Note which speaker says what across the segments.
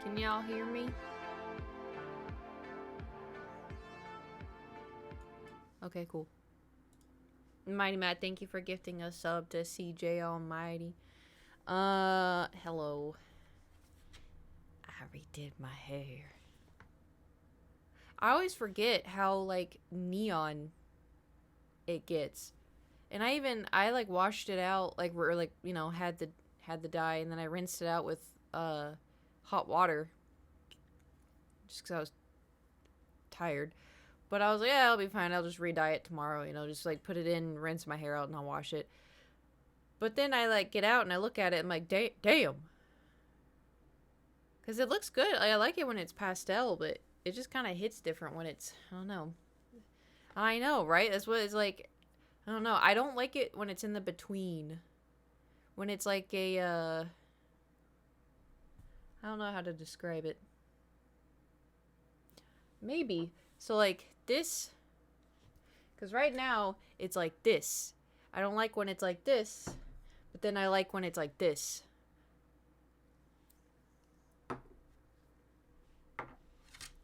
Speaker 1: Can y'all hear me? Okay, cool. Mighty Matt, thank you for gifting a sub to CJ Almighty. Hello. I redid my hair. I always forget how, like, neon it gets. And I like washed it out, like, or like, you know, had the dye, and then I rinsed it out with hot water just because I was tired. But I was like, yeah, I'll be fine. I'll just re-dye it tomorrow, you know, just like put it in, rinse my hair out, and I'll wash it. But then I like get out and I look at it and I'm like, damn. Because it looks good. I like it when it's pastel, but it just kind of hits different when it's, I don't know. I know, right? That's what it's like. I don't know. I don't like it when it's in the between. When it's like a, I don't know how to describe it. Maybe. So like this, because right now it's like this. I don't like when it's like this, but then I like when it's like this.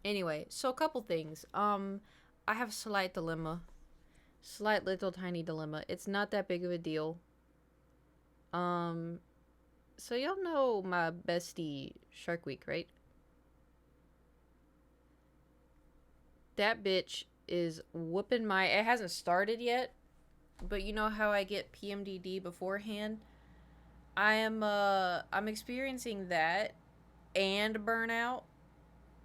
Speaker 1: Anyway, so a couple things. I have slight dilemma. Slight little tiny dilemma. It's not that big of a deal. So y'all know my bestie Shark Week, right? That bitch is whooping my... It hasn't started yet, but you know how I get PMDD beforehand? I'm experiencing that and burnout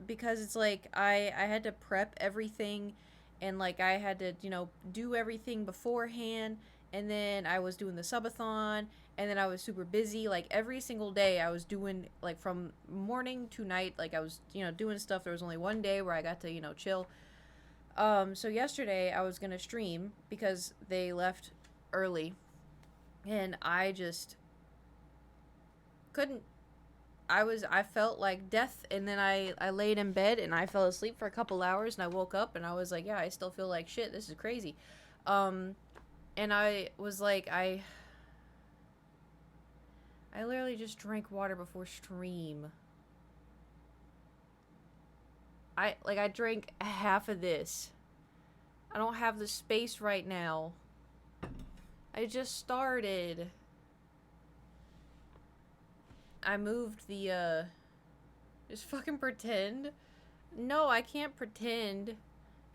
Speaker 1: because it's like I had to prep everything and like I had to, you know, do everything beforehand, and then I was doing the subathon, and then I was super busy. Like every single day I was doing, like, from morning to night, like I was, you know, doing stuff. There was only one day where I got to, you know, chill. So yesterday I was gonna stream because they left early, and I just couldn't. I felt like death, and then I laid in bed and I fell asleep for a couple hours, and I woke up and I was like, yeah, I still feel like shit. This is crazy. And I was like, I literally just drank water before stream. I drank half of this. I don't have the space right now. I just started. I moved the, just fucking pretend. No, I can't pretend. Do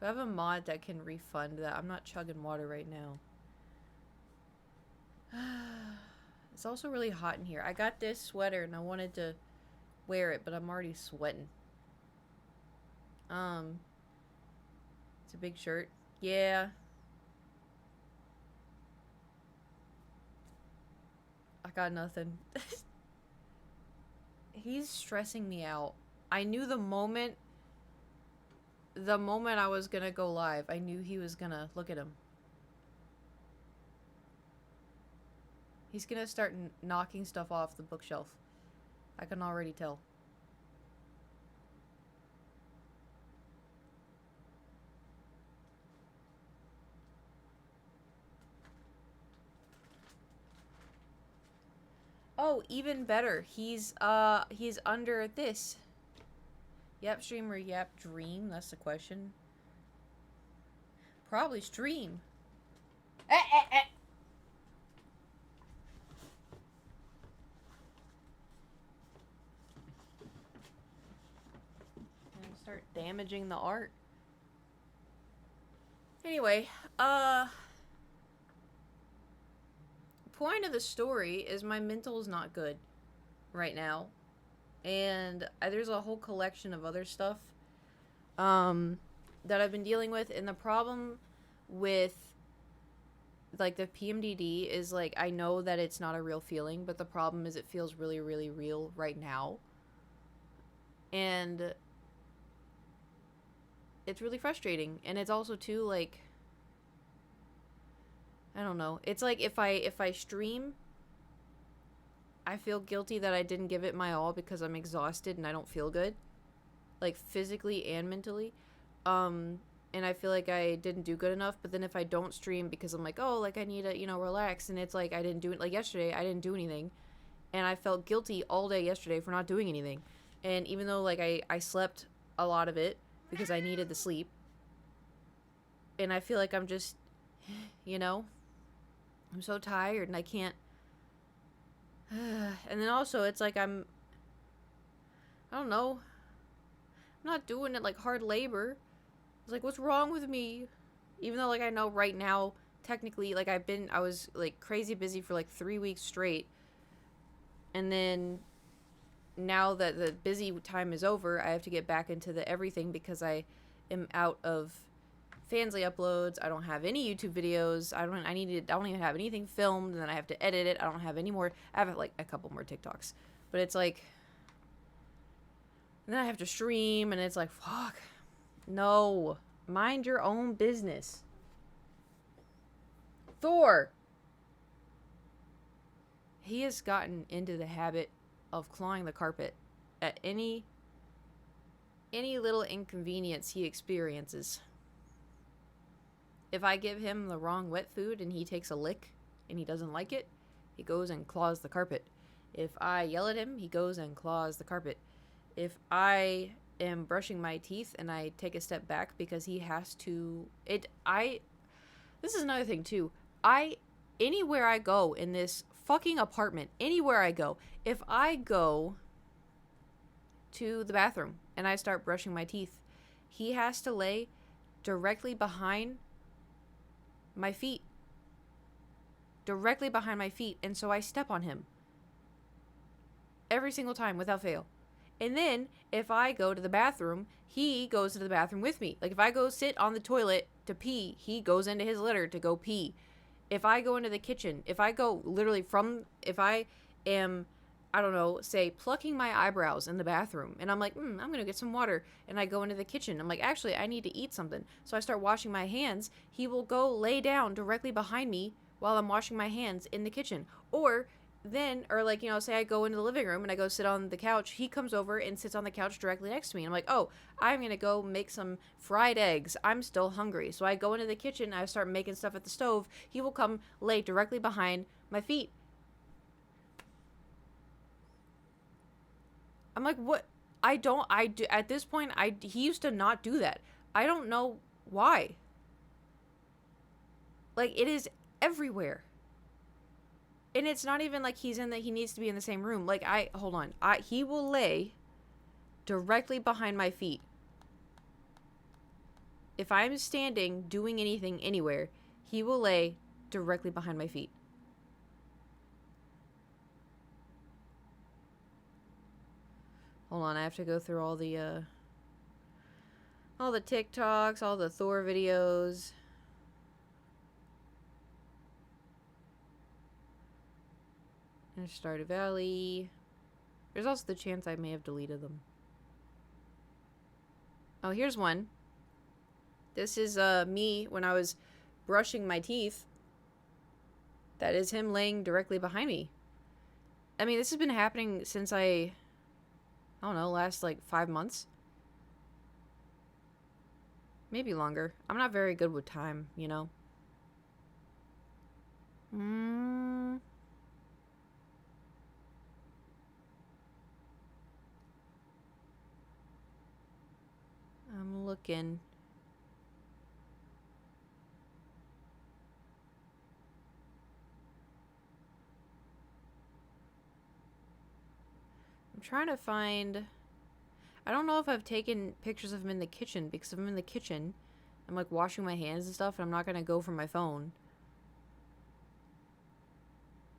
Speaker 1: I have a mod that can refund that? I'm not chugging water right now. It's also really hot in here. I got this sweater and I wanted to wear it, but I'm already sweating. It's a big shirt. Yeah. I got nothing. He's stressing me out. I knew the moment I was gonna go live, I knew he was gonna... Look at him. He's gonna start knocking stuff off the bookshelf. I can already tell. Oh, even better. He's under this. Yap stream or yap dream? That's the question. Probably stream. And start damaging the art. Anyway, point of the story is my mental is not good right now, and there's a whole collection of other stuff that I've been dealing with, and the problem with like the PMDD is like I know that it's not a real feeling, but the problem is it feels really, really real right now, and it's really frustrating. And it's also too like, I don't know. It's like if I stream, I feel guilty that I didn't give it my all because I'm exhausted and I don't feel good, like physically and mentally. And I feel like I didn't do good enough. But then if I don't stream because I'm like, oh, like I need to, you know, relax, and it's like I didn't do it. Like yesterday, I didn't do anything, and I felt guilty all day yesterday for not doing anything. And even though, like, I slept a lot of it because I needed the sleep. And I feel like I'm just, you know, I'm so tired and I can't. And then also, it's like I don't know, I'm not doing it like hard labor. It's like, what's wrong with me? Even though, like, I know right now, technically, like, I was, like, crazy busy for, like, 3 weeks straight. And then now that the busy time is over, I have to get back into the everything because I am out of Fansly uploads. I don't have any YouTube videos. I don't even have anything filmed, and then I have to edit it. I don't have any more. I have like a couple more TikToks, but it's like, and then I have to stream, and it's like, fuck. No, mind your own business. Thor. He has gotten into the habit of clawing the carpet at any little inconvenience he experiences. If I give him the wrong wet food and he takes a lick and he doesn't like it, he goes and claws the carpet. If I yell at him, he goes and claws the carpet. If I am brushing my teeth and I take a step back because he has to, this is another thing too. Anywhere I go in this fucking apartment, anywhere I go, if I go to the bathroom and I start brushing my teeth, he has to lay directly behind my feet. Directly behind my feet. And so I step on him. Every single time without fail. And then if I go to the bathroom, he goes to the bathroom with me. Like if I go sit on the toilet to pee, he goes into his litter to go pee. If I go into the kitchen, if I go literally if I am, I don't know, say plucking my eyebrows in the bathroom and I'm like, I'm going to get some water. And I go into the kitchen. I'm like, actually, I need to eat something. So I start washing my hands. He will go lay down directly behind me while I'm washing my hands in the kitchen. Or like, you know, say I go into the living room and I go sit on the couch. He comes over and sits on the couch directly next to me. And I'm like, oh, I'm going to go make some fried eggs. I'm still hungry. So I go into the kitchen. I start making stuff at the stove. He will come lay directly behind my feet. I'm like, what? At this point, he used to not do that. I don't know why. Like, it is everywhere. And it's not even like he needs to be in the same room. Like, he will lay directly behind my feet. If I'm standing, doing anything anywhere, he will lay directly behind my feet. Hold on, I have to go through all the TikToks, all the Thor videos. And Stardew Valley. There's also the chance I may have deleted them. Oh, here's one. This is me when I was brushing my teeth. That is him laying directly behind me. I mean, this has been happening since I don't know, last like 5 months. Maybe longer. I'm not very good with time, you know. I'm looking. I'm trying to find. I don't know if I've taken pictures of him in the kitchen, because if I'm in the kitchen, I'm like washing my hands and stuff, and I'm not going to go for my phone.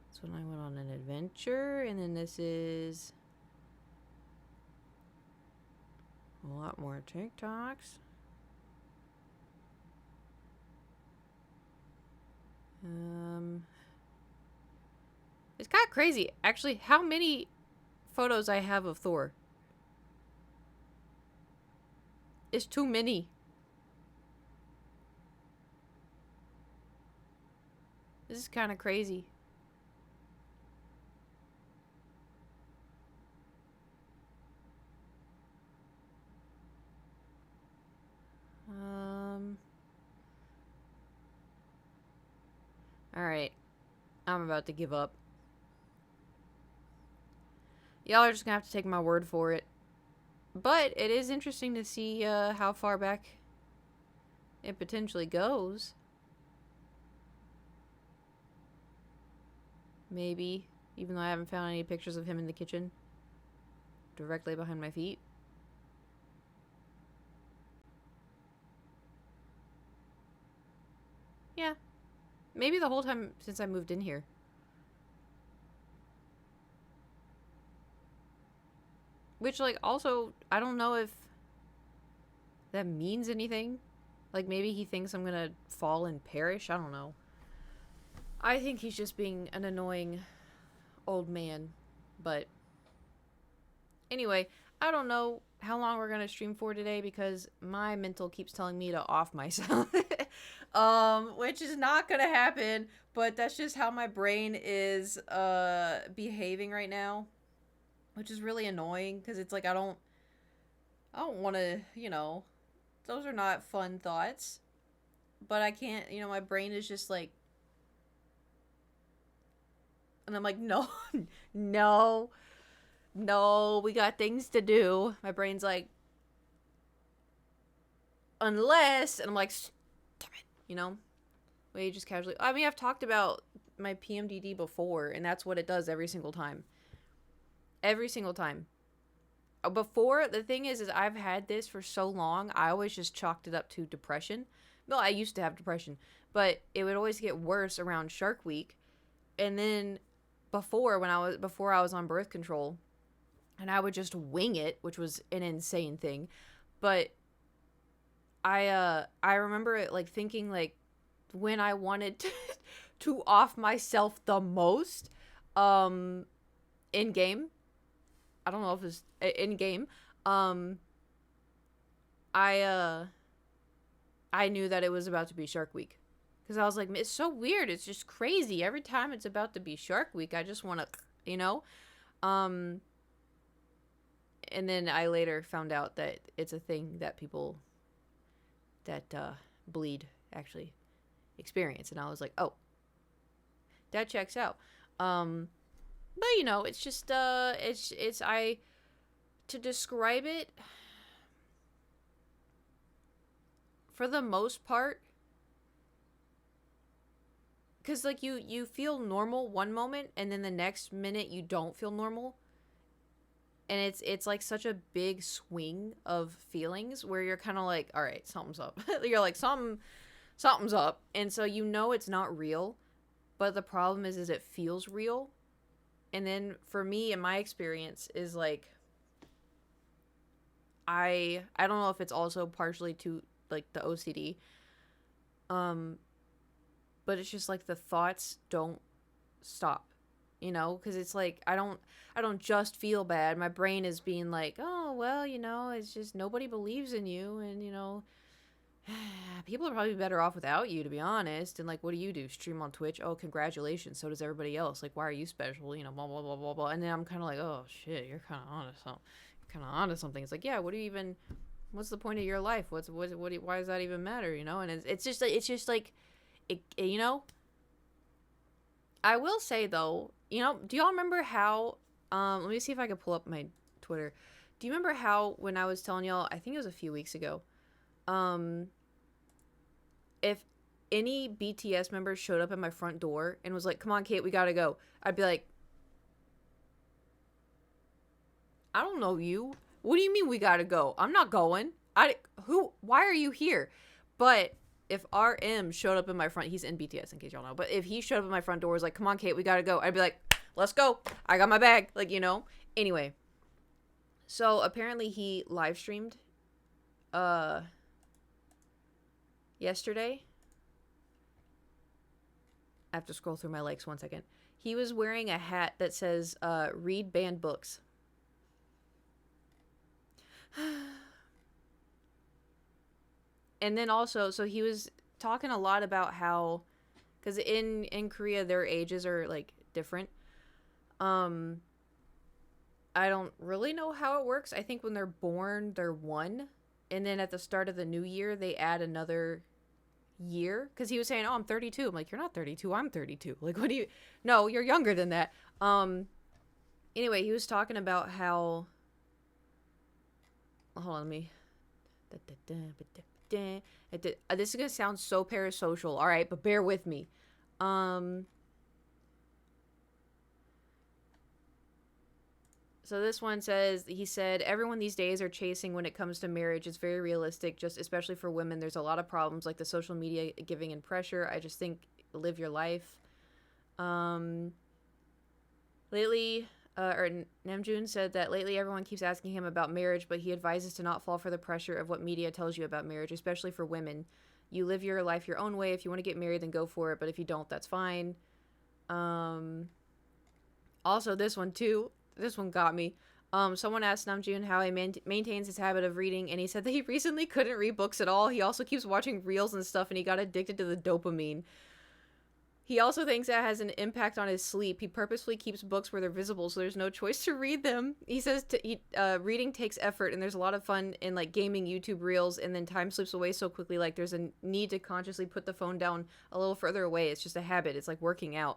Speaker 1: That's when I went on an adventure, and then this is a lot more TikToks. It's kind of crazy, actually, how many photos I have of Thor. It's too many. This is kind of crazy. Alright. I'm about to give up. Y'all are just gonna have to take my word for it. But it is interesting to see how far back it potentially goes. Maybe, even though I haven't found any pictures of him in the kitchen directly behind my feet. Yeah, maybe the whole time since I moved in here. Which, like, also, I don't know if that means anything. Like, maybe he thinks I'm gonna fall and perish. I don't know. I think he's just being an annoying old man. But anyway, I don't know how long we're gonna stream for today because my mental keeps telling me to off myself. Which is not gonna happen, but that's just how my brain is behaving right now. Which is really annoying because it's like I don't want to, those are not fun thoughts. But I can't, my brain is just like, and I'm like, no, no, no, we got things to do. My brain's like, unless, and I'm like, stop it, we just casually, I mean, I've talked about my PMDD before, and that's what it does every single time. Every single time. Before, the thing is I've had this for so long, I always just chalked it up to depression. No, I used to have depression, but it would always get worse around Shark Week. And then before I was on birth control, and I would just wing it, which was an insane thing. But I remember it, like, thinking, like, when I wanted to off myself the most, in game. I don't know if it's in game. I knew that it was about to be Shark Week. Because I was like, it's so weird. It's just crazy. Every time it's about to be Shark Week, I just want to, And then I later found out that it's a thing that people that bleed actually experience. And I was like, oh, that checks out. But, it's just, to describe it, for the most part, because, like, you feel normal one moment, and then the next minute you don't feel normal, and it's like such a big swing of feelings, where you're kind of like, all right, something's up. You're like, something's up, and so it's not real, but the problem is it feels real. And then for me, in my experience, is like, I don't know if it's also partially to, like, the OCD, but it's just like the thoughts don't stop, because it's like I don't just feel bad. My brain is being like, oh well, it's just nobody believes in you, and people are probably better off without you, to be honest. And, like, what do? Stream on Twitch? Oh, congratulations. So does everybody else. Like, why are you special? Blah, blah, blah, blah, blah. And then I'm kind of like, oh, shit, you're kind of onto something. It's like, yeah, what's the point of your life? Why does that even matter? And it's just like, I will say, though, do y'all remember how, let me see if I can pull up my Twitter. Do you remember how, when I was telling y'all, I think it was a few weeks ago, if any BTS members showed up at my front door and was like, come on, Kate, we gotta go, I'd be like, I don't know you. What do you mean we gotta go? I'm not going. Why are you here? But if RM showed up in my front, he's in BTS in case y'all know, but if he showed up at my front door, was like, come on, Kate, we gotta go, I'd be like, let's go. I got my bag. Like, Anyway. So apparently he live streamed, yesterday. I have to scroll through my likes 1 second. He was wearing a hat that says, read banned books. And then also, so he was talking a lot about how, because in Korea, their ages are, like, different. I don't really know how it works. I think when they're born, they're 1. And then at the start of the new year, they add another year. Because he was saying, oh, I'm 32. I'm like, you're not 32. I'm 32. Like, what do you... No, you're younger than that. Anyway, he was talking about how hold on, let me. This is gonna sound so parasocial, all right, but bear with me. So this one says, he said, everyone these days are chasing when it comes to marriage. It's very realistic, just especially for women. There's a lot of problems like the social media giving in pressure. I just think live your life. Lately, or Namjoon said that lately everyone keeps asking him about marriage, but he advises to not fall for the pressure of what media tells you about marriage, especially for women. You live your life your own way. If you want to get married, then go for it. But if you don't, that's fine. Also, this one too. This one got me. Someone asked Namjoon how he maintains his habit of reading, and he said that he recently couldn't read books at all. He also keeps watching reels and stuff, and he got addicted to the dopamine. He also thinks that has an impact on his sleep. He purposefully keeps books where they're visible, so there's no choice to read them. He says reading takes effort, and there's a lot of fun in like gaming YouTube reels, and then time slips away so quickly. Like there's a need to consciously put the phone down a little further away. It's just a habit. It's like working out.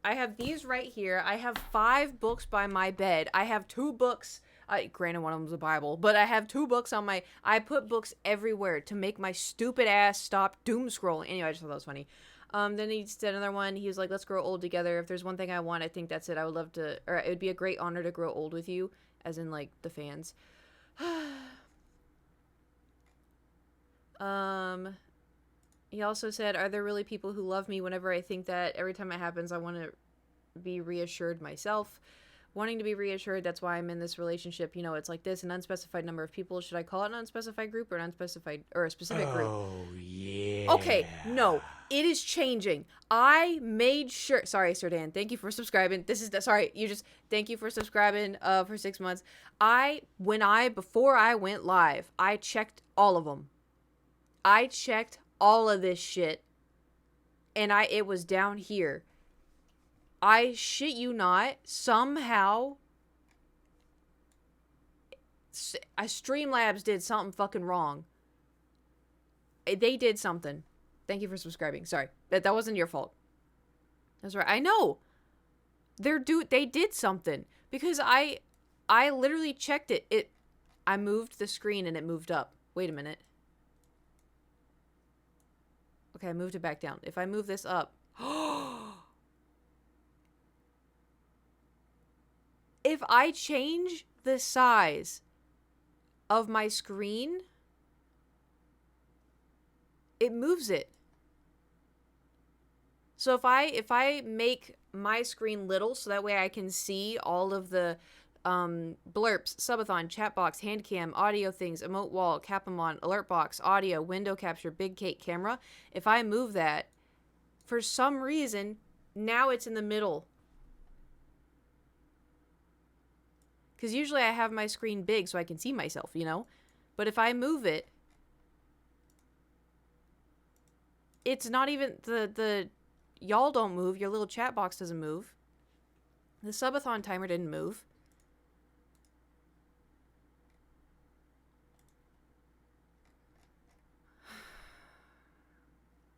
Speaker 1: I have these right here. I have 5 books by my bed. I have 2 books. Granted, one of them's a Bible, but I have 2 books on my... I put books everywhere to make my stupid ass stop doom scrolling. Anyway, I just thought that was funny. Then he said another one. He was like, let's grow old together. If there's one thing I want, I think that's it. I would love to... Or it would be a great honor to grow old with you. As in, like, the fans. He also said, are there really people who love me? Whenever I think that, every time it happens, I want to be reassured myself. Wanting to be reassured, that's why I'm in this relationship. You know, it's like this, an unspecified number of people. Should I call it an unspecified group or an unspecified, or a specific group?
Speaker 2: Oh, yeah.
Speaker 1: Okay, no, it is changing. I made sure, sorry, Sir Dan, thank you for subscribing. Thank you for subscribing, for 6 months. Before I went live, I checked all of them. I checked all of this shit, and it was down here. I shit you not, somehow Streamlabs did something fucking wrong. They did something. Thank you for subscribing. Sorry, that wasn't your fault. That's right. I know. They did something because I literally checked it. I moved the screen and it moved up. Wait a minute. Okay, I moved it back down. If I move this up... If I change the size of my screen, it moves it. So if I make my screen little so that way I can see all of the blurps, subathon, chat box, hand cam, audio things, emote wall, Capamon, alert box, audio, window capture, big cake, camera. If I move that, for some reason, now it's in the middle. Because usually I have my screen big so I can see myself, you know? But if I move it, it's not even the y'all don't move, your little chat box doesn't move. The subathon timer didn't move.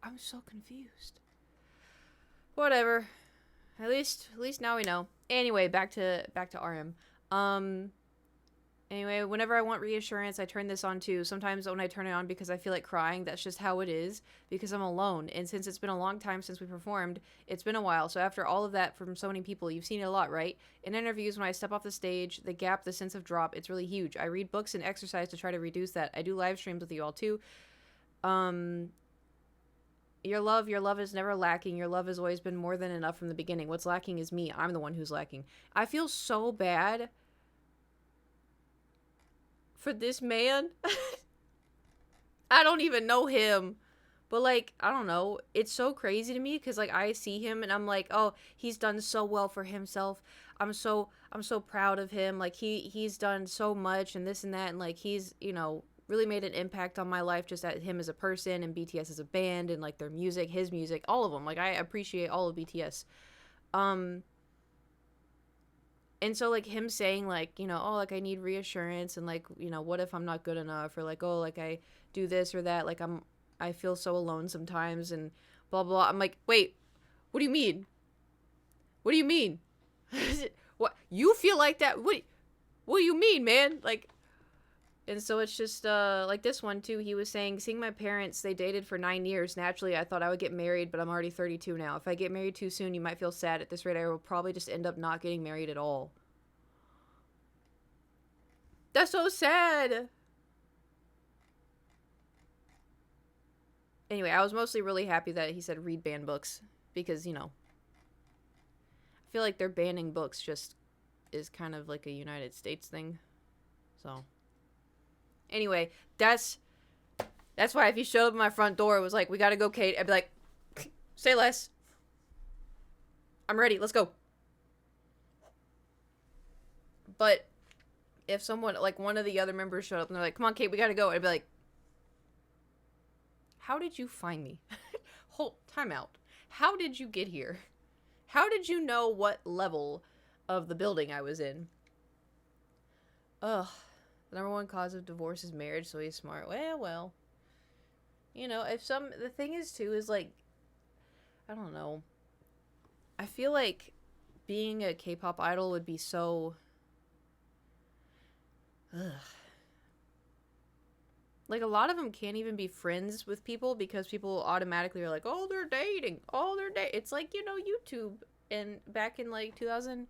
Speaker 1: I'm so confused. Whatever. At least now we know. Anyway, back to RM. Anyway, whenever I want reassurance, I turn this on too. Sometimes when I turn it on because I feel like crying, that's just how it is, because I'm alone. And since it's been a long time since we performed, it's been a while. So after all of that from so many people, you've seen it a lot, right? In interviews, when I step off the stage, the gap, the sense of drop, it's really huge. I read books and exercise to try to reduce that. I do live streams with you all too. Your love is never lacking. Your love has always been more than enough from the beginning. What's lacking is me. I'm the one who's lacking. I feel so bad for this man. I don't even know him. But, like, I don't know. It's so crazy to me because, like, I see him and I'm like, oh, he's done so well for himself. I'm so proud of him. Like, he's done so much and this and that. And, like, he's, you know, really made an impact on my life, just at him as a person and BTS as a band and, like, their music, his music, all of them. Like, I appreciate all of BTS. And so, like, him saying, like, you know, oh, like, I need reassurance and, like, you know, what if I'm not good enough, or, like, oh, like, I do this or that, like, I feel so alone sometimes and blah, blah. I'm like, wait, what do you mean? What do you mean? What? You feel like that? What? What do you mean, man? Like, and so it's just, like this one, too. He was saying, seeing my parents, they dated for 9 years. Naturally, I thought I would get married, but I'm already 32 now. If I get married too soon, you might feel sad. At this rate, I will probably just end up not getting married at all. That's so sad. Anyway, I was mostly really happy that he said read banned books. Because, you know, I feel like they're banning books just is kind of like a United States thing. So, anyway, that's why if he showed up at my front door, it was like, we gotta go, Kate. I'd be like, say less. I'm ready. Let's go. But if someone, like one of the other members showed up and they're like, come on, Kate, we gotta go. I'd be like, how did you find me? Hold, time out. How did you get here? How did you know what level of the building I was in? Ugh. The number one cause of divorce is marriage, so he's smart. Well. You know, the thing is, too, is like, I don't know. I feel like being a K-pop idol would be so... Ugh. Like, a lot of them can't even be friends with people because people automatically are like, oh, they're dating. Oh, they're dating. It's like, you know, YouTube. And back in, like, 2000...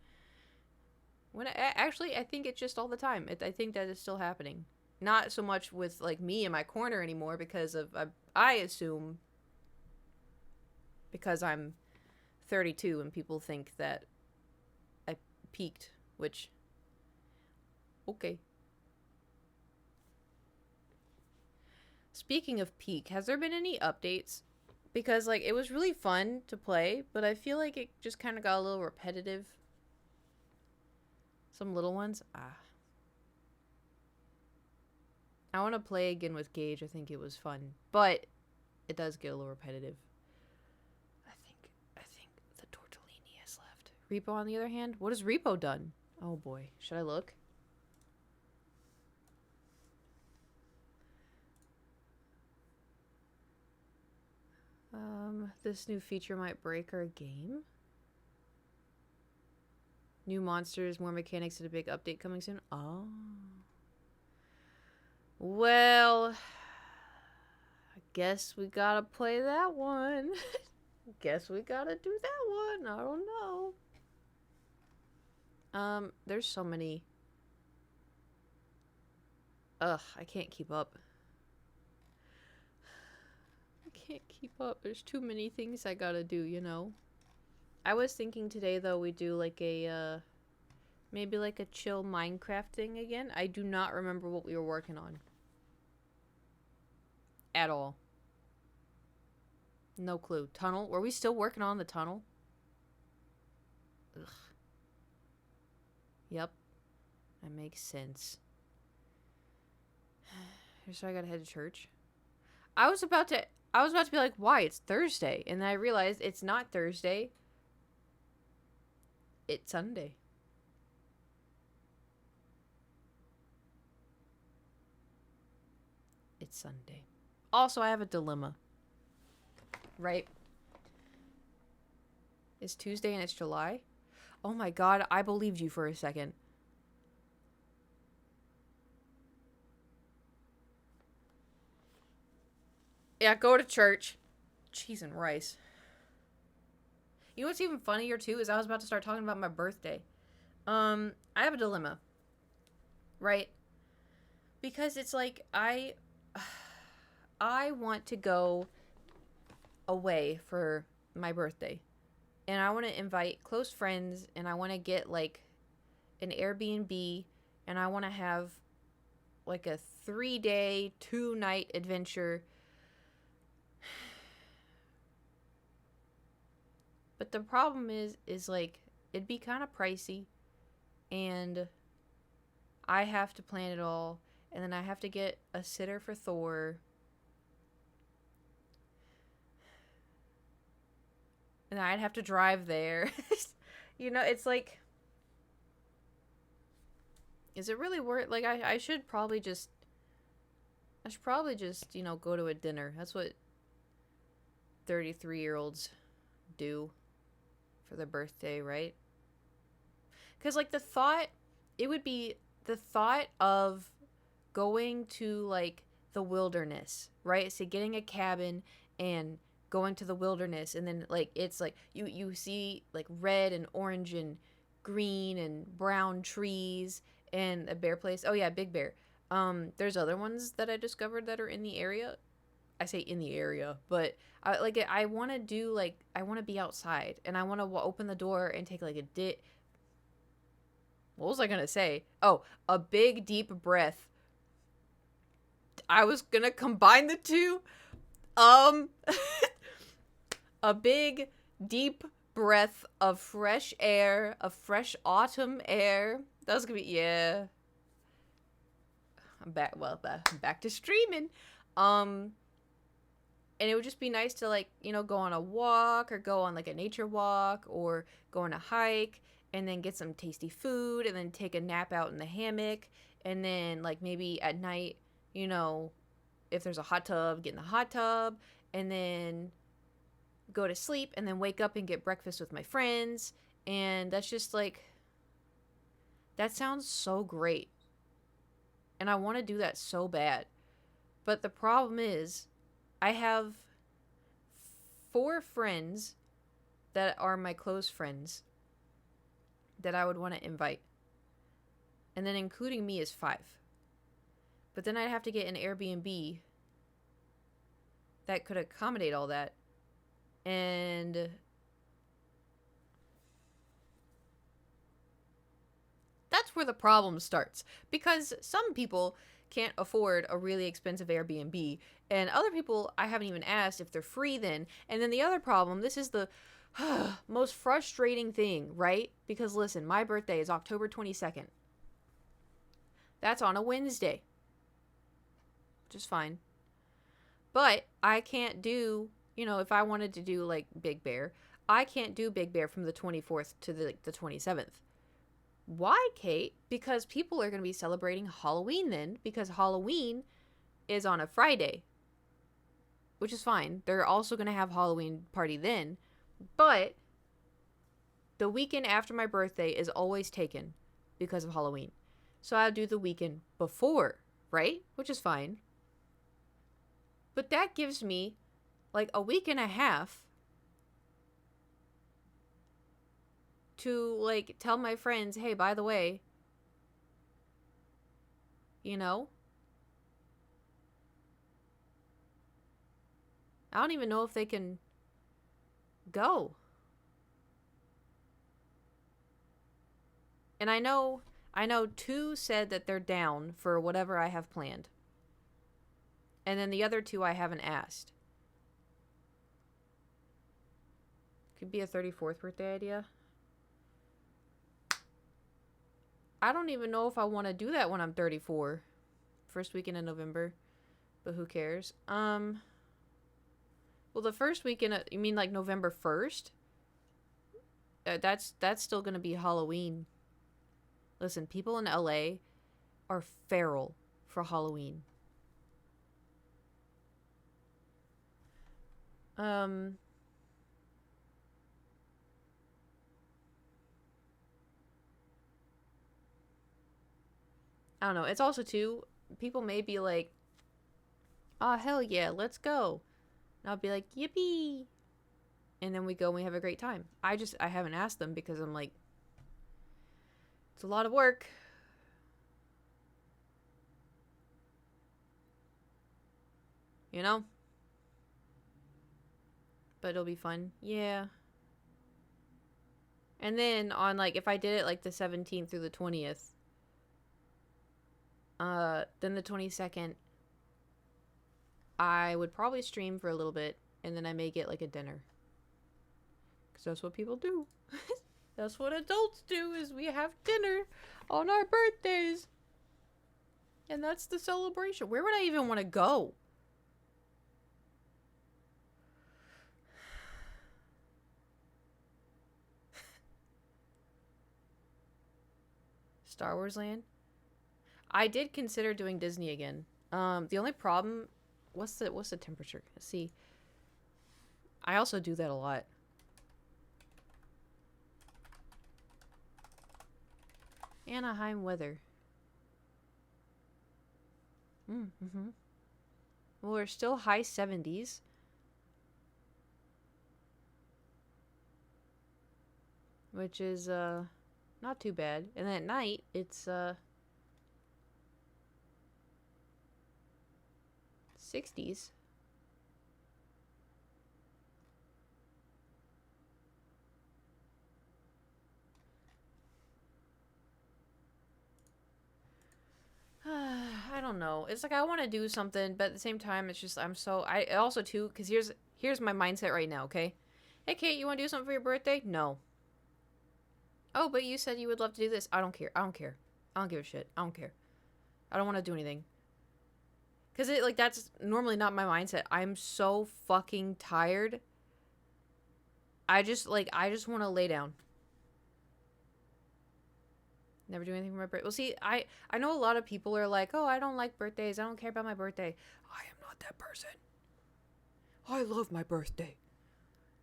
Speaker 1: Actually, I think it's just all the time. I think that is still happening. Not so much with, like, me in my corner anymore because of... I assume... Because I'm 32 and people think that I peaked. Which... Okay. Speaking of peak, has there been any updates? Because, like, it was really fun to play, but I feel like it just kind of got a little repetitive. Some little ones? I want to play again with Gage. I think it was fun. But it does get a little repetitive. I think the tortellini has left. Repo, on the other hand? What has Repo done? Oh, boy. Should I look? This new feature might break our game. New monsters, more mechanics, and a big update coming soon. Oh. Well, I guess we gotta play that one. Guess we gotta do that one. I don't know. There's so many. Ugh, I can't keep up. Can't keep up. There's too many things I gotta do, you know. I was thinking today, though, we do like a, maybe like a chill Minecraft thing again. I do not remember what we were working on. At all. No clue. Tunnel? Were we still working on the tunnel? Ugh. Yep. That makes sense. So I gotta head to church. I was about to be like, why? It's Thursday. And then I realized it's not Thursday. It's Sunday. It's Sunday. Also, I have a dilemma. Right? It's Tuesday and it's July. Oh my god, I believed you for a second. Yeah, go to church. Cheese and rice. You know what's even funnier, too, is I was about to start talking about my birthday. I have a dilemma. Right? Because it's like, I want to go away for my birthday. And I want to invite close friends, and I want to get, like, an Airbnb, and I want to have, like, a 3-day, 2-night adventure. But the problem is like, it'd be kind of pricey, and I have to plan it all, and then I have to get a sitter for Thor, and I'd have to drive there. You know, it's like, is it really worth, like, I should probably just, you know, go to a dinner. That's what 33-year-olds do for their birthday, right? Because, like, the thought, it would be the thought of going to like the wilderness, right? So getting a cabin and going to the wilderness, and then like it's like you see like red and orange and green and brown trees and a bear place. Oh yeah, Big Bear. There's other ones that I discovered that are in the area. I say in the area, but I want to do like I want to be outside and I want to open the door and take like a dip. What was I gonna say? Oh, a big deep breath. I was gonna combine the two. Um, a big deep breath of fresh air, of fresh autumn air. That was gonna be yeah. I'm back. Well, back to streaming. Um, and it would just be nice to like go on a walk or go on like a nature walk or go on a hike and then get some tasty food and then take a nap out in the hammock and then like maybe at night if there's a hot tub, get in the hot tub and then go to sleep and then wake up and get breakfast with my friends. And that's just like, that sounds so great. And I want to do that so bad. But the problem is, I have 4 friends that are my close friends that I would want to invite. And then including me is 5. But then I'd have to get an Airbnb that could accommodate all that. And that's where the problem starts. Because some people can't afford a really expensive Airbnb, and other people I haven't even asked if they're free then. And then the other problem, this is the most frustrating thing, right? Because listen, my birthday is October 22nd. That's on a Wednesday, which is fine. But I can't do, if I wanted to do like Big Bear, I can't do Big Bear from the 24th to the 27th. Why, Kate? Because people are going to be celebrating Halloween then, because Halloween is on a Friday, which is fine. They're also going to have Halloween party then, but the weekend after my birthday is always taken because of Halloween. So I'll do the weekend before, right? Which is fine. But that gives me like a week and a half to like tell my friends, hey, by the way, I don't even know if they can go. And I know 2 said that they're down for whatever I have planned. And then the other 2 I haven't asked. Could be a 34th birthday idea. I don't even know if I want to do that when I'm 34. First weekend in November. But who cares? Well, the first weekend, you mean like November 1st? That's still going to be Halloween. Listen, people in LA are feral for Halloween. I don't know. It's also too, people may be like, oh, hell yeah, let's go. And I'll be like, yippee. And then we go and we have a great time. I haven't asked them because I'm like, it's a lot of work. But it'll be fun. Yeah. And then on like, if I did it like the 17th through the 20th, then the 22nd, I would probably stream for a little bit, and then I may get like a dinner. Because that's what people do. That's what adults do, is we have dinner on our birthdays. And that's the celebration. Where would I even want to go? Star Wars Land? I did consider doing Disney again. The only problem, what's the temperature? Let's see. I also do that a lot. Anaheim weather. Mm-hmm. Well, we're still high 70s. Which is, not too bad. And then at night, it's, 60s. I don't know. It's like I want to do something, but at the same time, it's just I also too because here's my mindset right now. Okay, hey Kate, you want to do something for your birthday? No. Oh, but you said you would love to do this. I don't care. I don't care. I don't give a shit. I don't care. I don't want to do anything. Cause it like that's normally not my mindset. I'm so fucking tired. I just want to lay down. Never do anything for my birthday. Well, see, I know a lot of people are like, oh, I don't like birthdays. I don't care about my birthday. I am not that person. I love my birthday.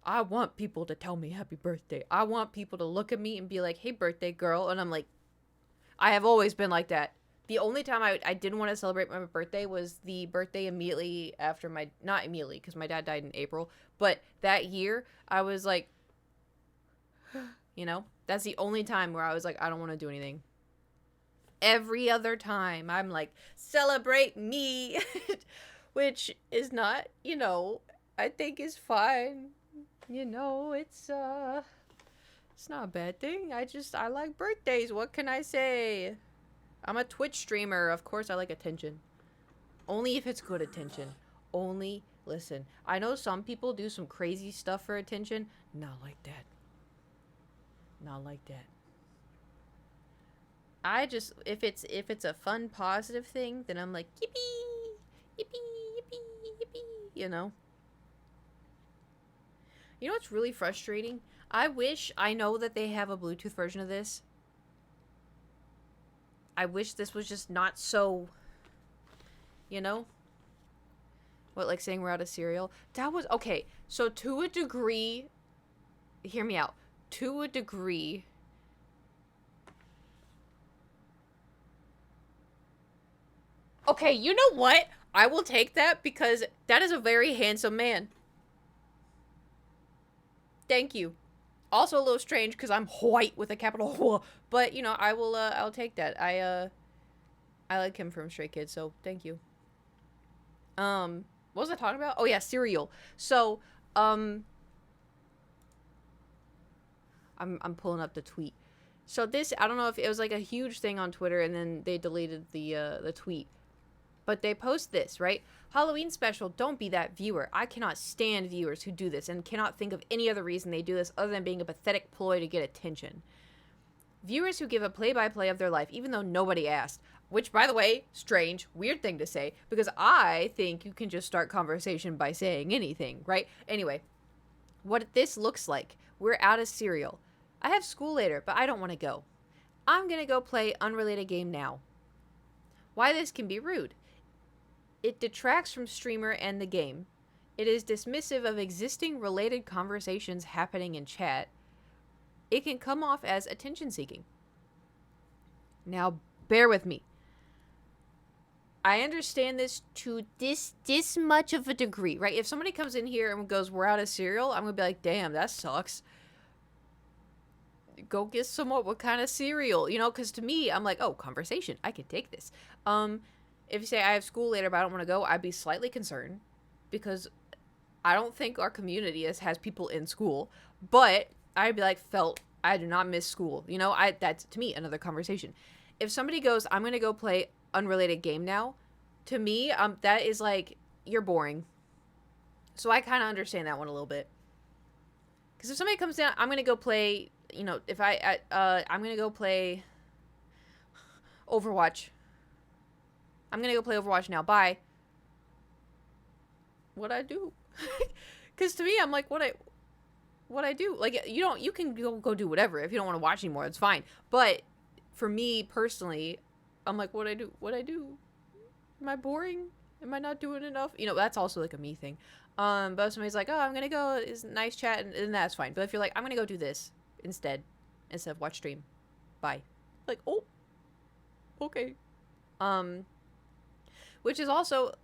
Speaker 1: I want people to tell me happy birthday. I want people to look at me and be like, hey, birthday girl. And I'm like, I have always been like that. The only time I didn't want to celebrate my birthday was the birthday immediately after not immediately, because my dad died in April. But that year, I was like, you know, that's the only time where I was like, I don't want to do anything. Every other time, I'm like, celebrate me. Which is not, you know, I think is fine. You know, it's not a bad thing. I like birthdays. What can I say? I'm a Twitch streamer. Of course I like attention. Only if it's good attention. Only, listen, I know some people do some crazy stuff for attention. Not like that. Not like that. I just, if it's a fun, positive thing, then I'm like, yippee, yippee, yippee, yippee, you know? You know what's really frustrating? I know that they have a Bluetooth version of this. I wish this was just not so, you know? What, like saying we're out of cereal? That was, okay, so to a degree, hear me out. To a degree, okay, you know what? I will take that because that is a very handsome man. Thank you. Also a little strange because I'm white with a capital H, but you know, I'll take that. I like him from Stray Kids, so thank you. What was I talking about? Oh yeah, cereal. So, I'm pulling up the tweet. So this, I don't know if it was like a huge thing on Twitter and then they deleted the tweet. But they post this, right? Halloween special, don't be that viewer. I cannot stand viewers who do this and cannot think of any other reason they do this other than being a pathetic ploy to get attention. Viewers who give a play-by-play of their life even though nobody asked. Which, by the way, strange, weird thing to say, because I think you can just start conversation by saying anything, right? Anyway, what this looks like. We're out of cereal. I have school later, but I don't want to go. I'm going to go play unrelated game now. Why this can be rude. It detracts from streamer and the game. It is dismissive of existing related conversations happening in chat. It can come off as attention seeking. Now, bear with me. I understand this to this much of a degree, right? If somebody comes in here and goes, we're out of cereal, I'm going to be like, damn, that sucks. Go get some more. What kind of cereal? You know, because to me, I'm like, oh, conversation. I can take this. If you say I have school later but I don't want to go, I'd be slightly concerned because I don't think our community has people in school. But I'd be like, I do not miss school. You know, that's to me another conversation. If somebody goes, I'm going to go play unrelated game now, to me, that is like, you're boring. So I kind of understand that one a little bit. Because if somebody comes down, I'm going to go play, you know, I'm going to go play Overwatch. I'm going to go play Overwatch now. Bye. What I do? Because to me, I'm like, what I do? Like, you can go do whatever. If you don't want to watch anymore, it's fine. But for me personally, I'm like, what I do? Am I boring? Am I not doing enough? You know, that's also like a me thing. But if somebody's like, oh, I'm going to go, it's nice chat, and that's fine. But if you're like, I'm going to go do this instead of watch stream. Bye. Like, oh, okay. which is also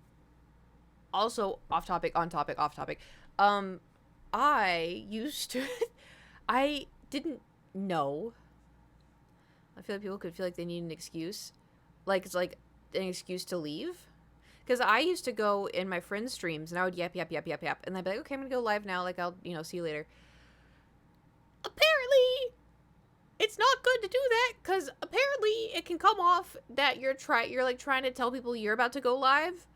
Speaker 1: off topic, on topic, off topic. I used to I didn't know. I feel like people could feel like they need an excuse. Like it's like an excuse to leave. Because I used to go in my friends' streams and I would yap. And I'd be like, okay, I'm going to go live now. Like, I'll, see you later. Apparently, it's not good to do that. Because apparently it can come off that you're like trying to tell people you're about to go live.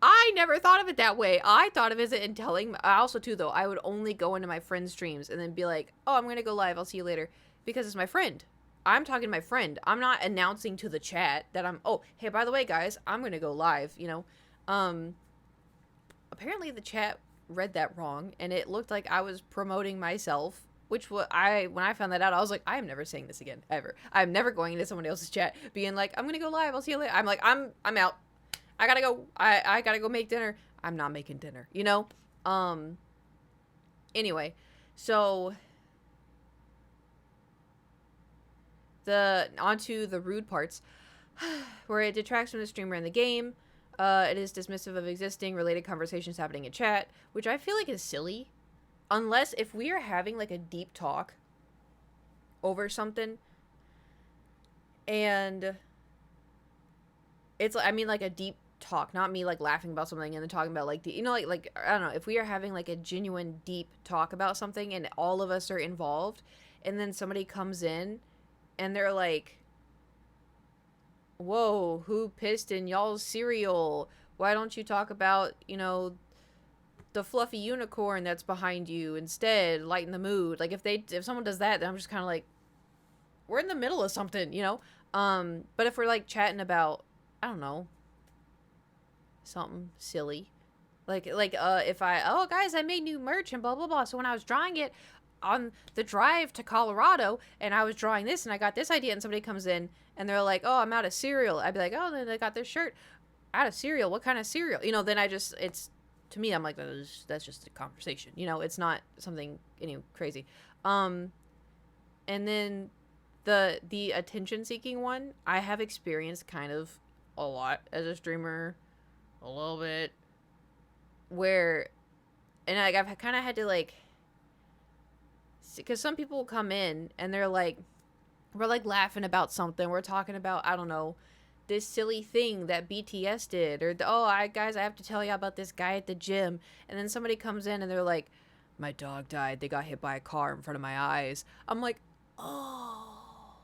Speaker 1: I never thought of it that way. I thought of it in telling. I also, too, though, I would only go into my friends' streams and then be like, oh, I'm going to go live. I'll see you later. Because it's my friend. I'm talking to my friend. I'm not announcing to the chat that oh, hey, by the way, guys, I'm going to go live, Apparently the chat read that wrong, and it looked like I was promoting myself, which when I found that out, I was like, I am never saying this again, ever. I'm never going into someone else's chat being like, I'm going to go live. I'll see you later. I'm like, I'm out. I got to go. I got to go make dinner. I'm not making dinner, Anyway, so onto the rude parts, where it detracts from the streamer in the game. It is dismissive of existing related conversations happening in chat, which I feel like is silly. Unless if we are having like a deep talk over something, and it's like a deep talk, not me like laughing about something and then talking about like like I don't know, if we are having like a genuine deep talk about something and all of us are involved, and then somebody comes in and they're like, whoa, who pissed in y'all's cereal? Why don't you talk about, the fluffy unicorn that's behind you instead? Lighten the mood. Like, if someone does that, then I'm just kind of like, we're in the middle of something, But if we're, like, chatting about, I don't know, something silly. Like, if guys, I made new merch and blah, blah, blah. So when I was drawing it on the drive to Colorado and I was drawing this and I got this idea and somebody comes in and they're like, oh, I'm out of cereal. I'd be like, oh, then I got this shirt. Out of cereal? What kind of cereal? Then to me, I'm like, that's just a conversation. It's not something, crazy. And then the attention-seeking one, I have experienced kind of a lot as a streamer, a little bit, where, and I've kind of had to, like, because some people will come in and they're like, we're like laughing about something. We're talking about, I don't know, this silly thing that BTS did, or guys, I have to tell you about this guy at the gym. And then somebody comes in and they're like, my dog died. They got hit by a car in front of my eyes. I'm like, oh,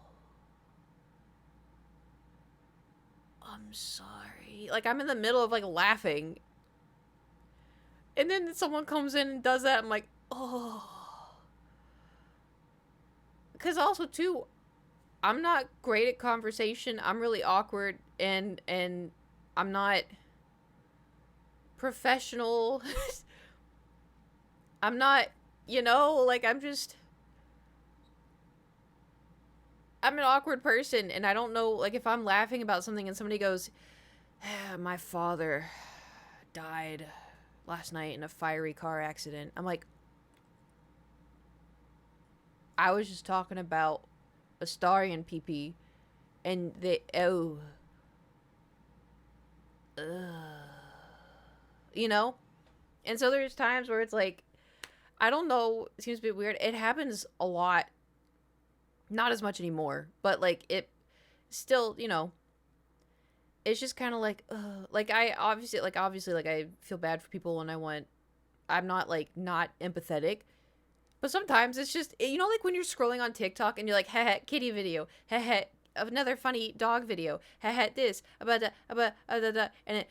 Speaker 1: I'm sorry. Like, I'm in the middle of like laughing. And then someone comes in and does that. I'm like, oh. Because also, too, I'm not great at conversation. I'm really awkward, and I'm not professional. I'm not, like, I'm an awkward person, and I don't know, like, if I'm laughing about something and somebody goes, my father died last night in a fiery car accident. I'm like, I was just talking about Astarian PP, and they, and so there's times where it's like, I don't know, it seems a bit weird. It happens a lot, not as much anymore, but like it still, it's just kind of like, like I obviously like I feel bad for people when I'm not like not empathetic. But sometimes it's just, like when you're scrolling on TikTok and you're like, heh, kitty video, heh, another funny dog video, heh, this, about and it,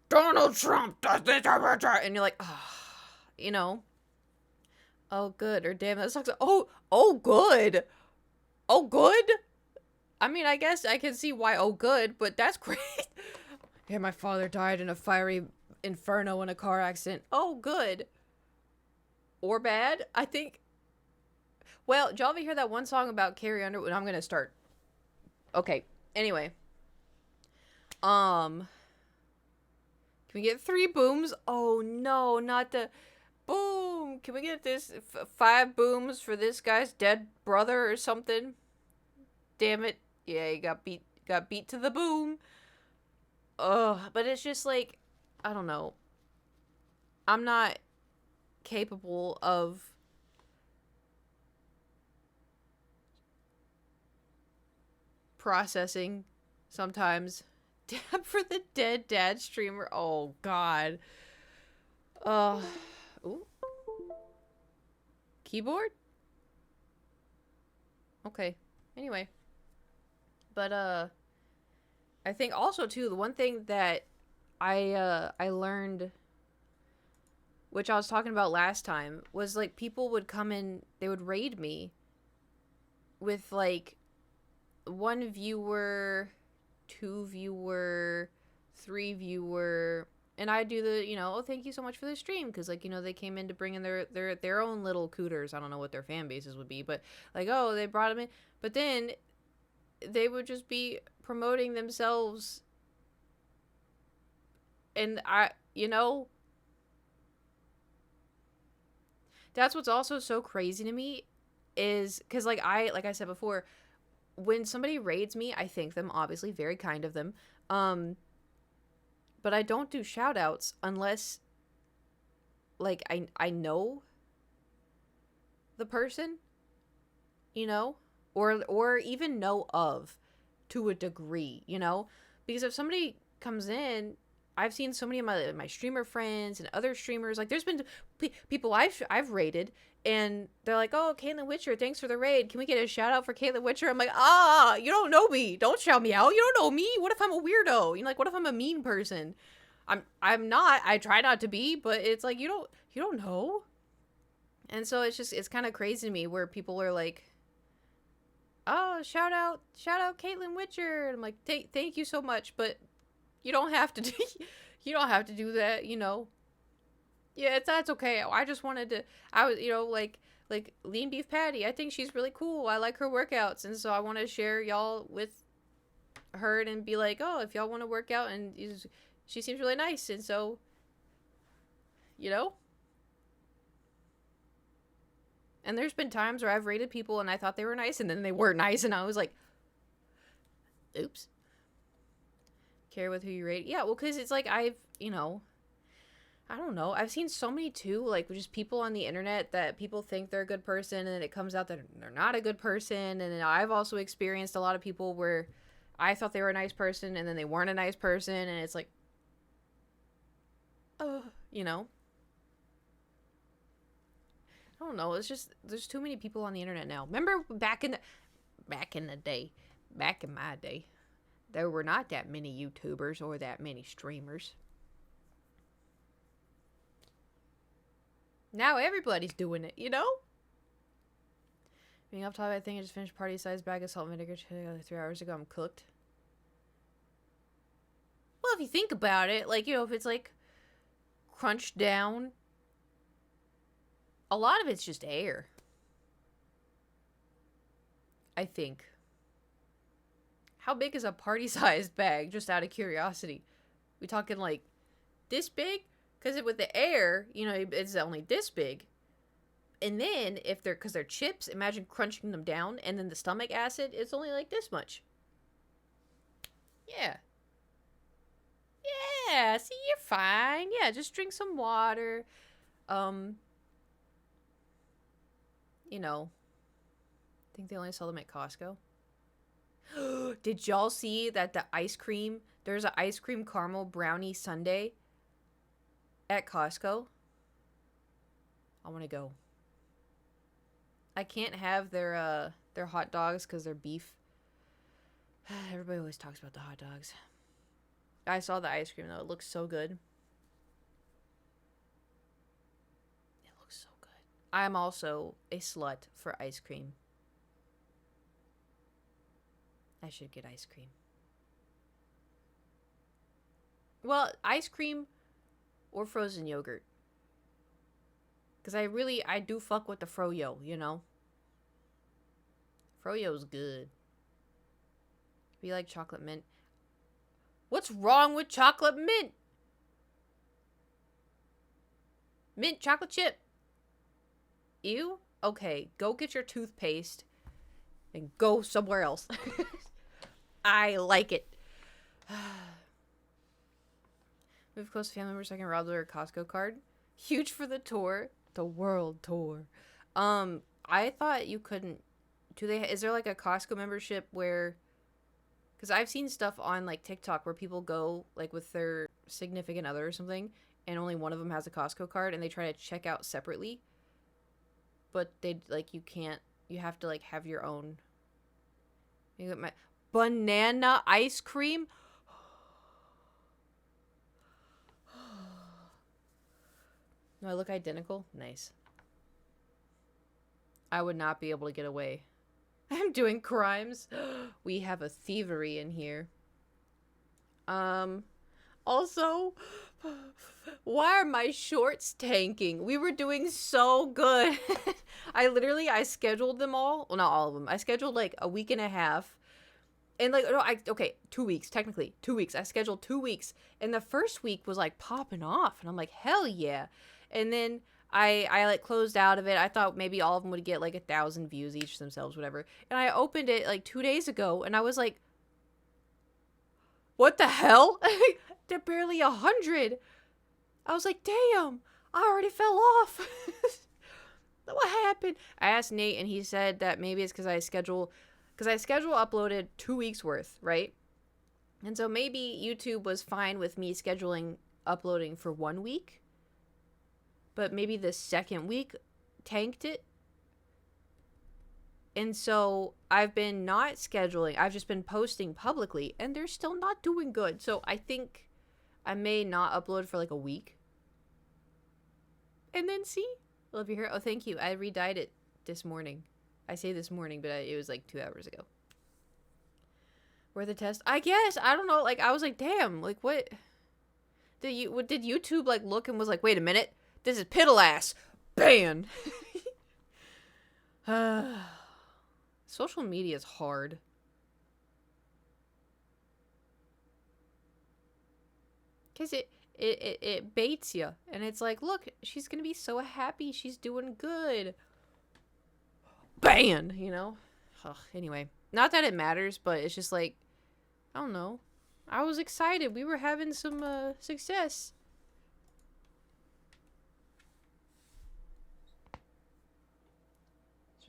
Speaker 1: Donald Trump does this, and you're like, oh, good, or damn, that sucks. Oh, good. Oh, good? I mean, I guess I can see why, oh, good, but that's great. Yeah, my father died in a fiery inferno in a car accident. Oh, good. Or bad, I think. Well, did y'all ever hear that one song about Carrie Underwood? I'm gonna start. Okay. Anyway. Can we get 3 booms? Oh no, not the boom. Can we get this 5 booms for this guy's dead brother or something? Damn it. Yeah, he got beat to the boom. but it's just like, I don't know. I'm not capable of processing sometimes. Dab for the dead dad streamer. Oh god. Uh ooh. Keyboard? Okay. Anyway. But I think also too, the one thing that I learned, which I was talking about last time, was like people would come in, they would raid me with like one viewer, two viewer, three viewer, and I do the, oh, thank you so much for the stream, because like, they came in to bring in their own little cooters. I don't know what their fan bases would be, but like, oh, they brought them in, but then they would just be promoting themselves, and that's what's also so crazy to me, is because like I said before, when somebody raids me, I thank them, obviously, very kind of them. But I don't do shout outs unless like I know the person, or even know of, to a degree, because if somebody comes in, I've seen so many of my streamer friends and other streamers, like there's been people I've raided, and they're like, oh, kaitlinwitcher, thanks for the raid, can we get a shout out for kaitlinwitcher? I'm like, you don't know me, don't shout me out, you don't know me, what if I'm a weirdo, like what if I'm a mean person? I'm not, I try not to be, but it's like you don't know. And so it's kind of crazy to me where people are like, oh, shout out kaitlinwitcher, and I'm like, thank you so much, but you don't have to do you don't have to do that, Yeah, that's okay. I just wanted to, I was, like lean beef patty, I think she's really cool, I like her workouts, and so I want to share y'all with her and be like, oh, if y'all want to work out, and she seems really nice, and so, and there's been times where I've rated people and I thought they were nice, and then they weren't nice, and I was like, oops. Care with who you rate. Yeah, well, because it's like I don't know. I've seen so many too, like just people on the internet that people think they're a good person, and then it comes out that they're not a good person. And then I've also experienced a lot of people where I thought they were a nice person, and then they weren't a nice person, and it's like, I don't know. It's just there's too many people on the internet now. Remember back in the day, back in my day, there were not that many YouTubers or that many streamers. Now everybody's doing it, Being up top, I think I just finished party-sized bag of salt and vinegar 3 hours ago. I'm cooked. Well, if you think about it, like, if it's like crunched down, a lot of it's just air, I think. How big is a party-sized bag, just out of curiosity? We talking like this big? Because with the air, it's only this big. And then, because they're chips, imagine crunching them down, and then the stomach acid, it's only like this much. Yeah. Yeah, see, you're fine. Yeah, just drink some water. I think they only sell them at Costco. Did y'all see that there's an ice cream caramel brownie sundae at Costco? I want to go. I can't have their hot dogs because they're beef. Everybody always talks about the hot dogs. I saw the ice cream though. It looks so good. It looks so good. I'm also a slut for ice cream. I should get ice cream. Well, ice cream or frozen yogurt. Because I do fuck with the froyo, Froyo's good. Be like chocolate mint. What's wrong with chocolate mint? Mint chocolate chip. Ew? Okay, go get your toothpaste and go somewhere else. I like it. We have close family members so I can rob their Costco card. Huge for the tour. The world tour. I thought you couldn't. Is there like a Costco membership where, because I've seen stuff on like TikTok where people go like with their significant other or something and only one of them has a Costco card and they try to check out separately, but they like you can't, you have to like have your own. You got my banana ice cream. Do I look identical? Nice. I would not be able to get away. I'm doing crimes. We have a thievery in here. Also, why are my shorts tanking? We were doing so good. I scheduled them all. Well, not all of them. I scheduled like a week and a half. And like, no, okay, 2 weeks, technically. 2 weeks. I scheduled 2 weeks. And the first week was like popping off. And I'm like, hell yeah. And then I like closed out of it. I thought maybe all of them would get like 1,000 views each themselves, whatever. And I opened it like 2 days ago and I was like, what the hell? They're barely 100. I was like, damn, I already fell off. What happened? I asked Nate and he said that maybe it's because I schedule uploaded 2 weeks worth, right? And so maybe YouTube was fine with me scheduling uploading for 1 week. But maybe the second week tanked it. And so I've been not scheduling. I've just been posting publicly. And they're still not doing good. So I think I may not upload for like a week. And then see? Love your hair. Oh, thank you. I re-dyed it this morning. I say this morning, but it was like 2 hours ago. Where the test? I guess. I don't know. Like, I was like, damn. Like, what? Did YouTube like look and was like, wait a minute. This is piddle ass. Ban. Social media is hard. Because it baits you. And it's like, look, she's going to be so happy. She's doing good. Ban, you know? Ugh, anyway. Not that it matters, but it's just like, I don't know. I was excited. We were having some success.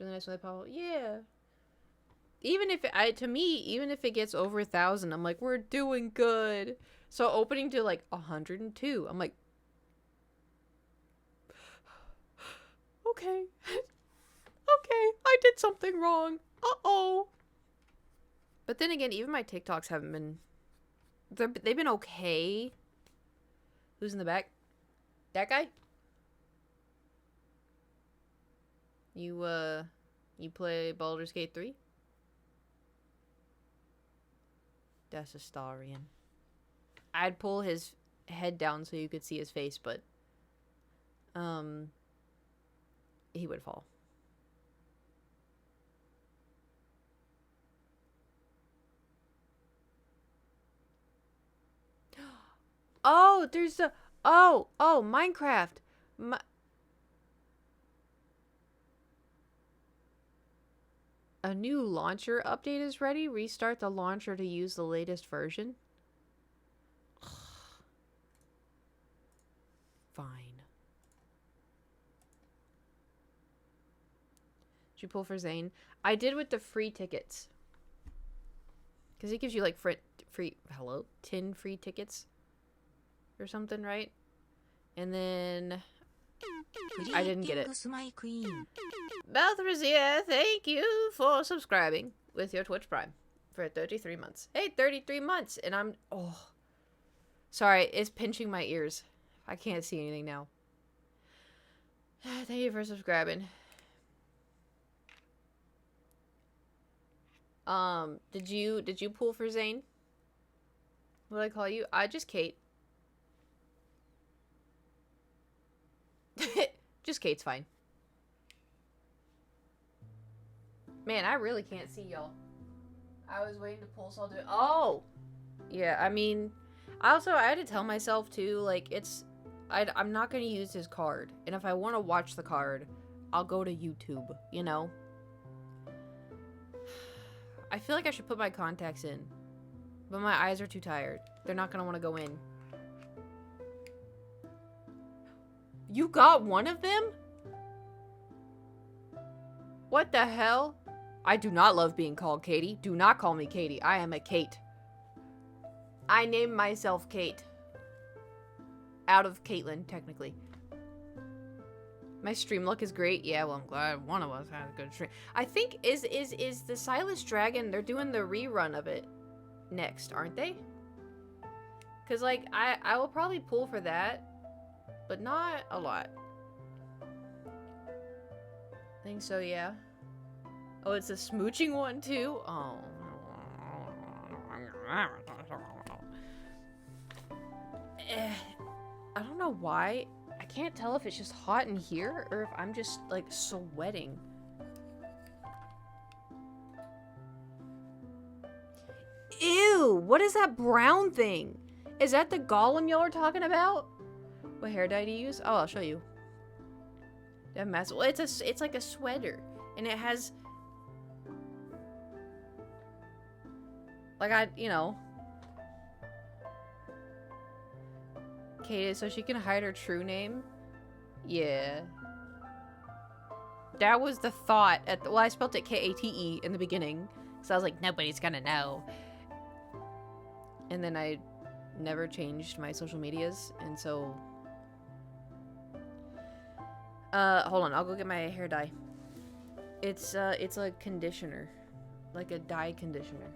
Speaker 1: Really nice when they pop up. Yeah. Even if even if it gets over 1,000, I'm like, we're doing good. So opening to like 102, I'm like, okay, okay, I did something wrong. Uh-oh. But then again, even my TikToks haven't been. They've been okay. Who's in the back? That guy? You play Baldur's Gate 3? That's Astarian. I'd pull his head down so you could see his face, but he would fall. Oh, there's a Minecraft. A new launcher update is ready. Restart the launcher to use the latest version. Fine. Did you pull for Zane? I did with the free tickets. Because it gives you like 10 free tickets. Or something, right? And then I didn't get it. Balthrazia, thank you for subscribing with your Twitch Prime for 33 months. Hey, 33 months, and I'm sorry, it's pinching my ears. I can't see anything now. Thank you for subscribing. Did you pull for Zane? What do I call you? Just Kate. Just Kate's fine. Man, I really can't see y'all. I was waiting to pull, so I'll do it. Oh! Yeah, I mean, I had to tell myself, too, like, I'm not going to use his card. And if I want to watch the card, I'll go to YouTube, you know? I feel like I should put my contacts in. But my eyes are too tired. They're not going to want to go in. You got one of them? What the hell? I do not love being called Katie. Do not call me Katie. I am a Kate. I named myself Kate. Out of Caitlin, technically. My stream luck is great. Yeah, well, I'm glad one of us had a good stream. I think is the Silas Dragon, they're doing the rerun of it next, aren't they? Cause like I will probably pull for that, but not a lot. I think so, yeah. Oh, it's a smooching one too? Oh. I don't know why. I can't tell if it's just hot in here or if I'm just like sweating. Ew, what is that brown thing? Is that the golem y'all are talking about? What hair dye do you use? Oh, I'll show you. That mess. Well, it's like a sweater, and it has like you know, Kate, so she can hide her true name. Yeah, that was the thought. Well, I spelled it Kate in the beginning, so I was like, nobody's gonna know. And then I never changed my social medias, and so hold on, I'll go get my hair dye. It's a conditioner, like a dye conditioner.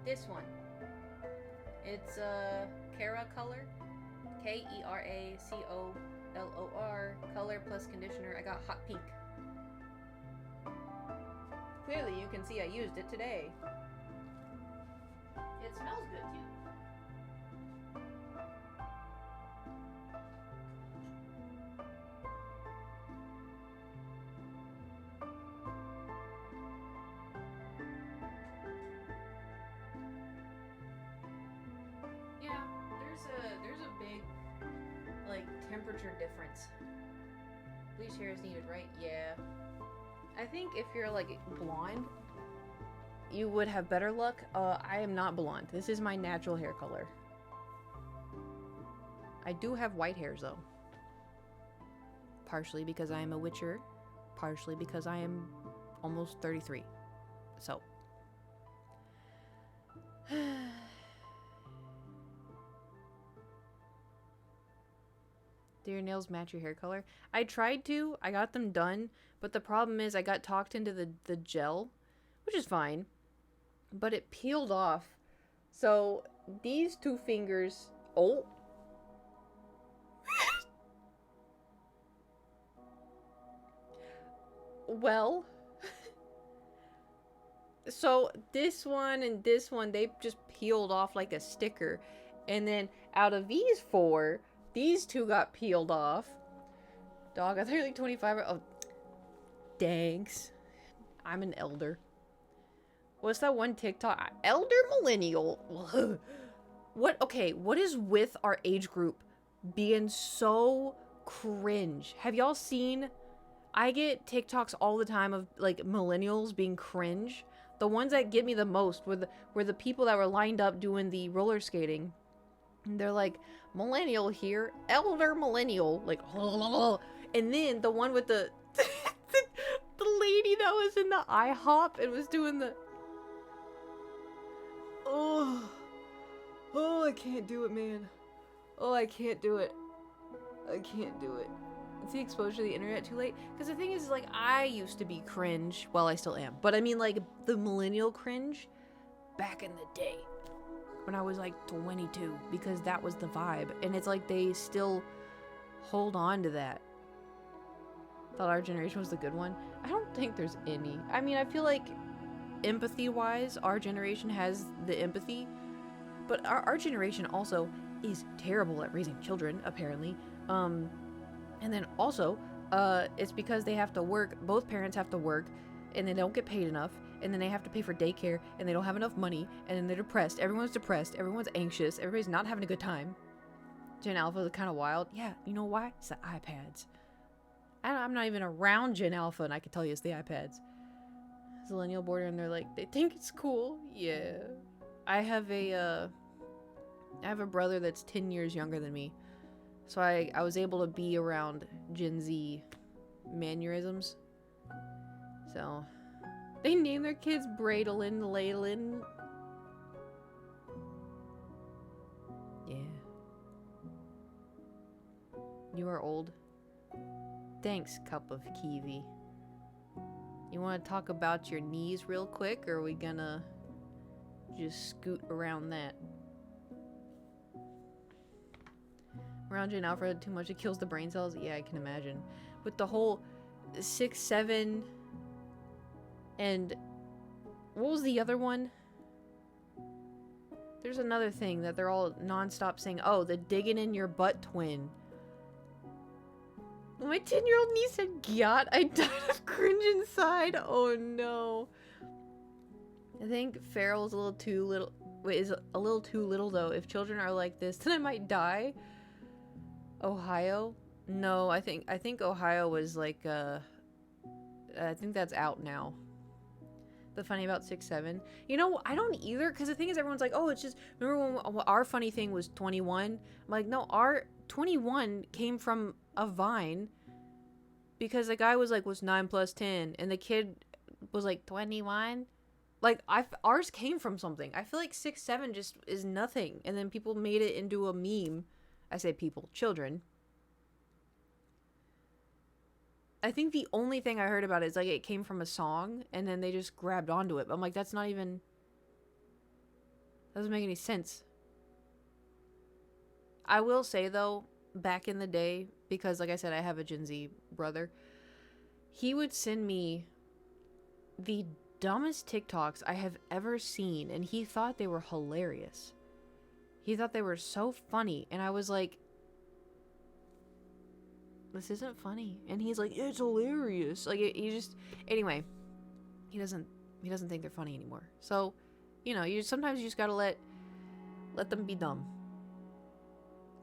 Speaker 1: This one. It's Kera color, Keracolor, color plus conditioner. I got hot pink. Clearly you can see I used it today. It smells good too. There's a big like temperature difference. Bleach hair is needed, right? Yeah. I think if you're like blonde, you would have better luck. I am not blonde. This is my natural hair color. I do have white hairs though. Partially because I am a witcher, partially because I am almost 33. So. Do your nails match your hair color? I tried to. I got them done. But the problem is I got talked into the gel, which is fine. But it peeled off. So these two fingers... Oh. Well. So this one and this one, they just peeled off like a sticker. And then out of these four... These two got peeled off. Dog, I thought you were like 25. Oh, thanks. I'm an elder. What's that one TikTok? Elder millennial. What? Okay, what is with our age group being so cringe? Have y'all seen? I get TikToks all the time of like millennials being cringe. The ones that get me the most were the people that were lined up doing the roller skating. And they're like, millennial here, elder millennial, like, and then the one with the the lady that was in the IHOP and was doing the oh I can't do it, man. Oh, I can't do it. I can't do it. Is the exposure to the internet too late? Because the thing is, like, I used to be cringe. Well, I still am, but I mean, like, the millennial cringe back in the day. When I was like 22, because that was the vibe. And it's like they still hold on to that. Thought our generation was the good one. I don't think there's any. I mean, I feel like empathy wise, our generation has the empathy, but our generation also is terrible at raising children, apparently. And then also, it's because they have to work, both parents have to work, and they don't get paid enough. And then they have to pay for daycare, and they don't have enough money, and then they're depressed. Everyone's depressed. Everyone's anxious. Everybody's not having a good time. Gen Alpha is kind of wild. Yeah, you know why? It's the iPads. I'm not even around Gen Alpha, and I can tell you it's the iPads. Millennial border, and they're like, they think it's cool. Yeah. I have a brother that's 10 years younger than me. So I was able to be around Gen Z mannerisms. So they name their kids Bradlin, Laylin. Yeah. You are old. Thanks, cup of kiwi. You want to talk about your knees real quick, or are we gonna just scoot around that? Around Gen Alpha too much, it kills the brain cells? Yeah, I can imagine. With the whole 6, 7, and what was the other one? There's another thing that they're all non-stop saying. Oh, the digging in your butt twin. My 10-year-old niece said gyat. I died of cringe inside. Oh no. I think Farrell's a little too little. Wait, is a little too little though. If children are like this, then I might die. Ohio? No, I think Ohio was like I think that's out now. The funny about 6, 7. You know, I don't either, because the thing is, everyone's like, oh, it's just, remember when our funny thing was 21? I'm like, no, our 21 came from a Vine, because the guy was like, what's 9 plus 10? And the kid was like, 21? Like, ours came from something. I feel like 6, 7 just is nothing. And then people made it into a meme. I say people, children. I think the only thing I heard about it is like it came from a song and then they just grabbed onto it. But I'm like, that's not even... doesn't make any sense. I will say though, back in the day, because like I said, I have a Gen Z brother, he would send me the dumbest TikToks I have ever seen, and he thought they were hilarious. He thought they were so funny, and I was like, this isn't funny. And he's like, it's hilarious. Like, he just... Anyway, he doesn't think they're funny anymore. So, you know, sometimes you just gotta let them be dumb.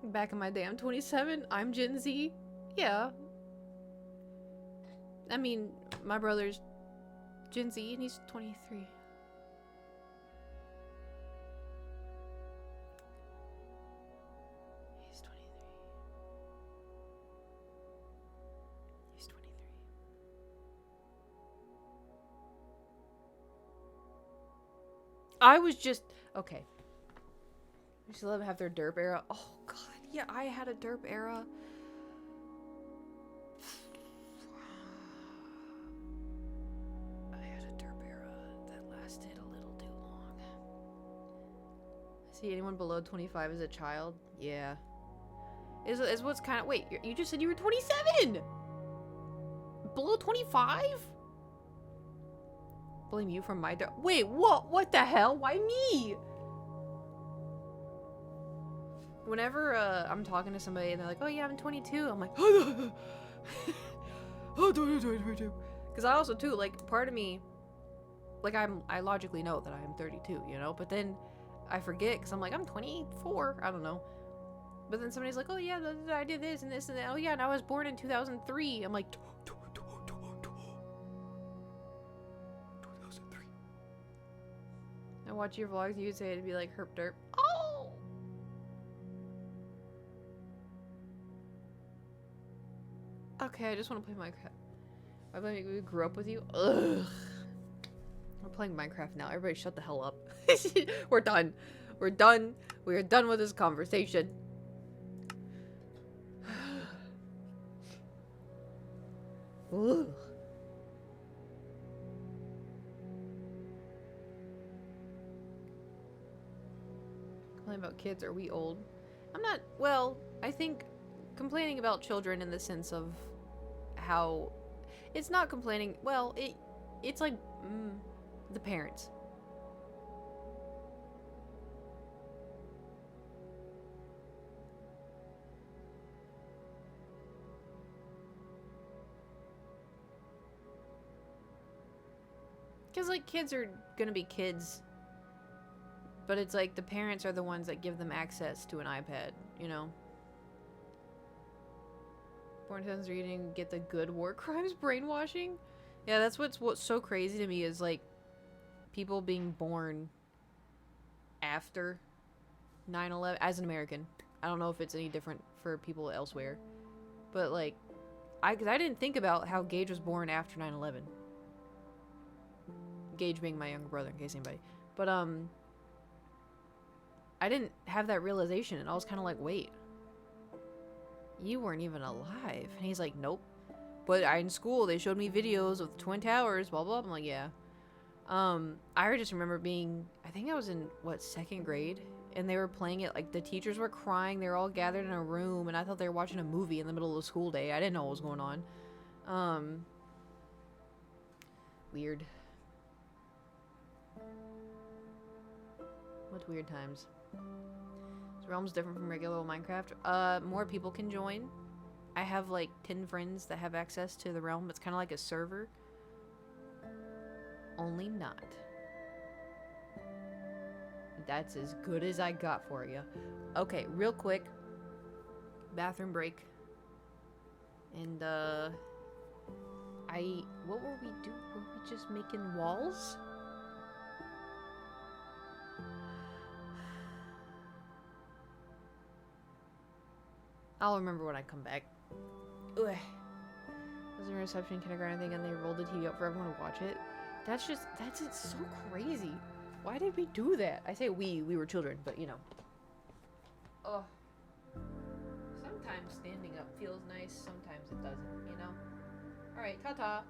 Speaker 1: Back in my day, I'm 27. I'm Gen Z. Yeah. I mean, my brother's Gen Z, and he's 23. He's 23. He's 23. I was just... Okay. I used to let them have their derp era. Oh, God. Yeah, I had a derp era. I had a derp era that lasted a little too long. See anyone below 25 as a child? Yeah. Is what's kind of... Wait, you just said you were 27! Below 25? Blame you for my derp... Wait, what? What the hell? Why me? Whenever I'm talking to somebody and they're like, oh yeah, I'm 22, I'm like, oh, 22. Because I also too, like, part of me, like, I logically know that I'm 32, you know, but then I forget because I'm like, I'm 24, I don't know. But then somebody's like, oh yeah, I did this and this and that. Oh yeah, and I was born in 2003. I'm like, 2003. I watch your vlogs, you'd say it'd be like herp derp. Oh! Okay, I just want to play Minecraft. I think we grew up with you. Ugh. We're playing Minecraft now. Everybody shut the hell up. We're done. We're done. We are done with this conversation. Ugh. Complaining about kids, are we old? I'm not, well, I think complaining about children in the sense of how it's not complaining, well, it's like the parents. Because like kids are gonna be kids, but it's like the parents are the ones that give them access to an iPad, you know? Born 2003 didn't get the good war crimes brainwashing. Yeah, that's what's so crazy to me is like people being born after 9/11 as an American. I don't know if it's any different for people elsewhere, but like cuz I didn't think about how Gage was born after 9/11. Gage being my younger brother in case anybody. But I didn't have that realization and I was kind of like, "Wait. You weren't even alive." And he's like, "Nope." But in school they showed me videos of the Twin Towers, blah blah. I'm like, "Yeah." I just remember being, I think I was in, what, 2nd grade? And they were playing it, like, the teachers were crying, they were all gathered in a room, and I thought they were watching a movie in the middle of the school day. I didn't know what was going on. Weird. What weird times. This realm's different from regular old Minecraft. More people can join. I have, like, 10 friends that have access to the realm. It's kind of like a server. Only not. That's as good as I got for you. Okay, real quick. Bathroom break. And, what were we doing? Were we just making walls? I'll remember when I come back. Ugh. Was in reception, kindergarten thing, and they rolled the TV up for everyone to watch it. That's it's so crazy. Why did we do that? I say we were children, but you know. Ugh. Sometimes standing up feels nice, sometimes it doesn't, you know? Alright, ta-ta.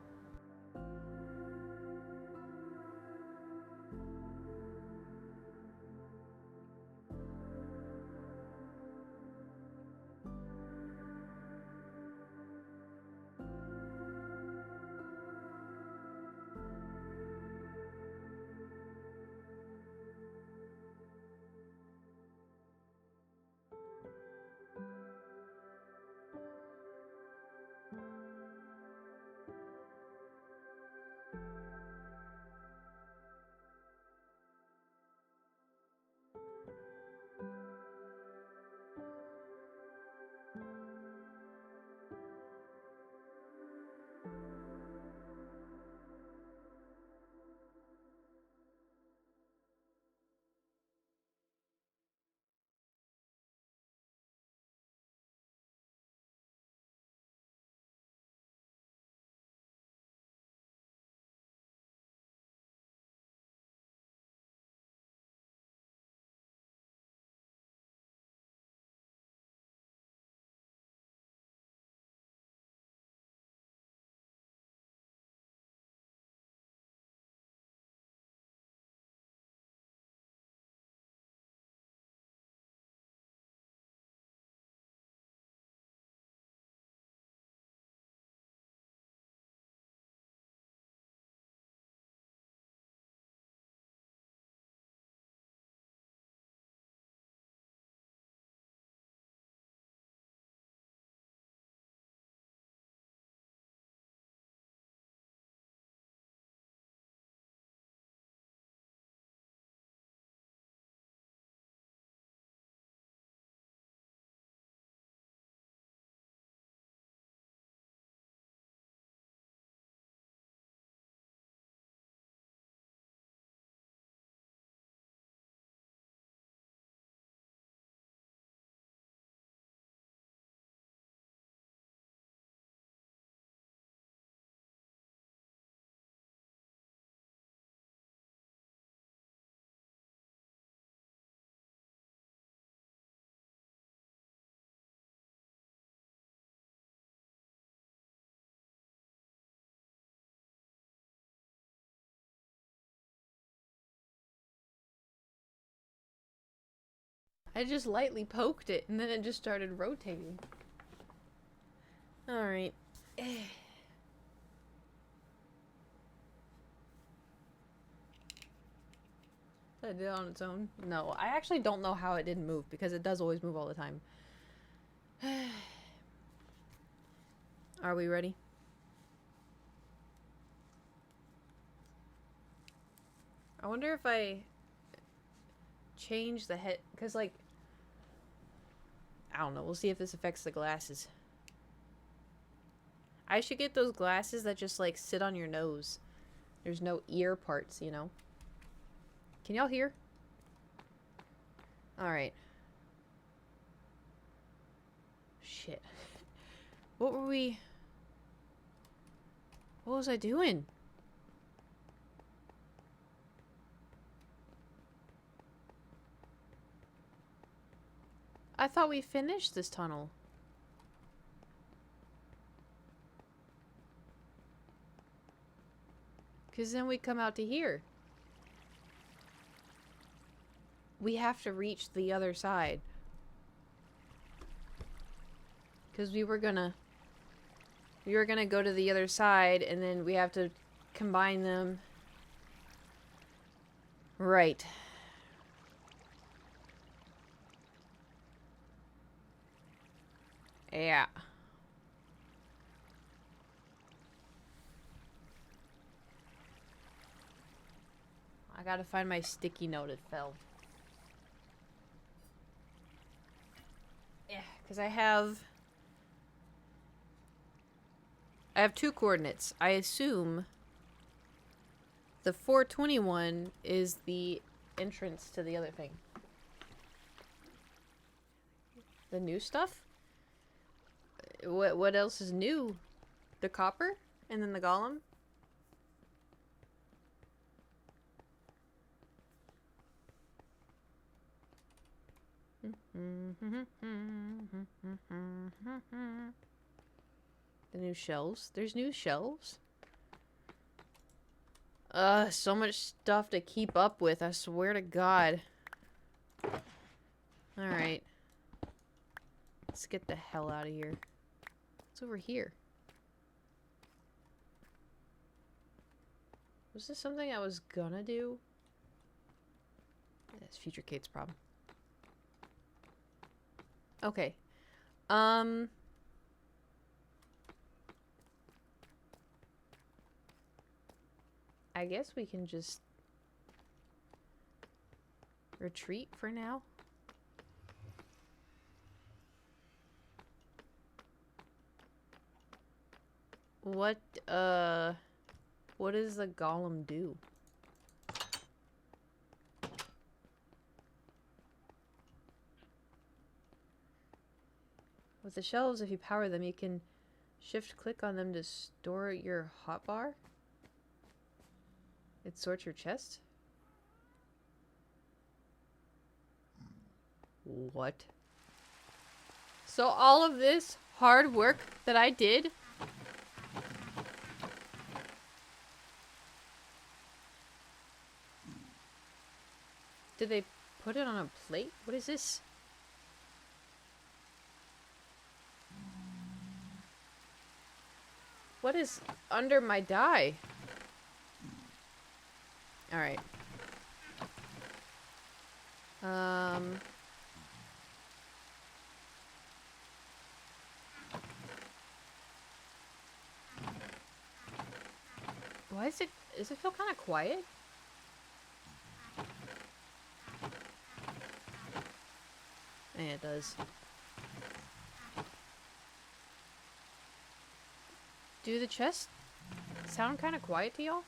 Speaker 1: I just lightly poked it, and then it just started rotating. Alright. That did it on its own? No, I actually don't know how it didn't move, because it does always move all the time. Are we ready? I wonder if I change the head, because like, I don't know, we'll see if this affects the glasses. I should get those glasses that just like sit on your nose. There's no ear parts, you know. Can y'all hear? Alright. Shit. What were we... What was I doing? I thought we finished this tunnel. Because then we come out to here. We have to reach the other side. Because we were gonna go to the other side, and then we have to combine them. Right. Yeah. I gotta find my sticky note. It fell. Yeah, because I have 2 coordinates. I assume the 421 is the entrance to the other thing. The new stuff? What else is new? The copper? And then the golem? The new shelves. There's new shelves? So much stuff to keep up with, I swear to God. Alright. Let's get the hell out of here. What's over here? Was this something I was gonna do? It's future Kate's problem. Okay. I guess we can just retreat for now. What does the golem do? With the shelves, if you power them, you can shift-click on them to store your hotbar. It sorts your chest. What? So all of this hard work that I did... Did they put it on a plate? What is this? What is under my die? Alright. Why does it feel kind of quiet? Yeah, it does. Do the chests sound kind of quiet to y'all?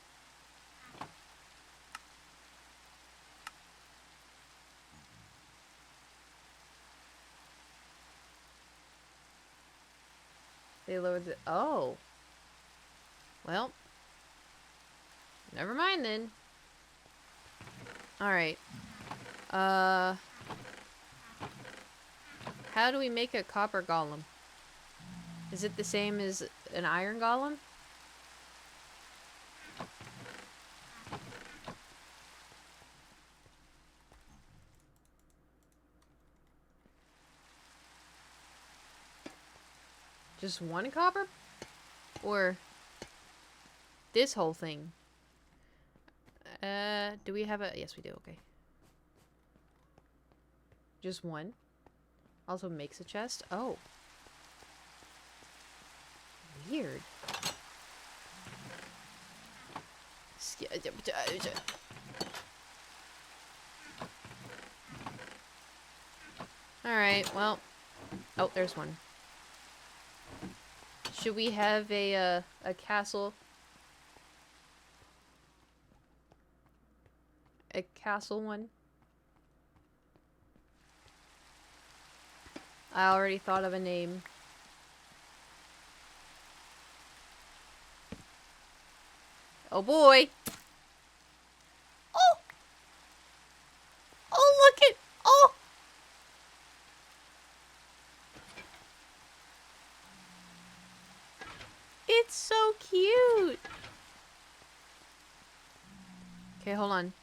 Speaker 1: They lowered the... Oh. Well. Never mind then. Alright. How do we make a copper golem? Is it the same as an iron golem? Just one copper? Or this whole thing? Do we have a... Yes, we do. Okay. Just one? Also makes a chest? Oh. Weird. Alright, well. Oh, there's one. Should we have a castle? A castle one? I already thought of a name. Oh boy! Oh! Oh, look it! Oh! It's so cute! Okay, hold on.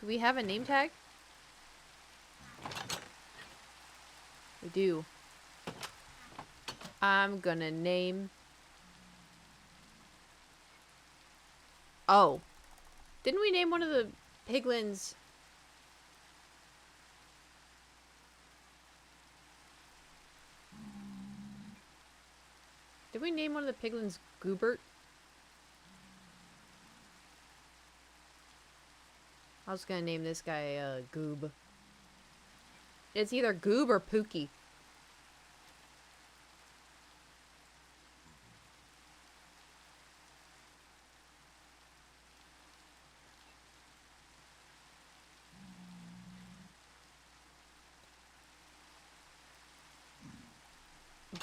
Speaker 1: Do we have a name tag? We do. I'm gonna name... Oh. Didn't we name one of the piglins? Did we name one of the piglins Goobert? I was gonna name this guy, Goob. It's either Goob or Pookie.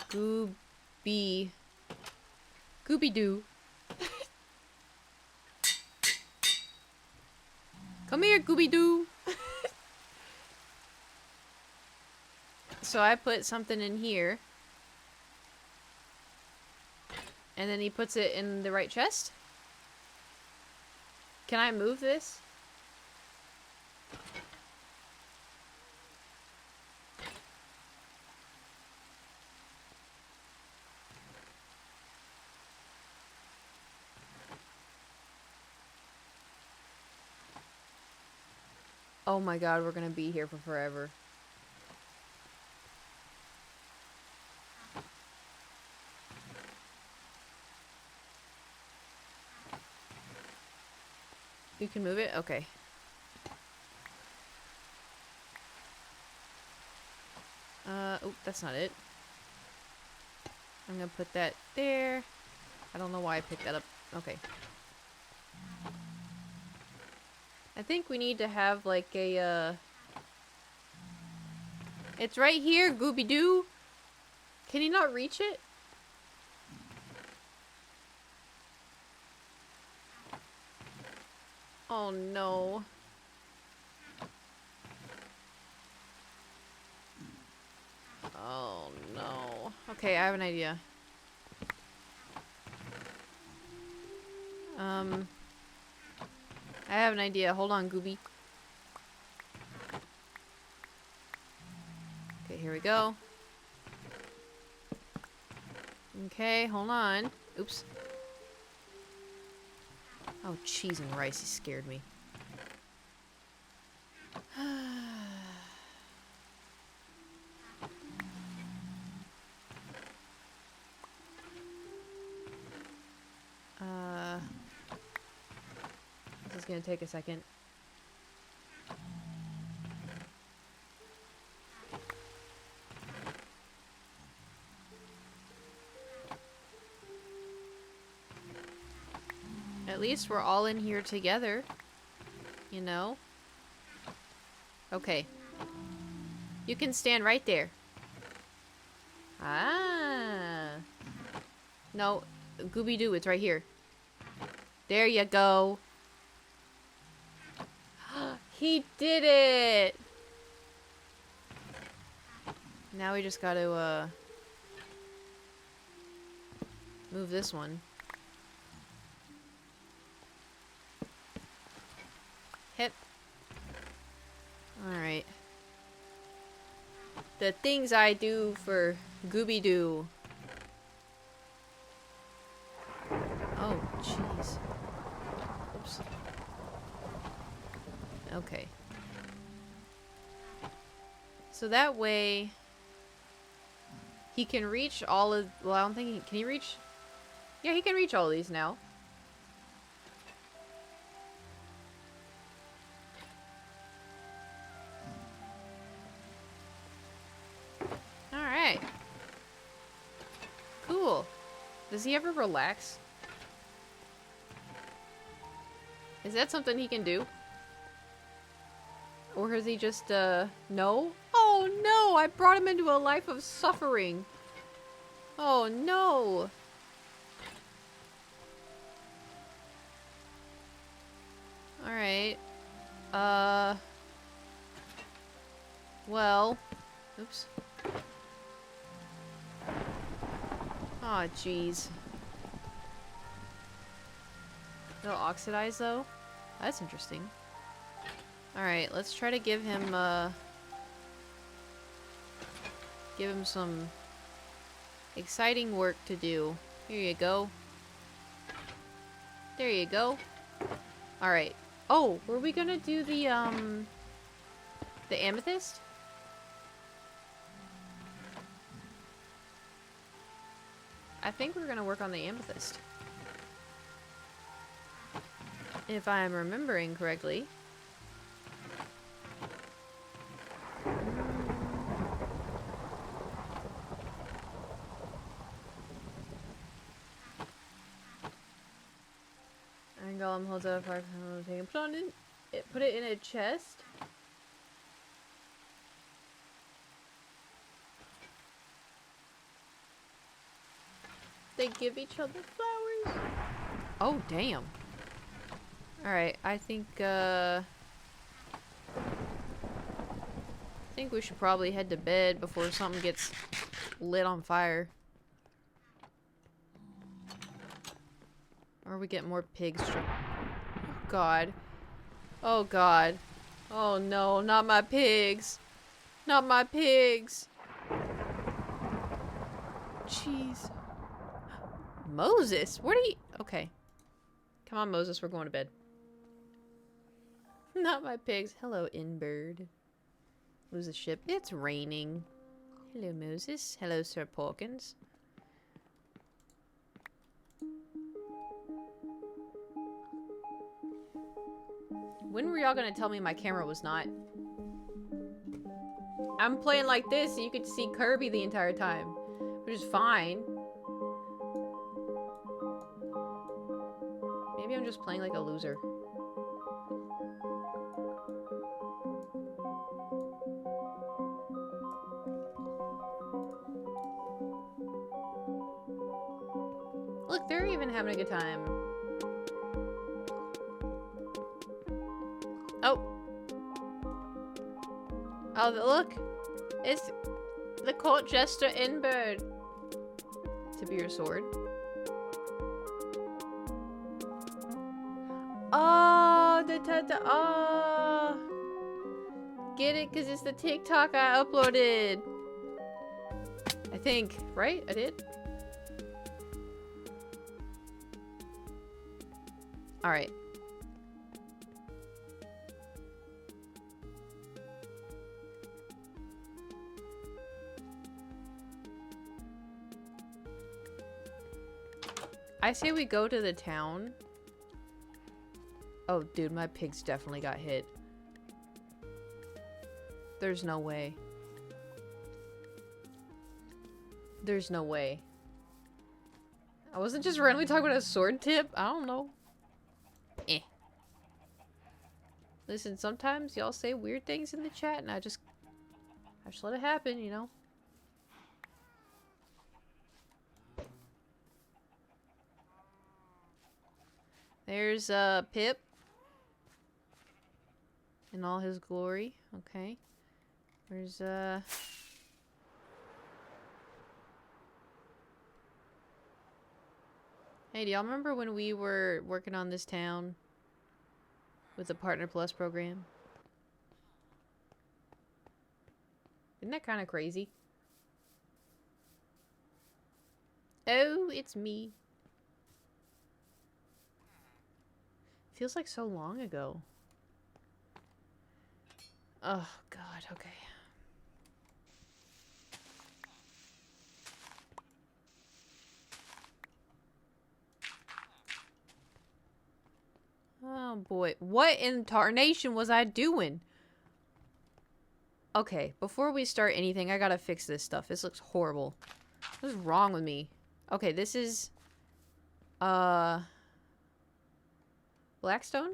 Speaker 1: Gooby. Gooby-Doo. Come here, Gooby-Doo. So I put something in here. And then he puts it in the right chest? Can I move this? Oh my god, we're gonna be here for forever. You can move it? Okay. Oh, that's not it. I'm gonna put that there. I don't know why I picked that up. Okay. I think we need to have like a, It's right here, Gooby-Doo. Can he not reach it? Oh no. Oh no. Okay, I have an idea. I have an idea. Hold on, Gooby. Okay, here we go. Okay, hold on. Oops. Oh, cheese and rice, he scared me. This is gonna take a second. At least we're all in here together. You know? Okay. You can stand right there. Ah. No, Gooby-Doo, it's right here. There you go. He did it! Now we just gotta, move this one. Hip. Alright. The things I do for Gooby-Doo. Oh, jeez. Oops. Okay. So that way he can reach all of, well, I don't think he, can he reach? Yeah, he can reach all of these now. Alright. Cool. Does he ever relax? Is that something he can do? Or is he just, no? Oh no! I brought him into a life of suffering! Oh no! Alright. Well. Oops. Aw, jeez. It'll oxidize, though? That's interesting. Alright, let's try to give him some exciting work to do. Here you go. There you go. Alright. Oh, were we gonna do the amethyst? I think we're gonna work on the amethyst. If I'm remembering correctly. And Golem holds up our put it in a chest. They give each other flowers. Oh, damn. Alright, I think we should probably head to bed before something gets lit on fire. Or we get more pigs. Oh, God. Oh, God. Oh, no. Not my pigs. Not my pigs. Jeez. Moses? Where do you... Okay. Come on, Moses. We're going to bed. Not my pigs. Hello, Inbird. Lose the ship. It's raining. Hello, Moses. Hello, Sir Porkins. When were y'all gonna tell me my camera was not? I'm playing like this so you could see Kirby the entire time. Which is fine. Maybe I'm just playing like a loser. Look, they're even having a good time. Oh. Oh, look. It's the court jester Inbird. To be your sword. Oh, oh. Get it? Because it's the TikTok I uploaded. I think. Right? I did? Alright. I say we go to the town. Oh, dude, my pigs definitely got hit. There's no way. There's no way. I wasn't just randomly talking about a sword tip? I don't know. Eh. Listen, sometimes y'all say weird things in the chat and I just let it happen, you know? There's Pip in all his glory. Okay. There's Hey, do y'all remember when we were working on this town with the Partner Plus program? Isn't that kind of crazy? Oh, it's me. Feels like so long ago. Oh, God, okay. Oh, boy. What in tarnation was I doing? Okay, before we start anything, I gotta fix this stuff. This looks horrible. What's wrong with me? Okay, this is Uh, Blackstone?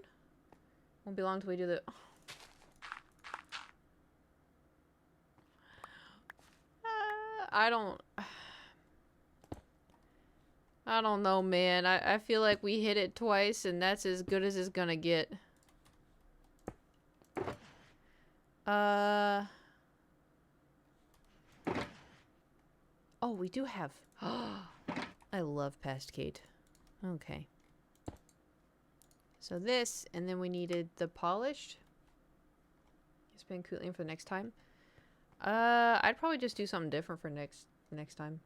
Speaker 1: Won't be long till we do the... I don't know, man. I feel like we hit it twice and that's as good as it's gonna get. Oh, we do have... I love past Kate. Okay. So this, and then we needed the polished. Spend cooling for the next time. I'd probably just do something different for next time.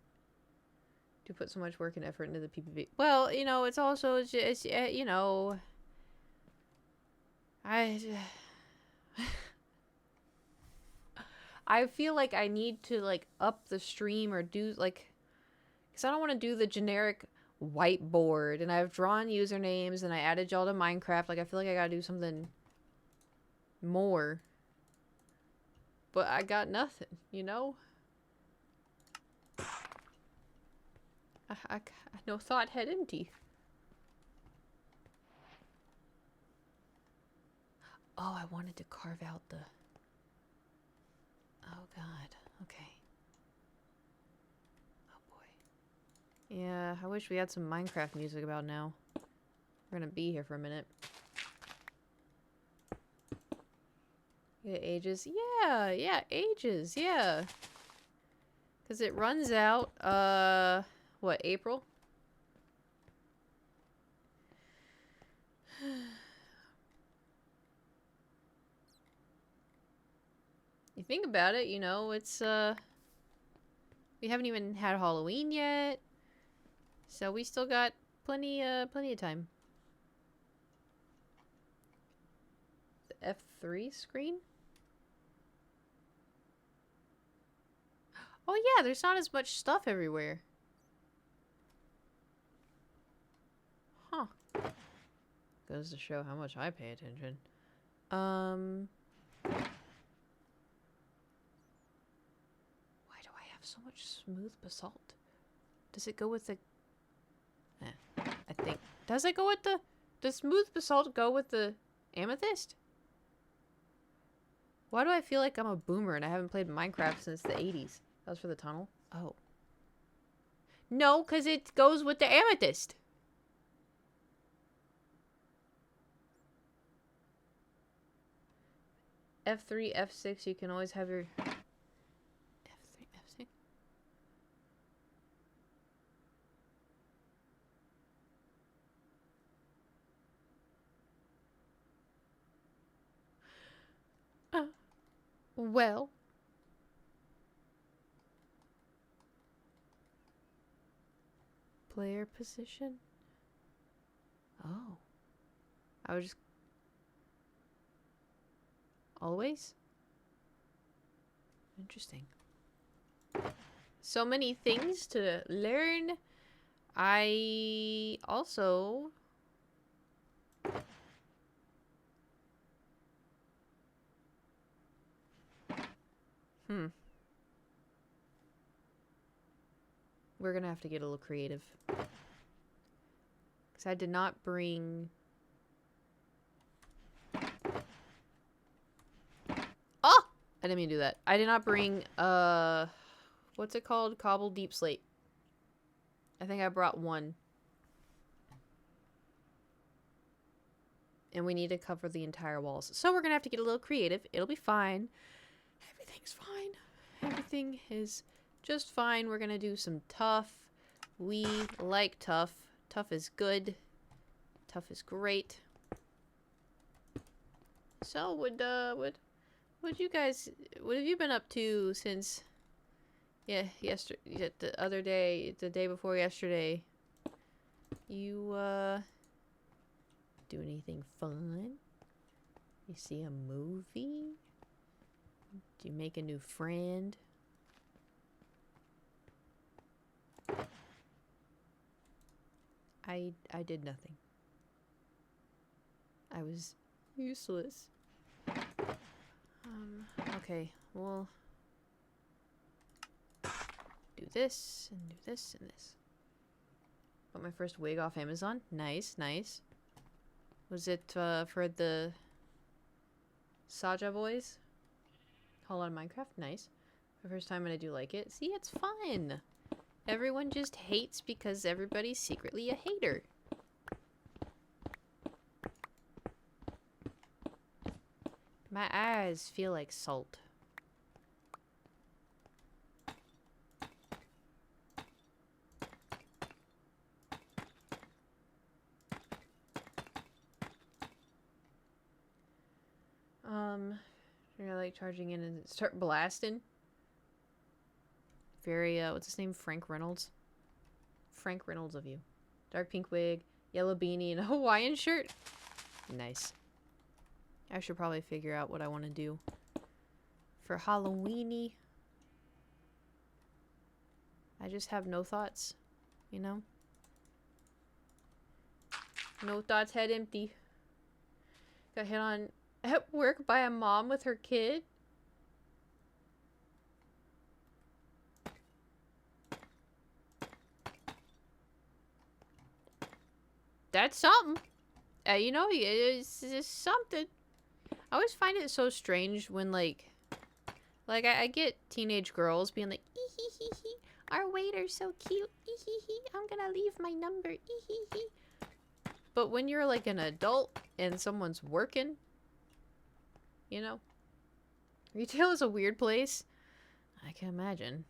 Speaker 1: To put so much work and effort into the PPV. Well, you know, it's also just, you know, I feel like I need to like up the stream or do like, because I don't want to do the generic whiteboard and I've drawn usernames and I added y'all to Minecraft. Like I feel like I gotta do something more, but I got nothing, you know. I no thought head empty. Oh, I wanted to carve out the... Oh, God. Okay. Oh, boy. Yeah, I wish we had some Minecraft music about now. We're gonna be here for a minute. Yeah, ages. Yeah, ages. Yeah. Because it runs out, what, April? You think about it, you know, it's, we haven't even had Halloween yet. So we still got plenty of time. The F3 screen? Oh yeah, there's not as much stuff everywhere. Huh. Goes to show how much I pay attention. Why do I have so much smooth basalt? Does it go with the... I think... Does it go with the... Does smooth basalt go with the amethyst? Why do I feel like I'm a boomer and I haven't played Minecraft since the 80s? That was for the tunnel? Oh. No, because it goes with the amethyst. F3, F6, you can always have your... F3, F6. Well. Player position? Oh. I was just... Always? Interesting. So many things to learn. I also... We're gonna have to get a little creative. Because I did not bring... Oh! I didn't mean to do that. I did not bring, what's it called? Cobble deep slate. I think I brought one. And we need to cover the entire walls. So we're gonna have to get a little creative. It'll be fine. Everything's fine. Everything is just fine. We're gonna do some tough. We like tough. Tough is good. Tough is great. So would you guys, what have you been up to since, yesterday, the other day, the day before yesterday? You, do anything fun? You see a movie? Do you make a new friend? I did nothing. I was useless. Okay, we'll do this, and do this, and this. Got my first wig off Amazon. Nice, nice. Was it for the Saja boys? Whole lot of Minecraft. Nice. The first time and I do like it. See, it's fun. Everyone just hates because everybody's secretly a hater. My eyes feel like salt. You're like charging in and start blasting. Very, what's his name? Frank Reynolds. Frank Reynolds of you. Dark pink wig, yellow beanie, and a Hawaiian shirt. Nice. I should probably figure out what I want to do for Halloweeny. I just have no thoughts, you know? No thoughts, head empty. Got hit on at work by a mom with her kid. That's something. You know, it's something. I always find it so strange when, like I get teenage girls being like, ee hee hee hee, our waiter's so cute, ee hee hee, I'm gonna leave my number, ee hee hee. But when you're like an adult and someone's working, you know, retail is a weird place. I can imagine.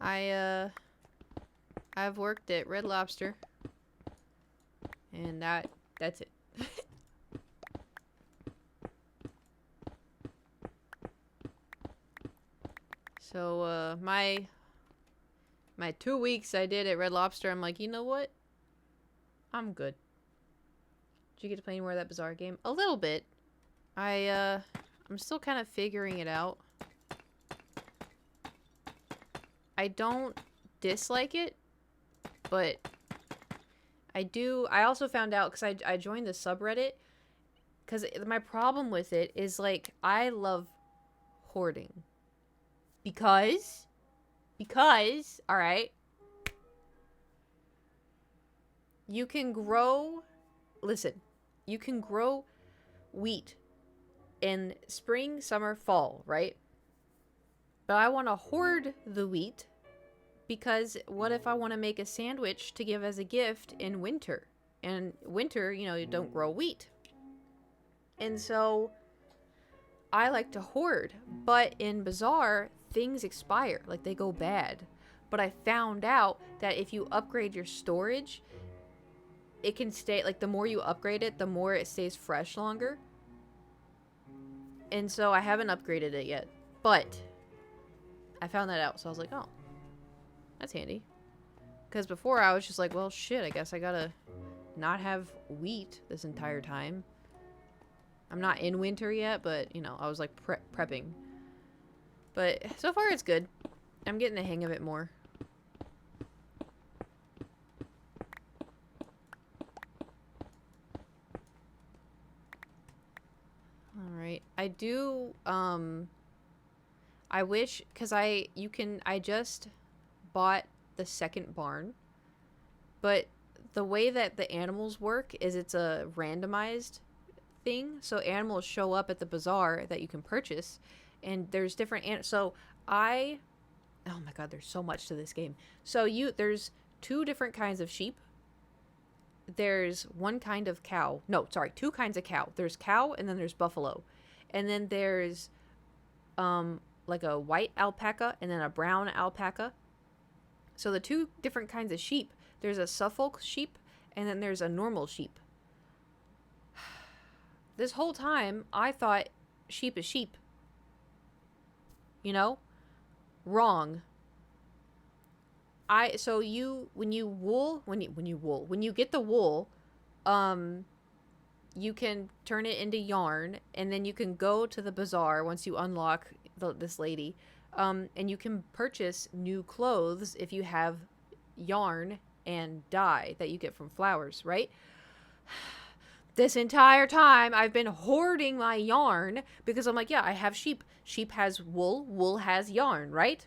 Speaker 1: I've worked at Red Lobster, and that's it. So, my 2 weeks I did at Red Lobster, I'm like, you know what? I'm good. Did you get to play any more of that Bizarre game? A little bit. I'm still kind of figuring it out. I don't dislike it, but I also found out, because I joined the subreddit, because my problem with it is, like, I love hoarding. Because, alright, you can grow wheat in spring, summer, fall, right? But I want to hoard the wheat because what if I want to make a sandwich to give as a gift in winter? And winter, you know, you don't grow wheat. And so I like to hoard, but in Bazaar, things expire, like they go bad. But I found out that if you upgrade your storage, it can stay, like, the more you upgrade it, the more it stays fresh longer. And so I haven't upgraded it yet, but I found that out, so I was like, oh, that's handy. Because before I was just like, well, shit, I guess I gotta not have wheat this entire time. I'm not in winter yet, but, you know, I was like prepping. But so far it's good. I'm getting the hang of it more. Alright. I do, I wish, because I just bought the second barn. But the way that the animals work is it's a randomized thing. So animals show up at the bazaar that you can purchase. And there's different, oh my god, there's so much to this game. So there's 2 different kinds of sheep. There's one kind of cow. No, sorry, 2 kinds of cow. There's cow and then there's buffalo. And then there's like a white alpaca and then a brown alpaca. So the 2 different kinds of sheep, there's a Suffolk sheep and then there's a normal sheep. This whole time I thought sheep is sheep. You know? Wrong. When you get the wool, you can turn it into yarn, and then you can go to the bazaar once you unlock this lady, and you can purchase new clothes if you have yarn and dye that you get from flowers, right? This entire time, I've been hoarding my yarn because I'm like, yeah, I have sheep. Sheep has wool. Wool has yarn, right?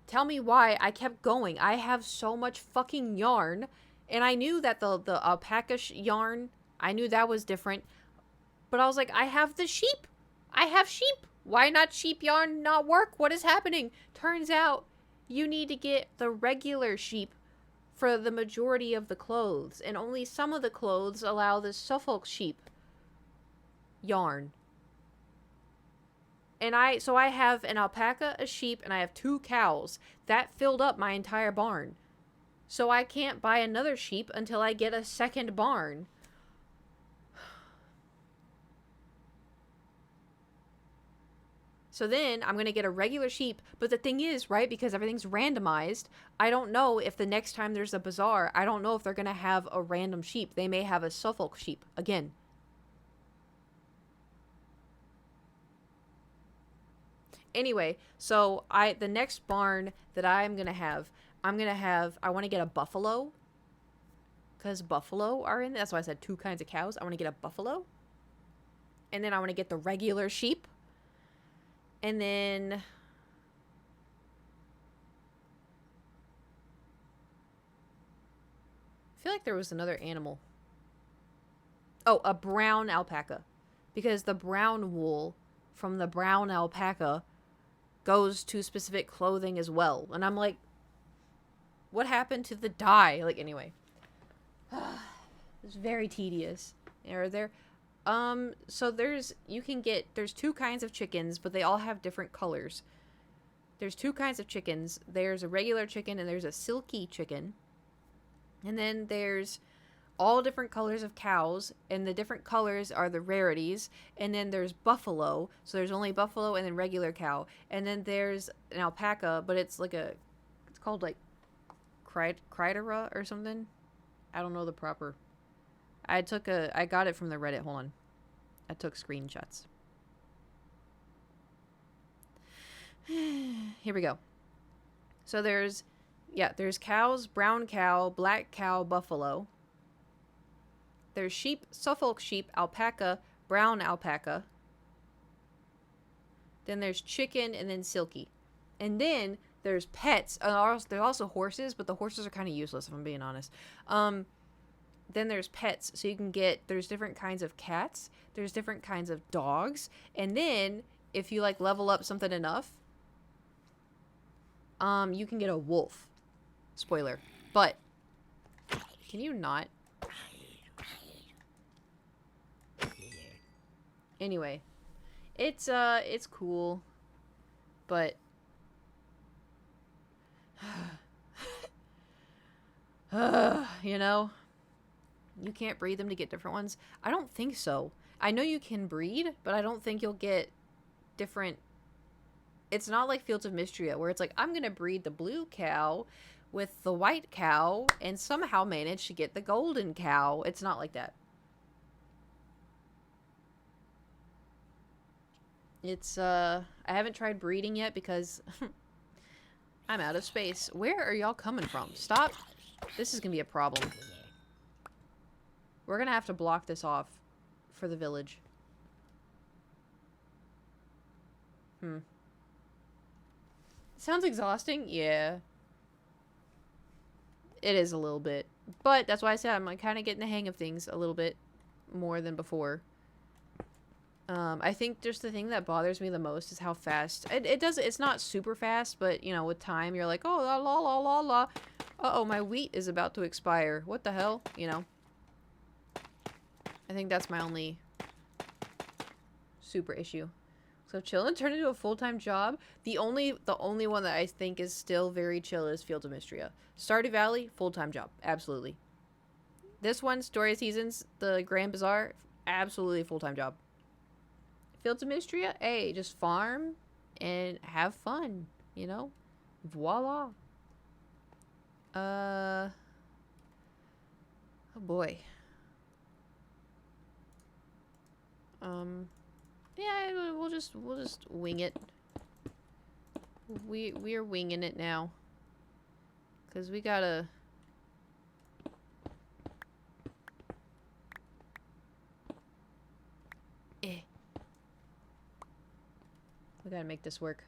Speaker 1: tell me why I kept going. I have so much fucking yarn, and I knew that the alpaca yarn, I knew that was different, but I was like, I have the sheep. I have sheep. Why not sheep yarn not work? What is happening? Turns out you need to get the regular sheep for the majority of the clothes, and only some of the clothes allow the Suffolk sheep yarn. And so I have an alpaca, a sheep, and I have 2 cows. That filled up my entire barn. So I can't buy another sheep until I get a second barn. So then I'm going to get a regular sheep. But the thing is, right, because everything's randomized, I don't know if the next time there's a bazaar, I don't know if they're going to have a random sheep. They may have a Suffolk sheep again. Anyway, so the next barn that I'm going to have, I want to get a buffalo. Because buffalo are in. That's why I said 2 kinds of cows. I want to get a buffalo. And then I want to get the regular sheep. And then I feel like there was another animal. Oh, a brown alpaca. Because the brown wool from the brown alpaca goes to specific clothing as well. And I'm like, what happened to the dye? Like, anyway. It's very tedious. So there's 2 kinds of chickens, but they all have different colors. There's 2 kinds of chickens. There's a regular chicken and there's a silky chicken. And then there's all different colors of cows, and the different colors are the rarities. And then there's buffalo, so there's only buffalo and then regular cow. And then there's an alpaca, but it's called like Critera or something. I don't know the proper. I got it from the Reddit. Hold on. I took screenshots. Here we go. So there's cows, brown cow, black cow, buffalo. There's sheep, Suffolk sheep, alpaca, brown alpaca. Then there's chicken, and then silky. And then there's pets. There's also horses, but the horses are kind of useless if I'm being honest. Then there's pets. So there's different kinds of cats. There's different kinds of dogs. And then if you like level up something enough, you can get a wolf. Spoiler. But can you not? Anyway, it's cool, but you know, you can't breed them to get different ones. I don't think so. I know you can breed, but I don't think you'll get different. It's not like Fields of Mystria where it's like, I'm gonna breed the blue cow with the white cow and somehow manage to get the golden cow. It's not like that. I haven't tried breeding yet because I'm out of space. Where are y'all coming from? Stop. This is gonna be a problem. We're gonna have to block this off for the village. Sounds exhausting? Yeah. It is a little bit. But that's why I said I'm like kind of getting the hang of things a little bit more than before. I think just the thing that bothers me the most is how fast it's not super fast, but you know, with time you're like, oh, la la la la la. Uh-oh, my wheat is about to expire. What the hell? You know. I think that's my only super issue. So chill and turn into a full-time job. The only one that I think is still very chill is Fields of Mystria. Stardew Valley, full-time job. Absolutely. This one, Story of Seasons, the Grand Bazaar, absolutely full-time job. Fields of Mystria, hey, just farm and have fun, you know? Voila. Oh boy. Yeah, we'll just wing it. We're winging it now. 'Cause we gotta... We gotta make this work.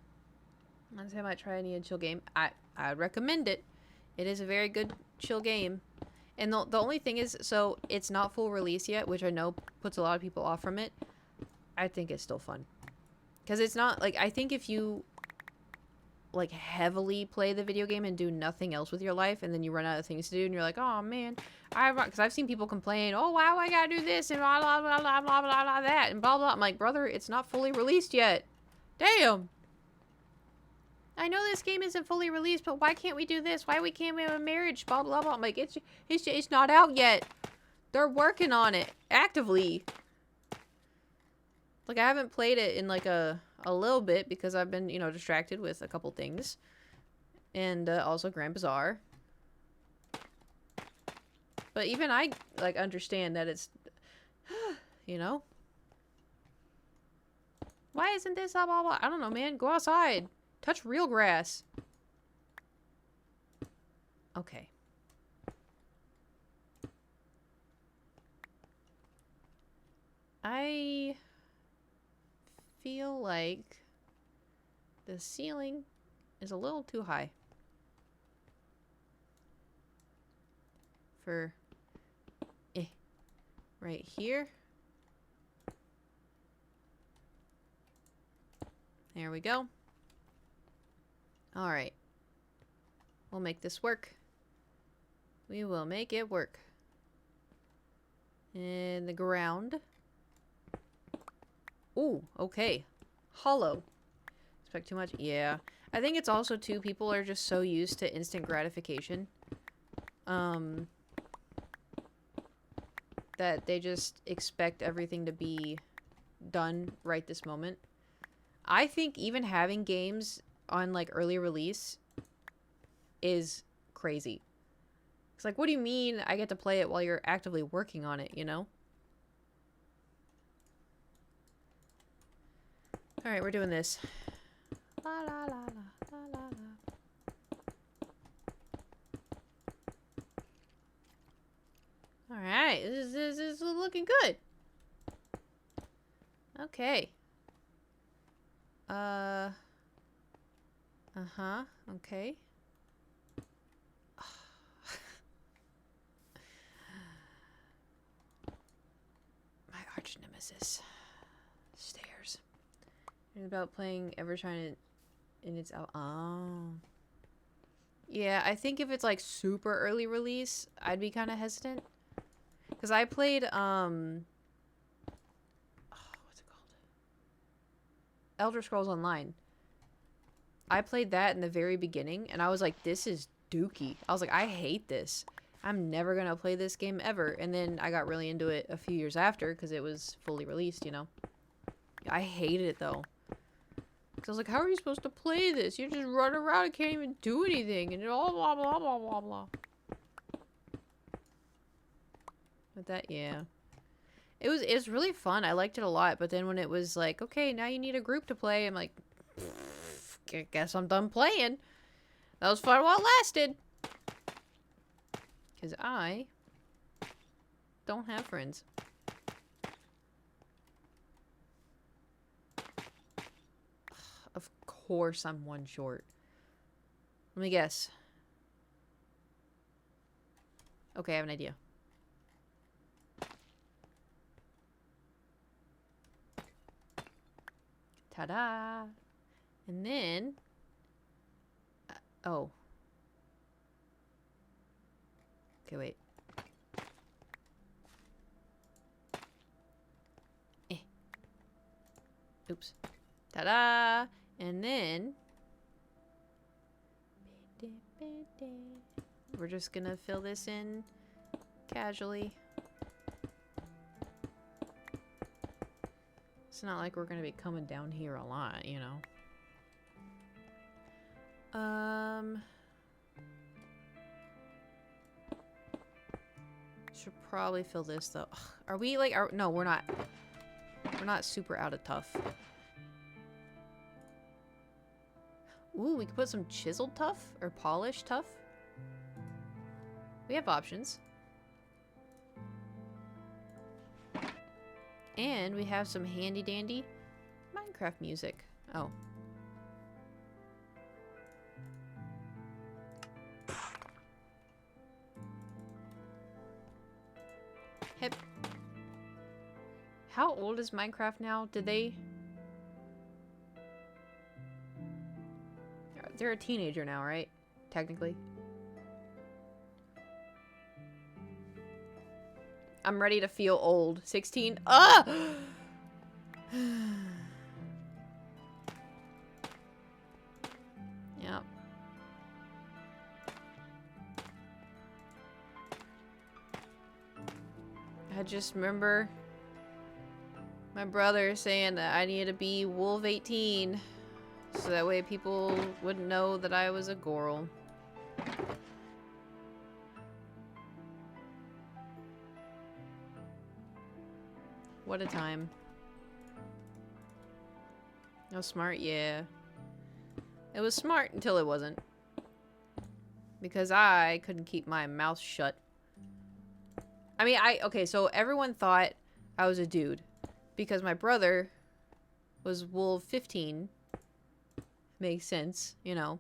Speaker 1: Honestly, I might try a Neon chill game. I would recommend it. It is a very good chill game. And the only thing is, so it's not full release yet, which I know puts a lot of people off from it. I think it's still fun. Because it's not, like, I think if you, like, heavily play the video game and do nothing else with your life, and then you run out of things to do, and you're like, oh, man, because I've seen people complain, oh, wow, I gotta do this, and blah, blah, blah, blah, blah, blah, blah, that, and blah, blah. I'm like, brother, it's not fully released yet. Damn. I know this game isn't fully released, but why can't we do this? Why can't we have a marriage? Blah, blah, blah. I'm like, it's not out yet. They're working on it actively. Like, I haven't played it in, like, a little bit because I've been, you know, distracted with a couple things. And also Grand Bazaar. But even I, like, understand that it's, you know? Why isn't this blah, blah, blah? I don't know, man. Go outside. Touch real grass. Okay. I feel like the ceiling is a little too high for right here. There we go. All right. We'll make this work. We will make it work. And the ground. Ooh, okay. Hollow. Expect too much? Yeah. I think it's also, too, people are just so used to instant gratification. That they just expect everything to be done right this moment. I think even having games on, like, early release is crazy. It's like, what do you mean I get to play it while you're actively working on it, you know? Alright, we're doing this. La la la la la la la. Alright, this is looking good. Okay. Uh-huh. Okay. My arch nemesis. Stairs. It's about playing Evershine in its out. Oh. Yeah, I think if it's like super early release, I'd be kind of hesitant. Because I played, what's it called? Elder Scrolls Online. I played that in the very beginning, and I was like, this is dookie. I was like, I hate this. I'm never going to play this game ever. And then I got really into it a few years after, because it was fully released, you know. I hated it, though. Because I was like, how are you supposed to play this? You just run around and can't even do anything. And blah, blah, blah, blah, blah, blah. But that, yeah. It's really fun. I liked it a lot. But then when it was like, okay, now you need a group to play, I'm like, guess I'm done playing. That was fun while it lasted. Because I don't have friends. Of course I'm one short. Let me guess. Okay, I have an idea. Ta-da! And then... oh. Okay, wait. Oops. Ta-da! And then... we're just gonna fill this in casually. It's not like we're gonna be coming down here a lot, you know. Should probably fill this though. Ugh, are we like? No, we're not. We're not super out of tough. Ooh, we could put some chiseled tough or polished tough. We have options. And we have some handy dandy Minecraft music. Oh. Hip. How old is Minecraft now? Did they... They're a teenager now, right? Technically. I'm ready to feel old. 16? Ah! Yep. I just remember my brother saying that I needed to be Wolf 18 so that way people wouldn't know that I was a girl. What a time. Oh, smart, yeah. It was smart until it wasn't. Because I couldn't keep my mouth shut. I mean, okay, so everyone thought I was a dude. Because my brother was Wolf 15. Makes sense, you know.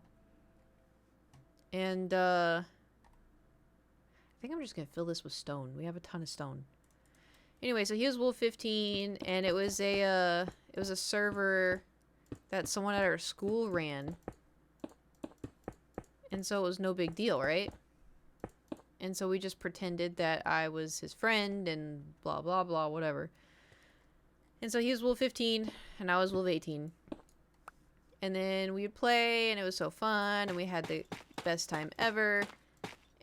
Speaker 1: And, I think I'm just gonna fill this with stone. We have a ton of stone. Anyway, so he was Wolf 15, and it was a server that someone at our school ran. And so it was no big deal, right? And so we just pretended that I was his friend and blah, blah, blah, whatever. And so he was Wolf 15, and I was Wolf 18. And then we would play, and it was so fun, and we had the best time ever.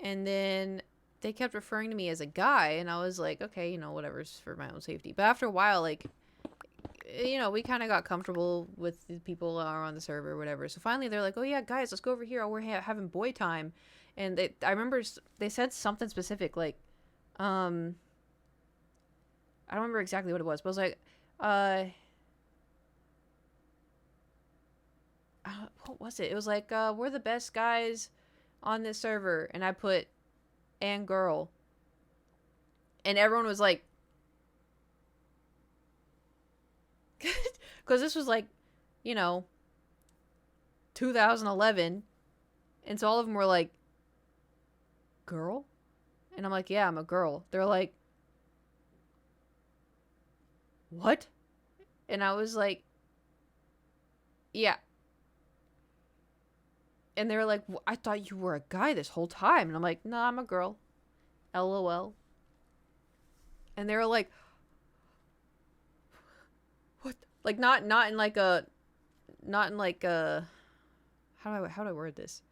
Speaker 1: And then they kept referring to me as a guy, and I was like, okay, you know, whatever's for my own safety. But after a while, like, you know, we kind of got comfortable with the people who are on the server or whatever. So finally they're like, oh yeah, guys, let's go over here. Oh, we're having boy time. And I remember they said something specific, like, I don't remember exactly what it was, but it was like, what was it? It was like, we're the best guys on this server. And I put, and girl. And everyone was like, because this was like, you know, 2011. And so all of them were like, girl? And I'm like, yeah, I'm a girl. They're like, what? And I was like, yeah. And they were like, well, I thought you were a guy this whole time. And I'm like, no, I'm a girl. LOL. And they were like, what? Like, not in like a, how do I word this?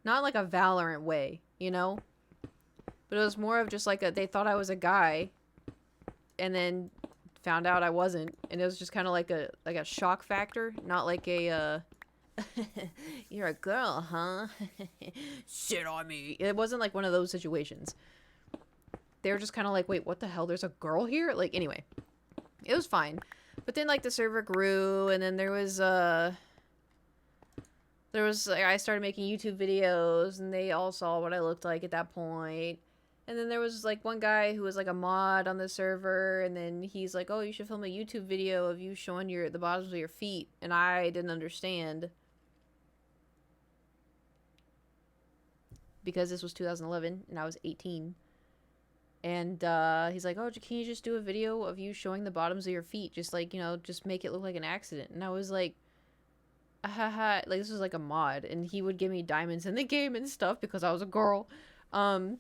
Speaker 1: Not in like a Valorant way, you know? But it was more of just like they thought I was a guy and then found out I wasn't. And it was just kind of like a shock factor, not like a, you're a girl, huh? Shit on me. It wasn't like one of those situations. They were just kind of like, wait, what the hell? There's a girl here? Like, anyway. It was fine. But then, like, the server grew, and then there was, like, I started making YouTube videos, and they all saw what I looked like at that point. And then there was, like, one guy who was, like, a mod on the server, and then he's like, oh, you should film a YouTube video of you showing the bottoms of your feet. And I didn't understand. Because this was 2011, and I was 18. And he's like, oh, can you just do a video of you showing the bottoms of your feet? Just like, you know, just make it look like an accident. And I was like, haha, like this was like a mod. And he would give me diamonds in the game and stuff because I was a girl. And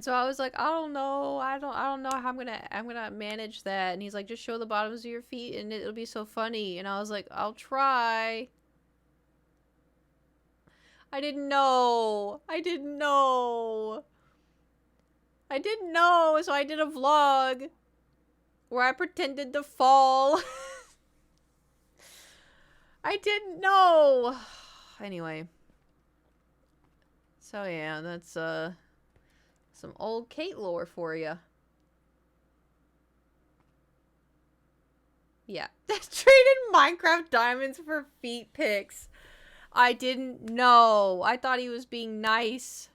Speaker 1: so I was like, I don't know how I'm gonna manage that. And he's like, just show the bottoms of your feet and it'll be so funny. And I was like, I'll try. I didn't know, so I did a vlog where I pretended to fall. I didn't know. Anyway. So yeah, that's some old Kate lore for you. Yeah. Traded Minecraft diamonds for feet pics. I didn't know. I thought he was being nice.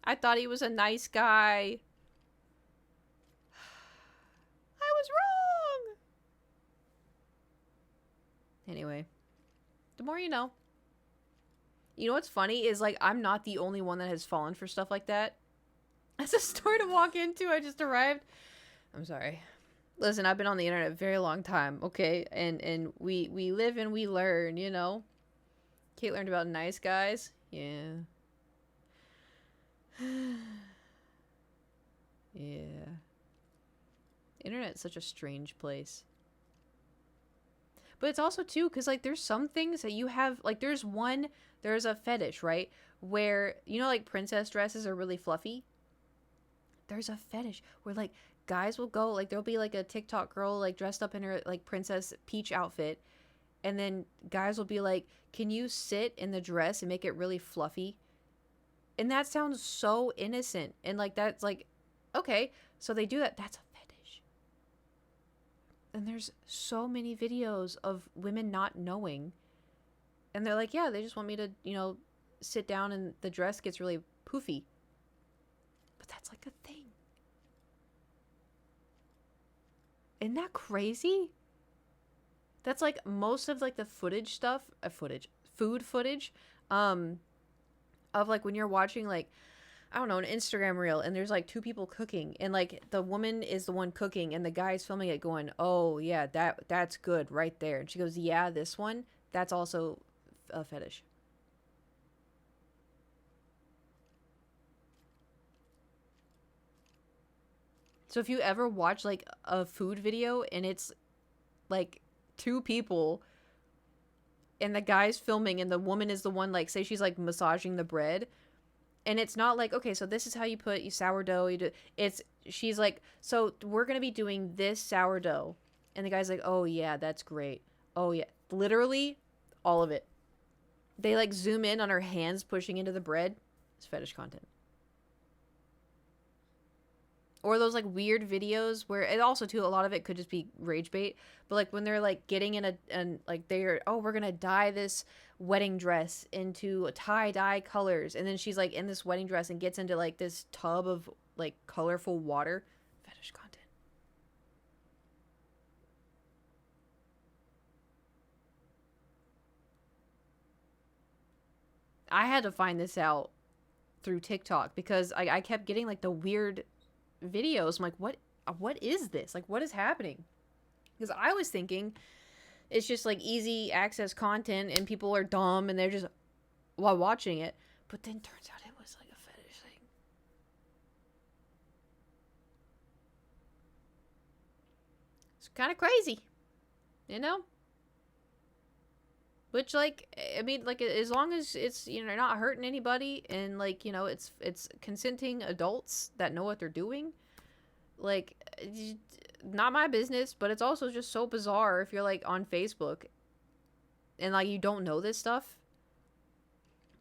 Speaker 1: I thought he was a nice guy. I was wrong. Anyway. The more you know. You know what's funny is, like, I'm not the only one that has fallen for stuff like that. That's a store to walk into. I just arrived. I'm sorry. Listen, I've been on the internet a very long time, okay? And we live and we learn, you know? Kate learned about nice guys. Yeah. Yeah. Internet's such a strange place. But it's also too, because like there's some things that you have, like there's a fetish, right? Where, you know, like princess dresses are really fluffy. There's a fetish where like guys will go, like there'll be like a TikTok girl like dressed up in her like Princess Peach outfit. And then guys will be like, can you sit in the dress and make it really fluffy? And that sounds so innocent. And like, that's like, okay, so they do that. That's a fetish. And there's so many videos of women not knowing. And they're like, yeah, they just want me to, you know, sit down and the dress gets really poofy. But that's like a thing. Isn't that crazy? That's like most of like the footage stuff, food footage, of like when you're watching like, I don't know, an Instagram reel and there's like two people cooking and like the woman is the one cooking and the guy's filming it going, oh yeah, that's good right there. And she goes, yeah, this one, that's also a fetish. So if you ever watch like a food video and it's like two people and the guy's filming and the woman is the one, like say she's like massaging the bread, and it's not like, okay, so this is how you put you sourdough, you do, it's, she's like, so we're gonna be doing this sourdough, and the guy's like, oh yeah, that's great, oh yeah, literally all of it. They like zoom in on her hands pushing into the bread. It's fetish content. Or those like weird videos where it also too, a lot of it could just be rage bait, but like when they're like getting in a, and like they're, oh, we're gonna dye this wedding dress into tie-dye colors, and then she's like in this wedding dress and gets into like this tub of like colorful water. Fetish content. I had to find this out through TikTok because I kept getting like the weird videos. I'm like, what is this? Like, what is happening? Because I was thinking it's just like easy access content and people are dumb and they're just while watching it. But then turns out it was like a fetish thing. It's kind of crazy, you know? Which, like, I mean, like, as long as it's, you know, not hurting anybody and, like, you know, it's consenting adults that know what they're doing, like, not my business, but it's also just so bizarre if you're, like, on Facebook and, like, you don't know this stuff.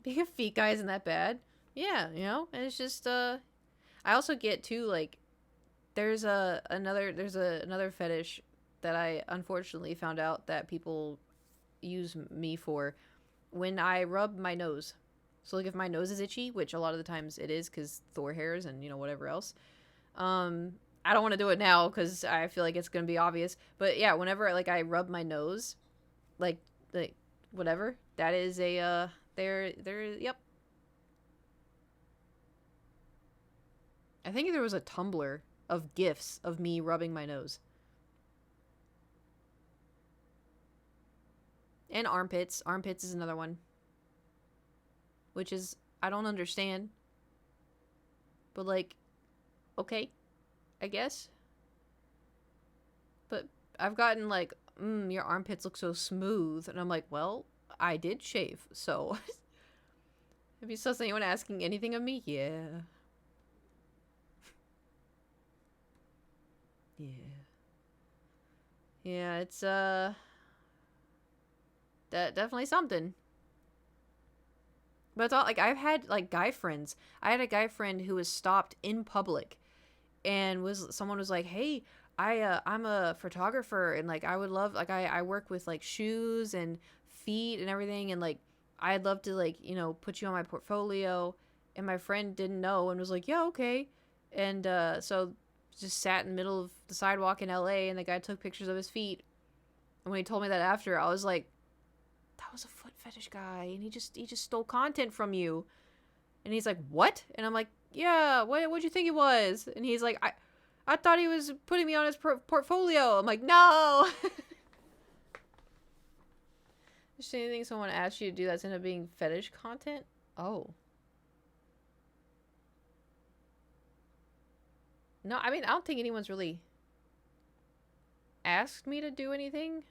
Speaker 1: Being a feet guy isn't that bad. Yeah, you know? And it's just, I also get, too, like, there's another fetish that I unfortunately found out that people use me for when I rub my nose. So like if my nose is itchy, which a lot of the times it is because Thor hairs and, you know, whatever else. I don't want to do it now because I feel like it's gonna be obvious. But yeah, whenever like I rub my nose, like whatever, that is a there yep. I think there was a Tumblr of gifs of me rubbing my nose. And armpits. Armpits is another one. Which is, I don't understand. But, like, okay, I guess. But I've gotten, like, your armpits look so smooth. And I'm like, well, I did shave, so. Have you saw anyone asking anything of me? Yeah. Yeah. Yeah, it's, definitely something. But it's all like I've had like guy friends. I had a guy friend who was stopped in public and someone was like, "Hey, I'm a photographer and like I would love like I work with like shoes and feet and everything and like I'd love to like, you know, put you on my portfolio." And my friend didn't know and was like, "Yeah, okay." And so just sat in the middle of the sidewalk in LA and the guy took pictures of his feet. And when he told me that after, I was like, that was a foot fetish guy and he just stole content from you. And he's like, what? And I'm like, yeah, what'd you think it was? And he's like, I thought he was putting me on his portfolio. I'm like, no. Is there anything someone asked you to do that's ended up being fetish content? Oh. No, I mean, I don't think anyone's really asked me to do anything.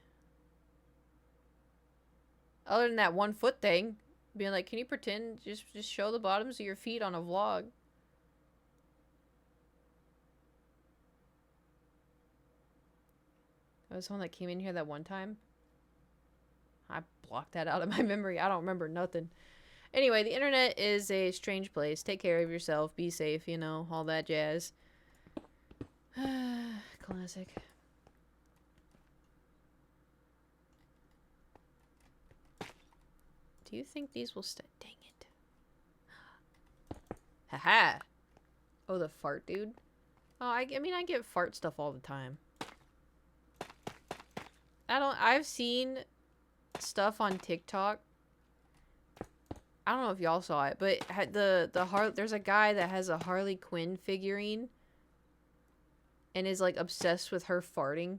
Speaker 1: Other than that 1 foot thing. Being like, can you pretend, just show the bottoms of your feet on a vlog? There was someone that came in here that one time. I blocked that out of my memory. I don't remember nothing. Anyway, the internet is a strange place. Take care of yourself. Be safe, you know, all that jazz. Classic. Do you think these will stay? Dang it. Haha. Oh, the fart dude. Oh, I mean, I get fart stuff all the time. I've seen stuff on TikTok. I don't know if y'all saw it, but there's a guy that has a Harley Quinn figurine and is like obsessed with her farting.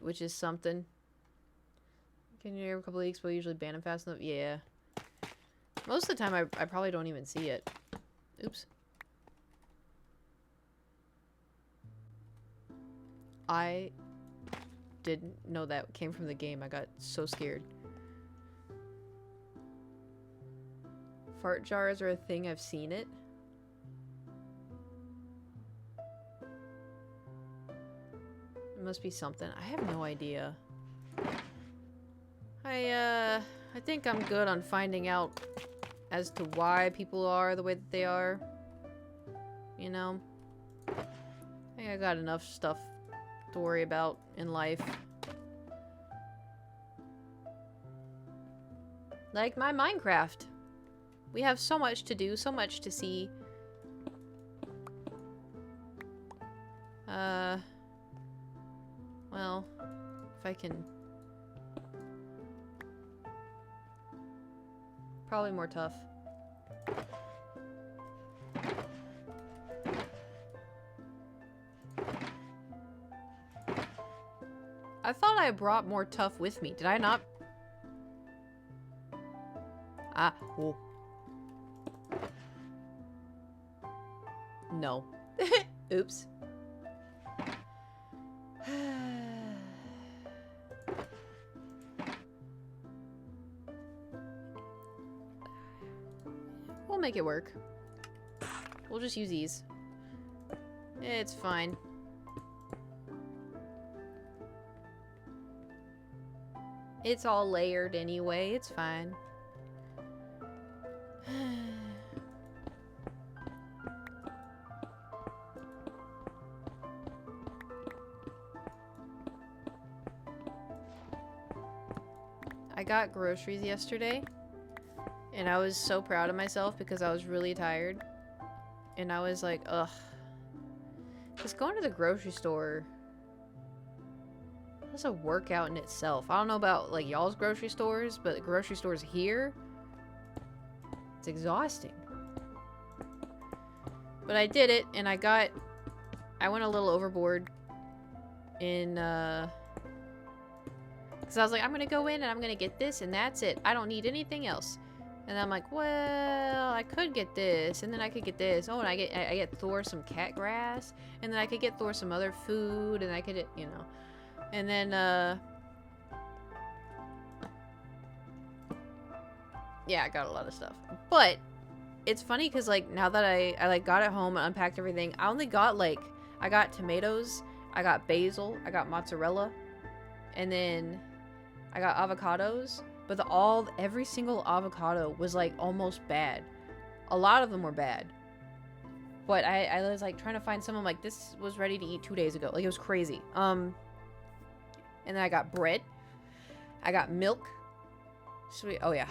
Speaker 1: Which is something. Can you every couple of weeks, we'll usually ban him fast enough? Yeah. Most of the time, I probably don't even see it. Oops. I didn't know that came from the game. I got so scared. Fart jars are a thing. I've seen it. It must be something. I have no idea. I think I'm good on finding out as to why people are the way that they are. You know? I think I got enough stuff to worry about in life. Like my Minecraft. We have so much to do, so much to see. Well, if I can... Probably more tough. I thought I brought more tough with me. Did I not? Ah, oh. No. Oops. We'll make it work. We'll just use these. It's fine. It's all layered anyway. It's fine. I got groceries yesterday, and I was so proud of myself because I was really tired. And I was like, ugh. Just going to the grocery store, that's a workout in itself. I don't know about, like, y'all's grocery stores, but grocery stores here, it's exhausting. But I did it, and I went a little overboard in, because I was like, I'm going to go in and I'm going to get this and that's it. I don't need anything else. And I'm like, well, I could get this and then I could get this. Oh, and I get Thor some cat grass and then I could get Thor some other food and I could, you know. And then, yeah, I got a lot of stuff. But it's funny because, like, now that I like, got it home and unpacked everything, I only got, like, I got tomatoes, I got basil, I got mozzarella, and then I got avocados, but every single avocado was, like, almost bad. A lot of them were bad. But I was, like, trying to find someone, like, this was ready to eat 2 days ago. Like, it was crazy. And then I got bread. I got milk. Sweet. Oh, yeah.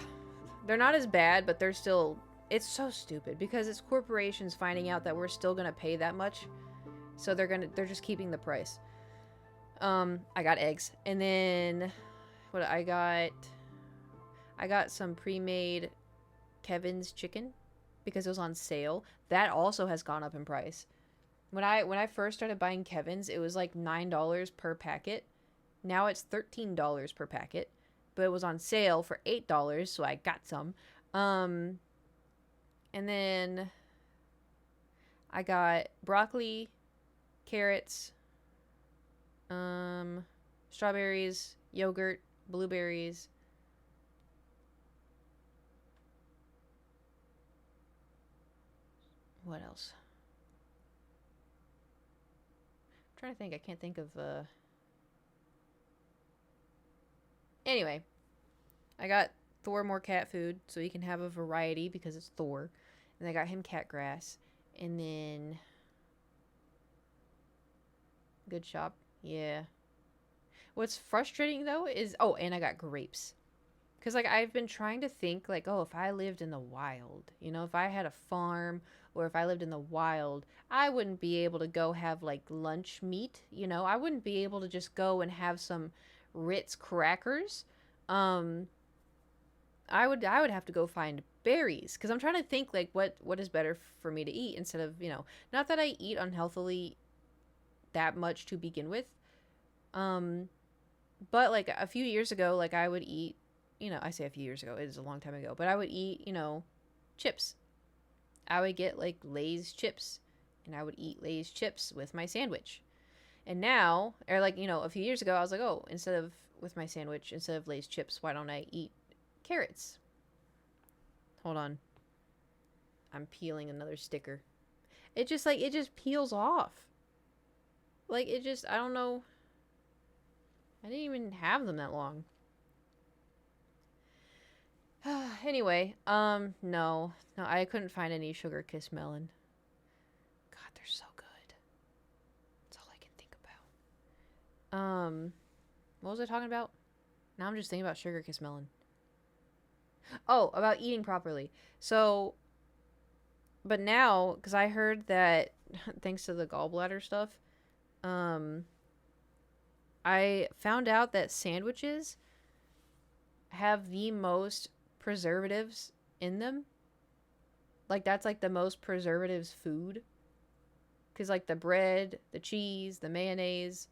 Speaker 1: They're not as bad, but they're still... It's so stupid because it's corporations finding out that we're still going to pay that much. So they're just keeping the price. I got eggs. And then... What I I got some pre-made Kevin's chicken because it was on sale. That also has gone up in price. When I first started buying Kevin's, it was like $9 per packet. Now it's $13 per packet, but it was on sale for $8, so I got some. And then I got broccoli, carrots, strawberries, yogurt, blueberries. What else? I'm trying to think. I can't think of Anyway, I got Thor more cat food so he can have a variety because it's Thor. And I got him cat grass. And then good shop. Yeah. What's frustrating though is and I got grapes. Cuz like I've been trying to think like, if I lived in the wild, if I had a farm or if I lived in the wild, I wouldn't be able to go have like lunch meat, I wouldn't be able to just go and have some Ritz crackers. I would have to go find berries because I'm trying to think like what is better for me to eat instead of, not that I eat unhealthily that much to begin with. But like a few years ago, like I would eat, I say a few years ago, it is a long time ago, but I would eat, chips. I would get like Lay's chips and I would eat Lay's chips with my sandwich. And now, or like, a few years ago, I was like, instead of with my sandwich, instead of Lay's chips, why don't I eat carrots? Hold on. I'm peeling another sticker. It just peels off. Like I don't know. I didn't even have them that long. Anyway, no, I couldn't find any sugar kiss melon. God, they're so good. That's all I can think about. What was I talking about? Now I'm just thinking about sugar kiss melon. Oh, about eating properly. So, but now, because I heard that thanks to the gallbladder stuff, I found out that sandwiches have the most preservatives in them. Like that's like the most preservatives food. Because like the bread, the cheese, the mayonnaise,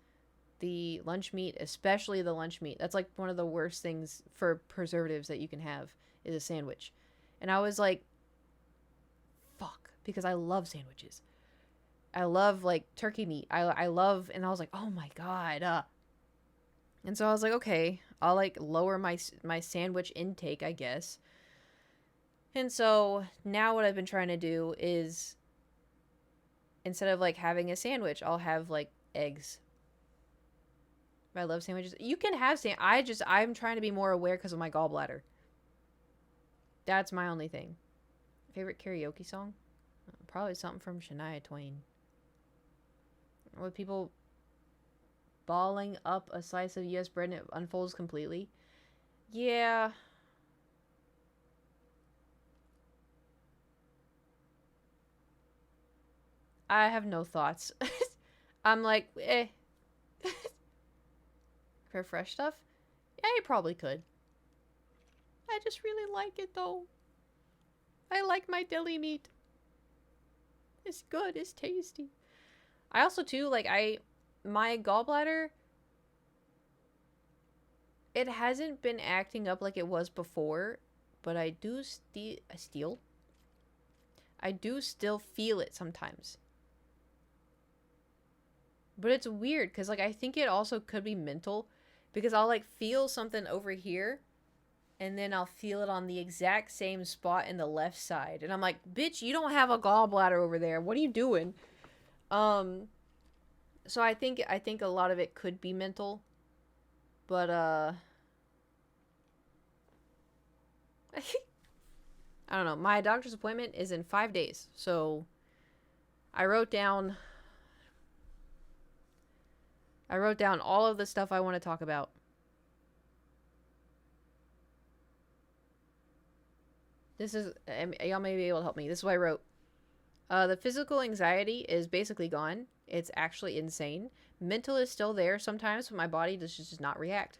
Speaker 1: the lunch meat, especially the lunch meat, that's like one of the worst things for preservatives that you can have is a sandwich. And I was like, fuck, because I love sandwiches. I love like turkey meat. I love, and I was like, oh my god. And so I was like, okay, I'll like lower my sandwich intake, I guess. And so now what I've been trying to do is instead of like having a sandwich, I'll have like eggs. I love sandwiches. You can have I'm trying to be more aware because of my gallbladder. That's my only thing. Favorite karaoke song? Probably something from Shania Twain. With people balling up a slice of US bread and it unfolds completely. Yeah. I have no thoughts. I'm like, For fresh stuff? Yeah, you probably could. I just really like it though. I like my deli meat. It's good, it's tasty. I also too, like my gallbladder, it hasn't been acting up like it was before, but I do still feel it sometimes. But it's weird because like I think it also could be mental because I'll like feel something over here and then I'll feel it on the exact same spot in the left side. And I'm like, bitch, you don't have a gallbladder over there. What are you doing? So I think a lot of it could be mental. But I don't know. My doctor's appointment is in 5 days. So I wrote down all of the stuff I want to talk about. This is, y'all may be able to help me. This is what I wrote. The physical anxiety is basically gone. It's actually insane. Mental is still there sometimes, but my body does just not react.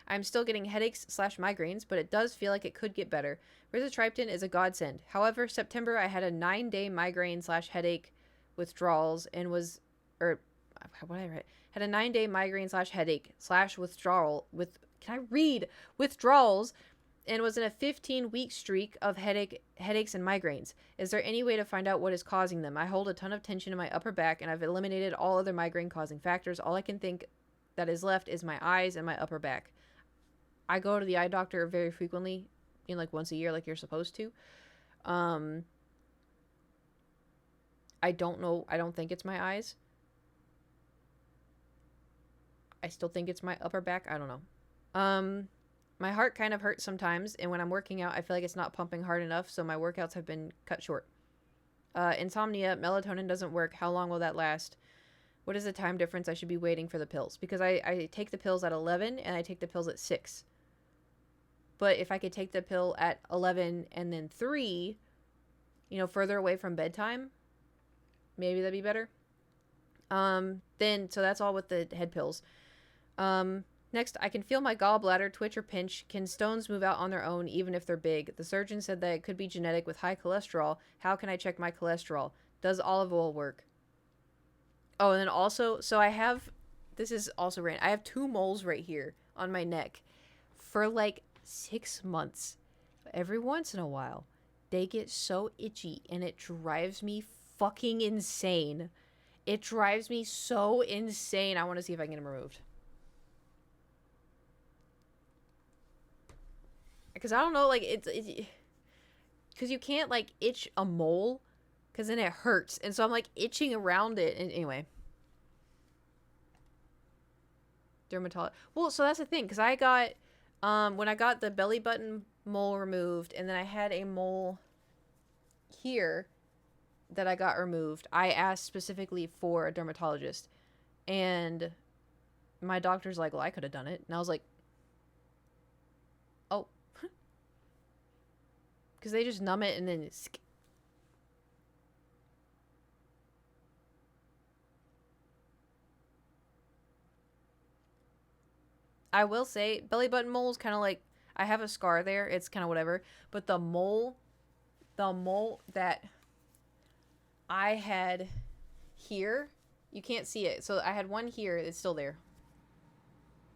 Speaker 1: I'm still getting headaches slash migraines, but it does feel like it could get better. Rizatriptan is a godsend. However, September I had a 9-day migraine slash headache withdrawals and was, or what did I write? Had a 9-day migraine slash headache slash withdrawal with, can I read? Withdrawals, and was in a 15-week streak of headaches and migraines. Is there any way to find out what is causing them? I hold a ton of tension in my upper back, and I've eliminated all other migraine causing factors. All I can think that is left is my eyes and my upper back. I go to the eye doctor very frequently, like once a year, like you're supposed to. I don't know. I don't think it's my eyes. I still think it's my upper back. I don't know. My heart kind of hurts sometimes, and when I'm working out, I feel like it's not pumping hard enough, so my workouts have been cut short. Insomnia, melatonin doesn't work. How long will that last? What is the time difference I should be waiting for the pills? Because I take the pills at 11, and I take the pills at 6. But if I could take the pill at 11 and then 3, further away from bedtime, maybe that'd be better. So that's all with the head pills. Next, I can feel my gallbladder twitch or pinch. Can stones move out on their own even if they're big? The surgeon said that it could be genetic with high cholesterol. How can I check my cholesterol? Does olive oil work? Oh, and then also, so I have, this is also random. I have 2 moles right here on my neck for like 6 months. Every once in a while, they get so itchy and it drives me fucking insane. It drives me so insane. I want to see if I can get them removed. Because I don't know, like, it's because you can't, like, itch a mole, because then it hurts. And so I'm, like, itching around it. And anyway. Dermatologist. Well, so that's the thing, because I got, when I got the belly button mole removed, and then I had a mole here that I got removed, I asked specifically for a dermatologist. And my doctor's like, well, I could have done it. And I was like, oh. Because they just numb it and then I will say, belly button moles kind of like, I have a scar there. It's kind of whatever. But the mole that I had here, you can't see it. So I had one here. It's still there.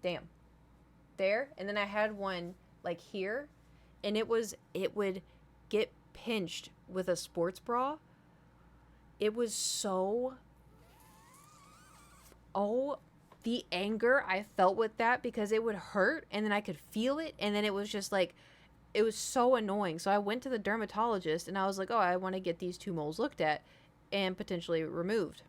Speaker 1: Damn. There. And then I had one like here. And it would get pinched with a sports bra. It was so... Oh, the anger I felt with that, because it would hurt and then I could feel it. And then it was just like, it was so annoying. So I went to the dermatologist and I was like, oh, I want to get these 2 moles looked at and potentially removed.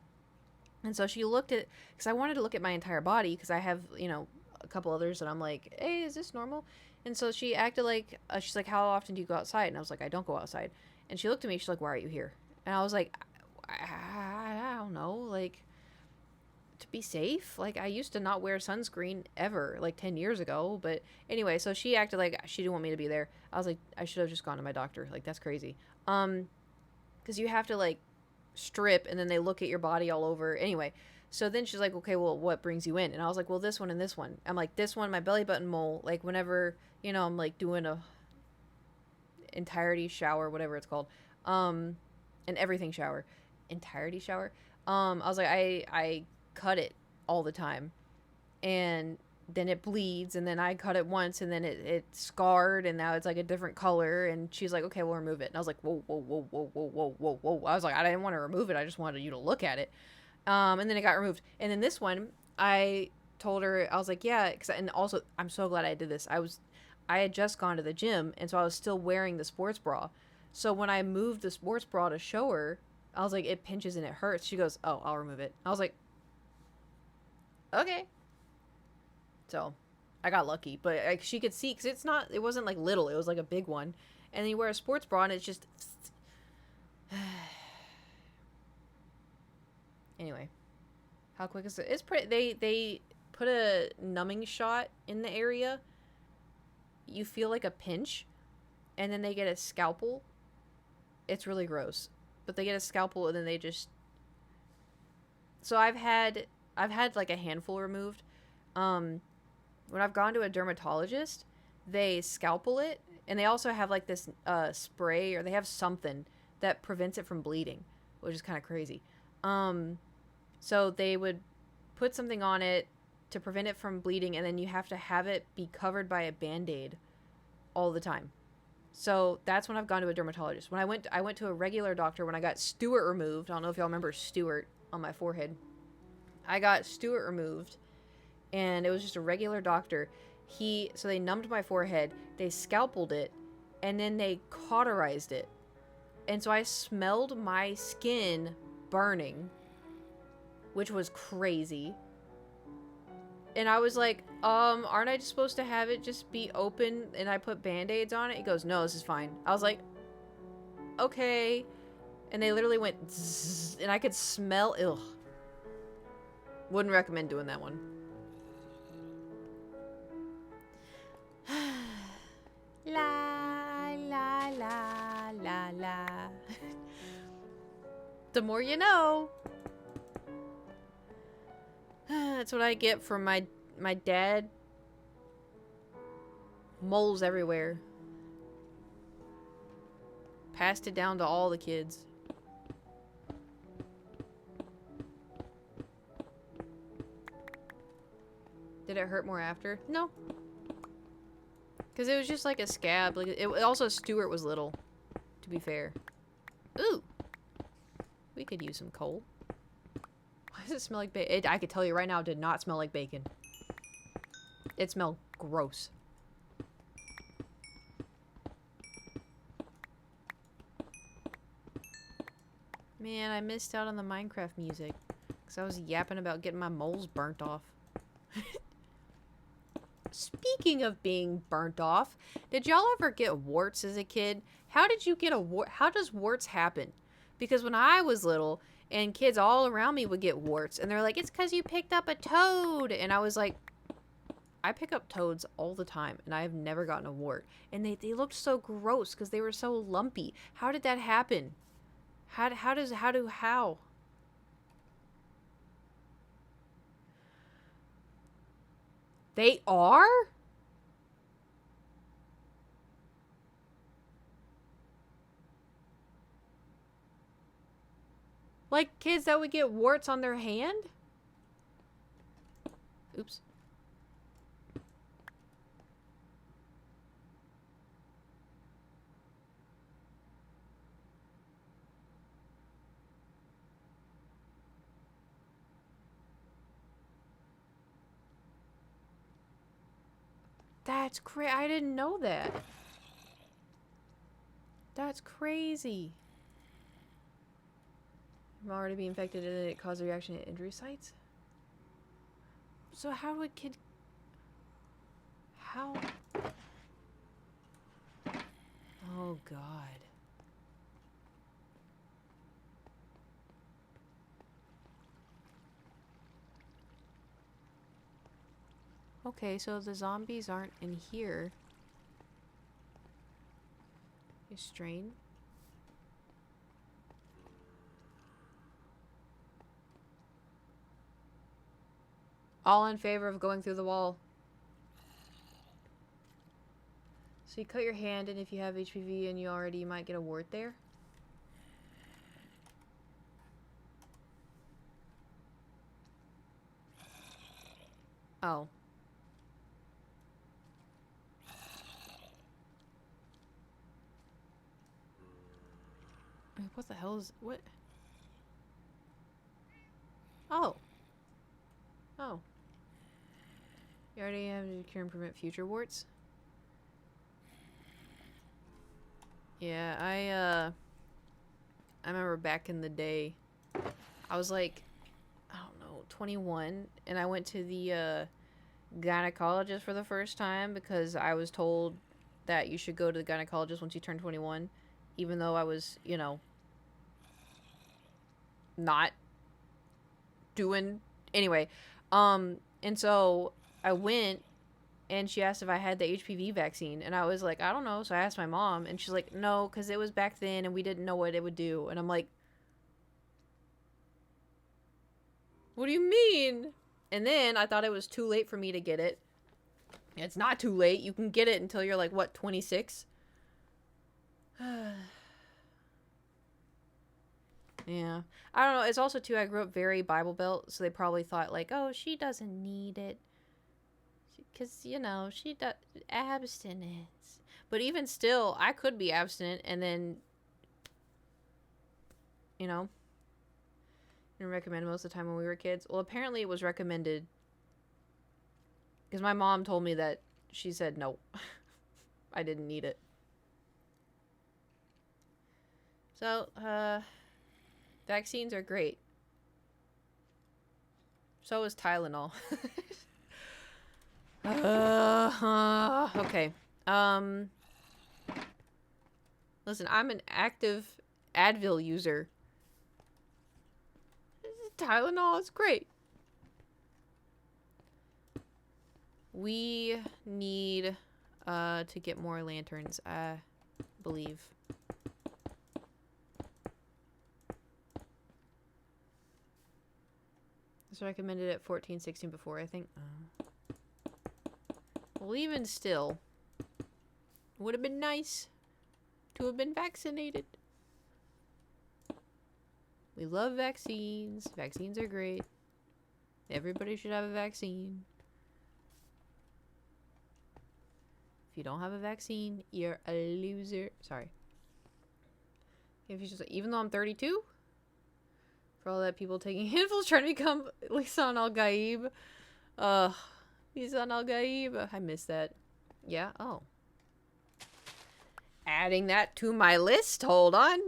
Speaker 1: And so she looked at, because I wanted to look at my entire body, because I have, a couple others that I'm like, hey, is this normal? And so she acted like, she's like, how often do you go outside? And I was like, I don't go outside. And she looked at me, she's like, why are you here? And I was like, I don't know, like, to be safe. Like, I used to not wear sunscreen ever, like 10 years ago. But anyway, so she acted like she didn't want me to be there. I was like, I should have just gone to my doctor. Like, that's crazy. Because you have to, like, strip and then they look at your body all over. Anyway, so then she's like, okay, well, what brings you in? And I was like, well, this one and this one. I'm like, this one, my belly button mole, like, whenever, I'm like doing a entirety shower, whatever it's called, an everything shower, entirety shower. I was like, I cut it all the time, and then it bleeds, and then I cut it once, and then it scarred, and now it's like a different color. And she's like, okay, we'll remove it. And I was like, whoa, whoa, whoa, whoa, whoa, whoa, whoa, whoa. I was like, I didn't want to remove it, I just wanted you to look at it. And then it got removed. And then this one, I told her, I was like, yeah, and also, I'm so glad I did this. I had just gone to the gym, and so I was still wearing the sports bra. So when I moved the sports bra to show her, I was like, it pinches and it hurts. She goes, oh, I'll remove it. I was like, okay. So I got lucky, but like, she could see, because it wasn't like little, it was like a big one. And then you wear a sports bra and it's just anyway, how quick is it? It's pretty. They put a numbing shot in the area. You feel like a pinch, and then they get a scalpel. It's really gross, but they get a scalpel and then they just. So I've had like a handful removed, when I've gone to a dermatologist, they scalpel it, and they also have like this spray, or they have something that prevents it from bleeding, which is kind of crazy. So they would put something on it to prevent it from bleeding, and then you have to have it be covered by a Band-Aid all the time. So that's when I've gone to a dermatologist. When I went to a regular doctor when I got Stewart removed. I don't know if y'all remember Stewart on my forehead. I got Stewart removed, and it was just a regular doctor. So they numbed my forehead, they scalpeled it, and then they cauterized it. And so I smelled my skin burning, which was crazy. And I was like, aren't I just supposed to have it just be open and I put Band-Aids on it? He goes, no, this is fine. I was like, okay. And they literally went zzz, and I could smell, ugh. Wouldn't recommend doing that one. La, la, la, la, la. The more you know. That's what I get from my dad. Moles everywhere. Passed it down to all the kids. Did it hurt more after? No. Because it was just like a scab. Like it also, Stewart was little, to be fair. Ooh. We could use some coal. Why does it smell like bacon? I could tell you right now, it did not smell like bacon. It smelled gross. Man, I missed out on the Minecraft music. Because I was yapping about getting my moles burnt off. Speaking of being burnt off, did y'all ever get warts as a kid? How did you get a wart? How does warts happen? Because when I was little, and kids all around me would get warts, and they're like, it's because you picked up a toad. And I was like, I pick up toads all the time, and I have never gotten a wart. And they looked so gross because they were so lumpy. How did that happen? How? They are? Like kids that would get warts on their hand? Oops. That's crazy. I didn't know that. That's crazy. I'm already being infected and it caused a reaction at injury sites? So how would kid... How? Oh, God. Okay, so the zombies aren't in here. You strain. All in favor of going through the wall. So you cut your hand, and if you have HPV and you might get a wart there. Oh. What the hell is... What? Oh. Oh. You already have to cure and prevent future warts? Yeah, I remember back in the day, I was like, I don't know, 21, and I went to the gynecologist for the first time because I was told that you should go to the gynecologist once you turn 21, even though I was, you know, not doing... Anyway, and so I went, and she asked if I had the HPV vaccine, and I was like, I don't know. So I asked my mom, and she's like, no, because it was back then, and we didn't know what it would do. And I'm like, what do you mean? And then I thought it was too late for me to get it, It's not too late. You can get it until you're like, what, 26? Yeah. I don't know. It's also, too, I grew up very Bible Belt, so they probably thought, like, oh, she doesn't need it. Because, you know, she does abstinence. But even still, I could be abstinent and then, you know, and recommend most of the time when we were kids. Well, apparently it was recommended because my mom told me that she said no. I didn't need it. So, vaccines are great. So is Tylenol. Okay. Listen, I'm an active Advil user. Tylenol is great. We need to get more lanterns, I believe. It's recommended at 14, 16 before, I think. Well, even still, would have been nice to have been vaccinated. We love vaccines. Vaccines are great. Everybody should have a vaccine. If you don't have a vaccine, you're a loser. Sorry. If you just, even though I'm 32, for all that people taking handfuls trying to become Lisan Al Gaib. Lisan Al Gaib. I miss that. Yeah. Oh. Adding that to my list. Hold on.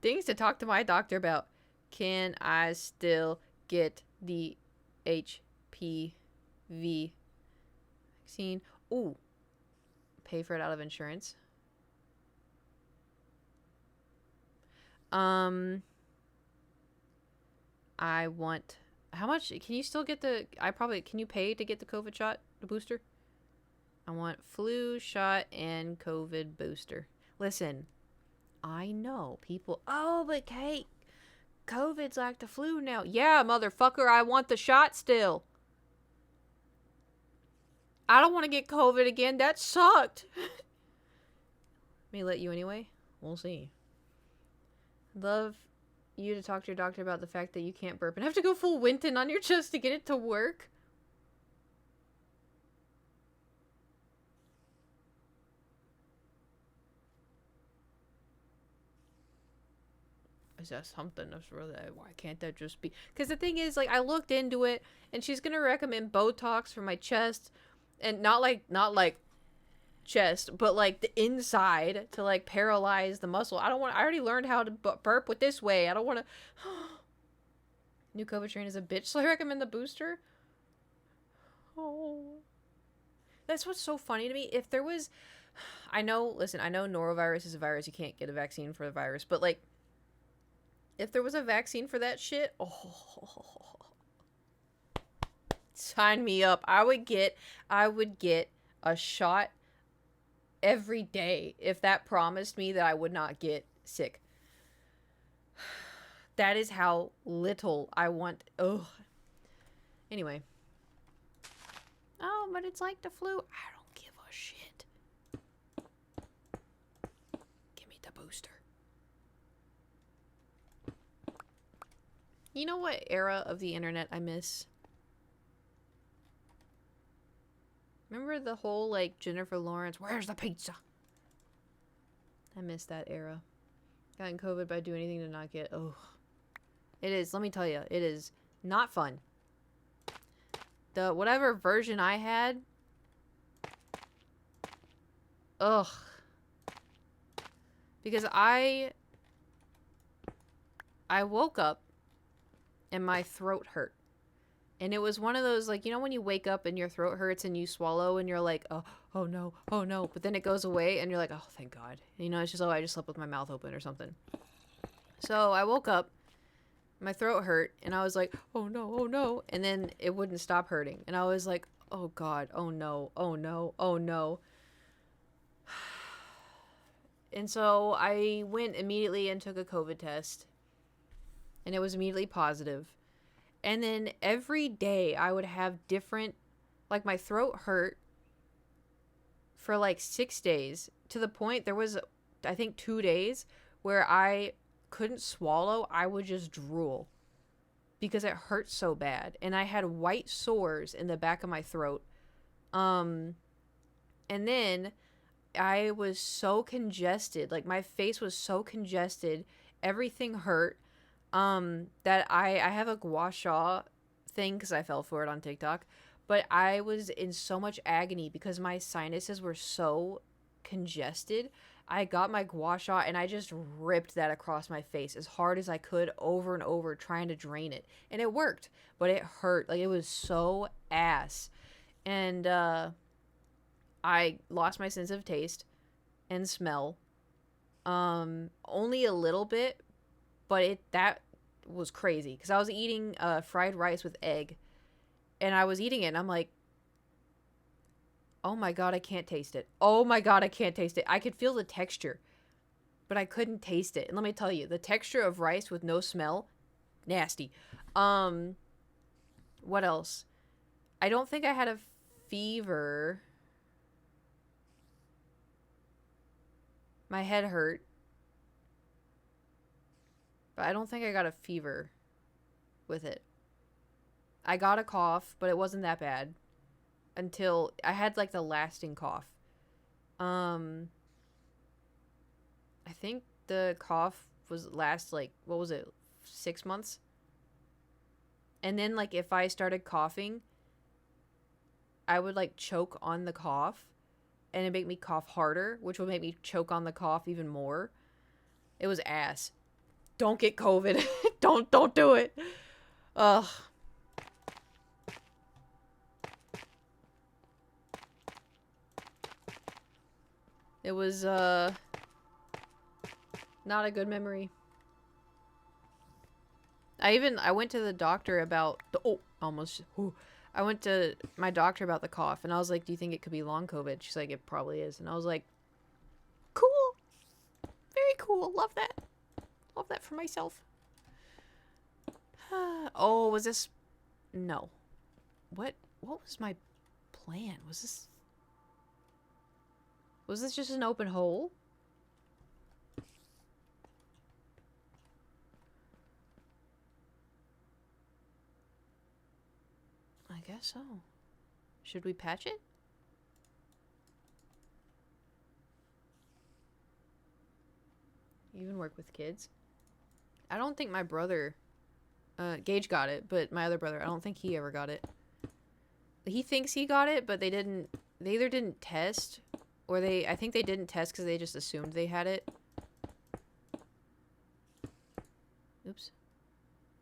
Speaker 1: Things to talk to my doctor about. Can I still get the HPV vaccine? Ooh. Pay for it out of insurance. I want... How much? Can you still get the... Can you pay to get the COVID shot? The booster? I want flu shot and COVID booster. Listen... I know people, oh, but Kate, COVID's like the flu now. Yeah, motherfucker, I want the shot still. I don't want to get COVID again. That sucked. May let you anyway. We'll see. Love you to talk to your doctor about the fact that you can't burp and have to go full Winton on your chest to get it to work. Is that something that's really, why can't that just be? Because the thing is, like, I looked into it and she's gonna recommend Botox for my chest, and not like chest, but like the inside to like paralyze the muscle. I already learned how to burp with this way. I don't want to. New COVID strain is a bitch, so I recommend the booster. Oh, that's what's so funny to me. If there was, I know norovirus is a virus. You can't get a vaccine for the virus, but like, if there was a vaccine for that shit, oh, sign me up. I would get a shot every day if that promised me that I would not get sick. That is how little I want. Ugh. Anyway. Oh, but it's like the flu. I don't give a shit. Give me the booster. You know what era of the internet I miss? Remember the whole, like, Jennifer Lawrence, where's the pizza? I miss that era. Gotten COVID by doing anything to not get, oh. It is, let me tell you, it is not fun. The, whatever version I had, ugh. Because I woke up and my throat hurt. And it was one of those, like, you know when you wake up and your throat hurts and you swallow and you're like, oh no. But then it goes away and you're like, oh, thank God. And, you know, it's just, oh, I just slept with my mouth open or something. So I woke up, my throat hurt, and I was like, oh no. And then it wouldn't stop hurting. And I was like, oh God, oh no. And so I went immediately and took a COVID test. And it was immediately positive. And then every day I would have different Like, my throat hurt for like 6 days, to the point there was, I think, 2 days where I couldn't swallow. I would just drool because it hurt so bad. And I had white sores in the back of my throat. And then I was so congested. Like, my face was so congested. Everything hurt. That I have a gua sha thing because I fell for it on TikTok. But I was in so much agony because my sinuses were so congested. I got my gua sha and I just ripped that across my face as hard as I could, over and over, trying to drain it. And it worked, but it hurt. Like, it was so ass. And I lost my sense of taste and smell. Only a little bit, but that was crazy because I was eating fried rice with egg. And I was eating it, and I'm like, oh my god, I can't taste it. Oh my god, I can't taste it. I could feel the texture, but I couldn't taste it. And let me tell you, the texture of rice with no smell, nasty. What else? I don't think I had a fever. My head hurt. But I don't think I got a fever with it. I got a cough, but it wasn't that bad until I had like the lasting cough. I think the cough was like, what was it? 6 months? And then like if I started coughing, I would like choke on the cough and it'd make me cough harder, which would make me choke on the cough even more. It was ass. Don't get COVID. Don't do it. Ugh. It was, not a good memory. I went to the doctor about I went to my doctor about the cough, and I was like, do you think it could be long COVID? She's like, it probably is. And I was like, cool. Very cool. Love that. Love that for myself. Oh, was this... No. What was my plan? Was this just an open hole? I guess so. Should we patch it? Even work with kids? I don't think my brother... Gage got it, but my other brother, I don't think he ever got it. He thinks he got it, but they either didn't test, or I think they didn't test because they just assumed they had it. Oops.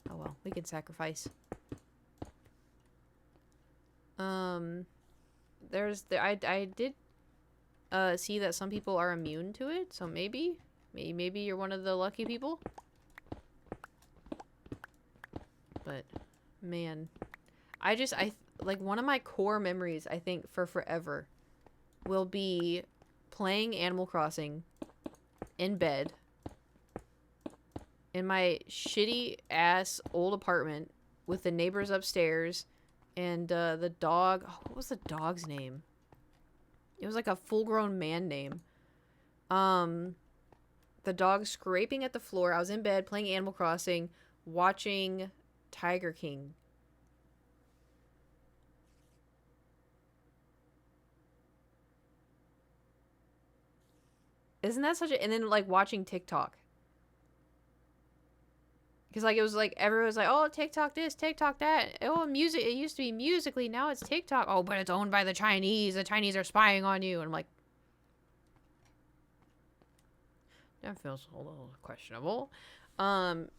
Speaker 1: Oh well, we can sacrifice. I did see that some people are immune to it, so maybe you're one of the lucky people. But man, I like, one of my core memories, I think, for forever will be playing Animal Crossing in bed in my shitty ass old apartment with the neighbors upstairs and the dog. Oh, what was the dog's name? It was like a full-grown man name. The dog scraping at the floor. I was in bed playing Animal Crossing, watching Tiger King. Isn't that such a... And then, like, watching TikTok. Because, like, it was like, everyone was like, oh, TikTok this, TikTok that. Oh, music, it used to be Musically, now it's TikTok. Oh, but it's owned by the Chinese. The Chinese are spying on you. And I'm like... That feels a little questionable. And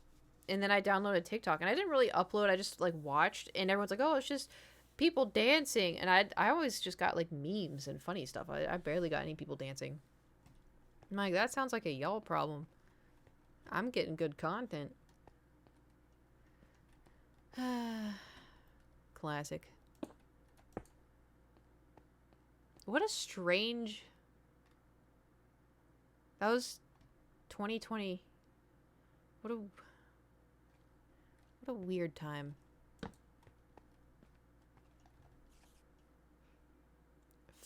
Speaker 1: then I downloaded TikTok. And I didn't really upload. I just, like, watched. And everyone's like, oh, it's just people dancing. And I always just got, like, memes and funny stuff. I barely got any people dancing. I'm like, that sounds like a y'all problem. I'm getting good content. Classic. What a strange... That was 2020. What a weird time.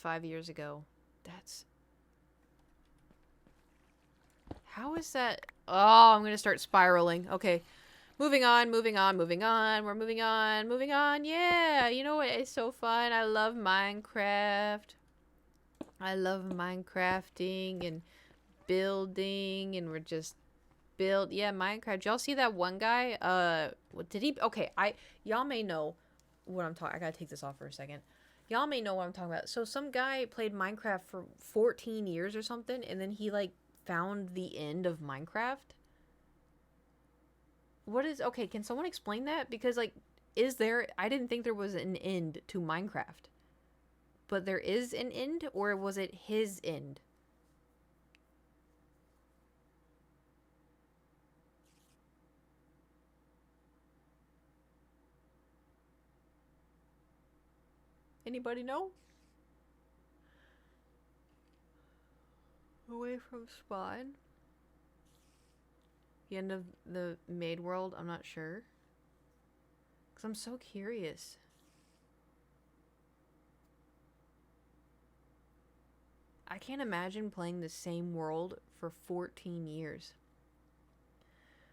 Speaker 1: 5 years ago. That's... How is that? Oh, I'm gonna start spiraling. Okay. Moving on, moving on, moving on. We're moving on, moving on. Yeah, you know what? It's so fun. I love Minecraft. I love Minecrafting and building, and we're just build. Yeah, Minecraft. Y'all see that one guy? What did he? Okay, y'all may know what I'm talking. I gotta take this off for a second. Y'all may know what I'm talking about. So some guy played Minecraft for 14 years or something, and then he like found the end of Minecraft. What is... Okay, can someone explain that? Because like, is there... I didn't think there was an end to Minecraft. But there is an end, or was it his end? Anybody know? Away from spawn. The end of the made world? I'm not sure. Because I'm so curious. I can't imagine playing the same world for 14 years.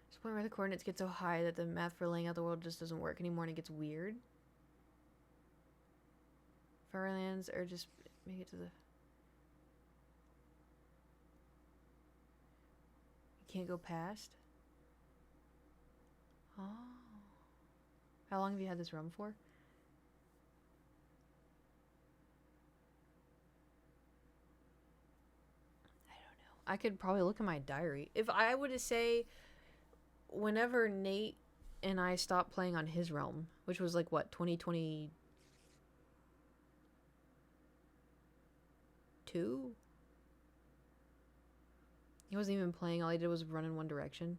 Speaker 1: It's the point where the coordinates get so high that the math for laying out the world just doesn't work anymore and it gets weird. Firelands are just... Make it to the... You can't go past? Oh. How long have you had this rum for? I don't know. I could probably look at my diary. If I were to say, whenever Nate and I stopped playing on his realm, which was like, what, 2022? He wasn't even playing. All he did was run in one direction.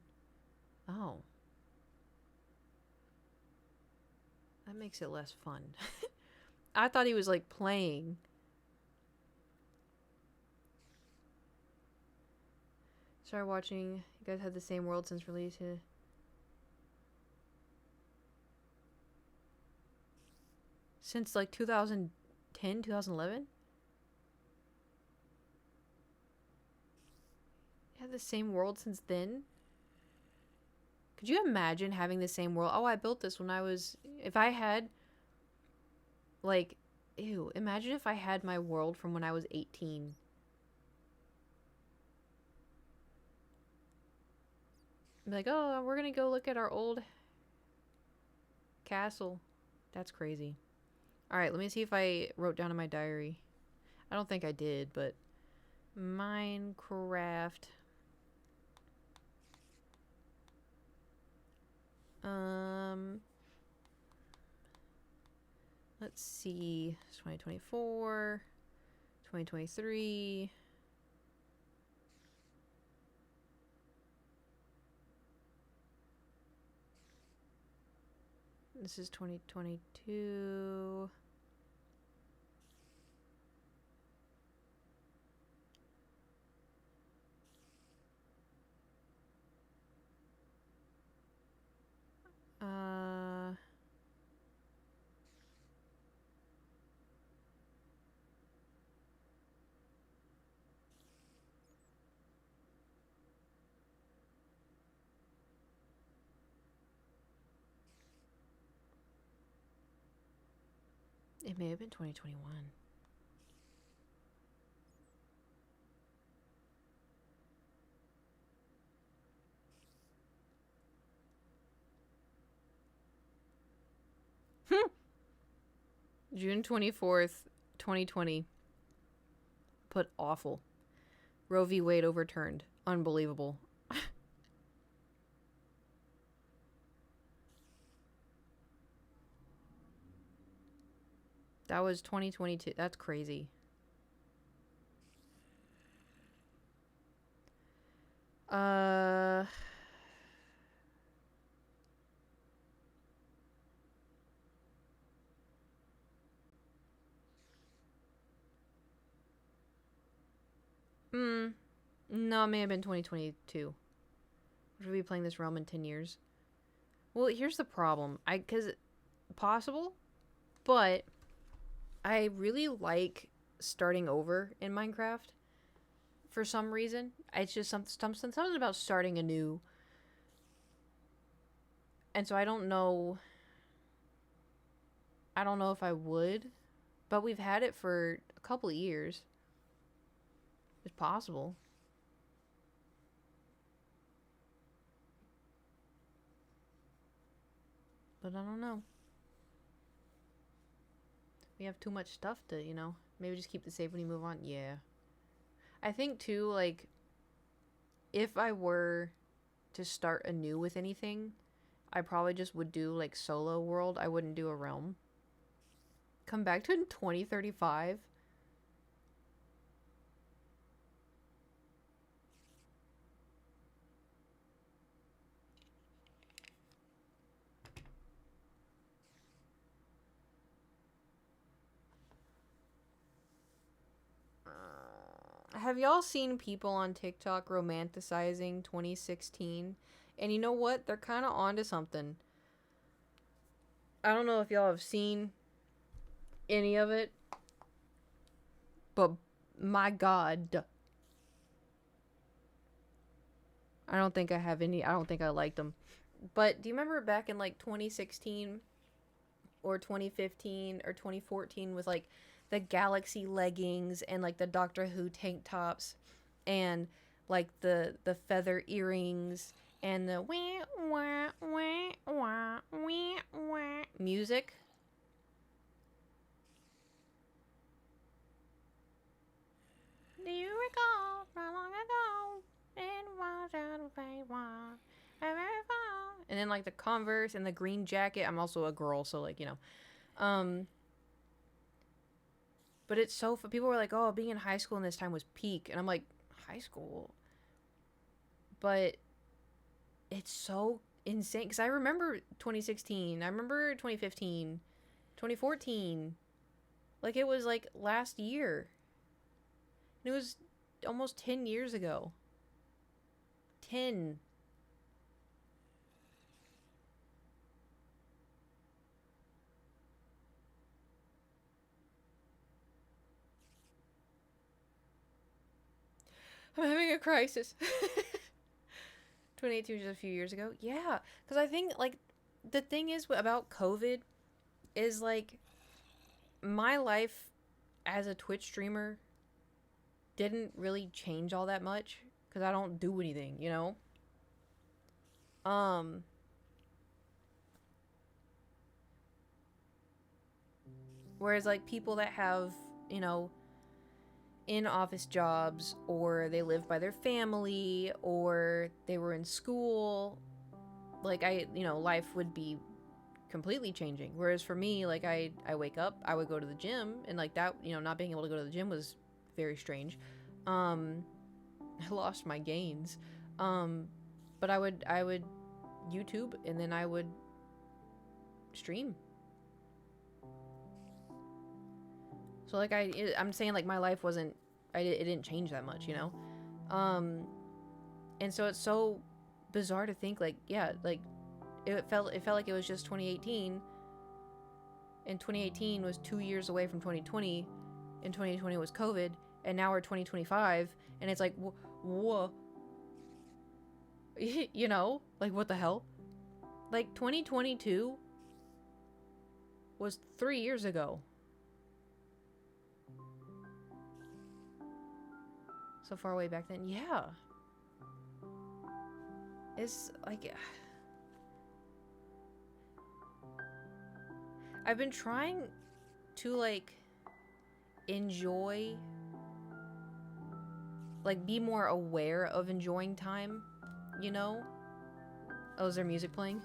Speaker 1: Oh. That makes it less fun. I thought he was like playing. Started watching. You guys had the same world since release. Since like 2010, 2011? You had the same world since then? Could you imagine having the same world? Oh, I built this when I was... If I had... Like... Ew. Imagine if I had my world from when I was 18. I'd be like, oh, we're gonna go look at our old... castle. That's crazy. Alright, let me see if I wrote down in my diary. I don't think I did, but... Minecraft... Let's see. It's 2024, 2023. This is 2022. It may have been 2021. June 24th, 2020. Put awful. Roe v. Wade overturned. Unbelievable. That was 2022. That's crazy. No, it may have been 2022. Would we be playing this realm in 10 years? Well, here's the problem. Because possible, but I really like starting over in Minecraft for some reason. It's just something about starting anew. And so I don't know if I would, but we've had it for a couple of years. It's possible. But I don't know. We have too much stuff to, maybe just keep the save when you move on. Yeah. I think too, like, if I were to start anew with anything, I probably just would do like solo world. I wouldn't do a realm. Come back to it in 2035. Have y'all seen people on TikTok romanticizing 2016? And you know what? They're kind of onto something. I don't know if y'all have seen any of it, but my God. I don't think I have any. I don't think I liked them. But do you remember back in like 2016 or 2015 or 2014 with like the galaxy leggings and like the Doctor Who tank tops and like the feather earrings and the wah, wah, wah, wah, wah, wah music? Do you recall how long ago it was out of one? And then like the Converse and the green jacket. I'm also a girl, so like, but it's so people were like, oh, being in high school in this time was peak, and I'm like, high school? But it's so insane because I remember 2016, I remember 2015, 2014, like it was like last year. It was almost 10 years ago. 10. I'm having a crisis. 2018 was just a few years ago. Yeah, because I think, like, the thing is about COVID is, like, my life as a Twitch streamer didn't really change all that much because I don't do anything, Whereas, like, people that have, in-office jobs, or they live by their family, or they were in school, like, life would be completely changing. Whereas for me, like, I wake up, I would go to the gym, and like that, not being able to go to the gym was very strange. I lost my gains. But I would YouTube, and then I would stream. So like I'm saying, like, my life wasn't, it didn't change that much, and so it's so bizarre to think, like, yeah, like it felt like it was just 2018, and 2018 was 2 years away from 2020, and 2020 was COVID, and now we're 2025, and it's like, whoa. Like, what the hell? Like, 2022 was 3 years ago. So far away back then. Yeah. It's like, I've been trying to, like, enjoy, like, be more aware of enjoying time, Oh, is there music playing?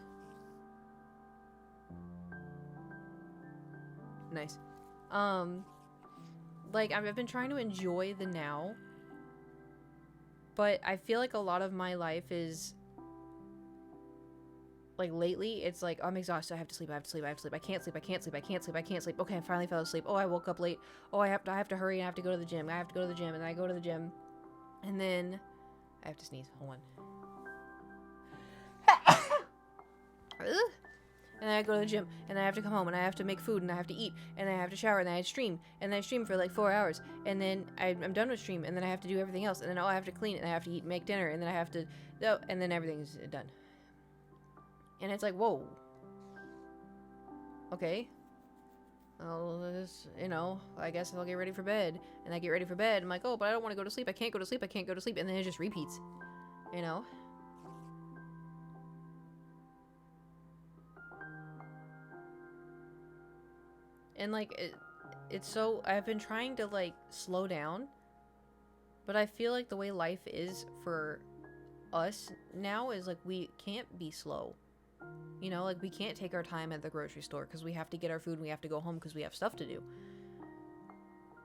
Speaker 1: Nice. Like, I've been trying to enjoy the now, but I feel like a lot of my life is, like, lately, it's like, oh, I'm exhausted, I have to sleep, I can't sleep. Okay, I finally fell asleep. Oh, I woke up late. Oh, I have to hurry, I have to go to the gym, and then I go to the gym, and then I have to sneeze. Hold on. and then I go to the gym, and then I have to come home, and I have to make food, and I have to eat, and then I have to shower, and then I stream, and then I stream for like 4 hours, and then I'm done with stream, and then I have to do everything else, and then I have to clean, and I have to eat, make dinner, and then I have to, and then everything's done. And it's like, whoa. Okay. Oh, I guess I'll get ready for bed. And I get ready for bed. I'm like, oh, but I don't want to go to sleep. I can't go to sleep. I can't go to sleep. And then it just repeats. You know? And, like, it's so... I've been trying to, like, slow down. But I feel like the way life is for us now is, like, we can't be slow. You know, like, we can't take our time at the grocery store because we have to get our food and we have to go home because we have stuff to do.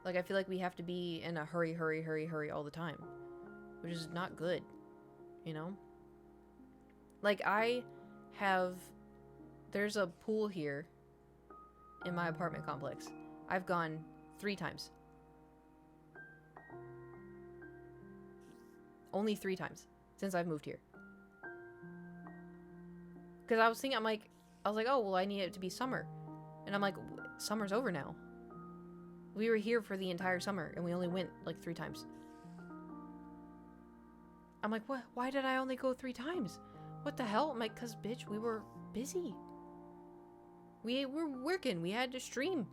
Speaker 1: Like, I feel like we have to be in a hurry all the time. Which is not good. You know? Like, there's a pool here in my apartment complex. I've gone 3 times. Only 3 times since I've moved here. Because I was thinking, I was like, oh, well, I need it to be summer. And I'm like, summer's over now. We were here for the entire summer, and we only went, like, 3 times. I'm like, what? Why did I only go 3 times? What the hell? I'm like, because, bitch, we were busy. We were working. We had to stream.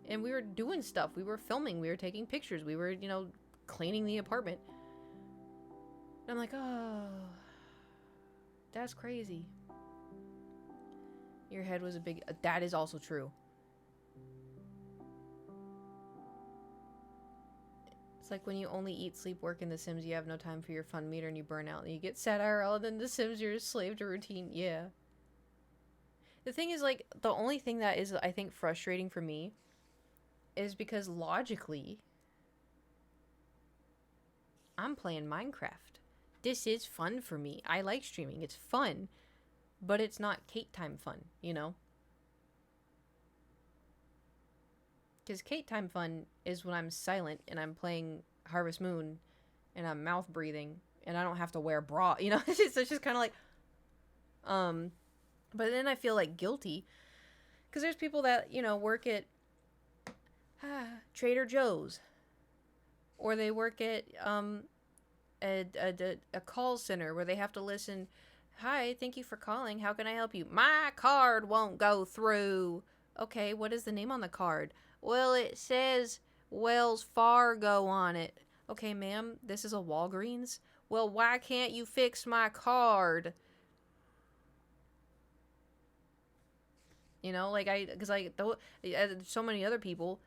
Speaker 1: And we were doing stuff. We were filming. We were taking pictures. We were, cleaning the apartment. And I'm like, oh, that's crazy. Your head was a big... That is also true. It's like when you only eat, sleep, work in The Sims, you have no time for your fun meter and you burn out. And you get sad IRL, and then The Sims, you're a slave to routine. Yeah. The thing is, like, the only thing that is, I think, frustrating for me is because logically, I'm playing Minecraft. This is fun for me. I like streaming. It's fun. But it's not Kate time fun, you know? Because Kate time fun is when I'm silent and I'm playing Harvest Moon and I'm mouth breathing and I don't have to wear a bra, you know? It's just kind of like... But then I feel, like, guilty. Because there's people that, work at Trader Joe's. Or they work at a call center where they have to listen... Hi, thank you for calling. How can I help you? My card won't go through. Okay, what is the name on the card? Well, it says Wells Fargo on it. Okay, ma'am, this is a Walgreens. Well, why can't you fix my card? So many other people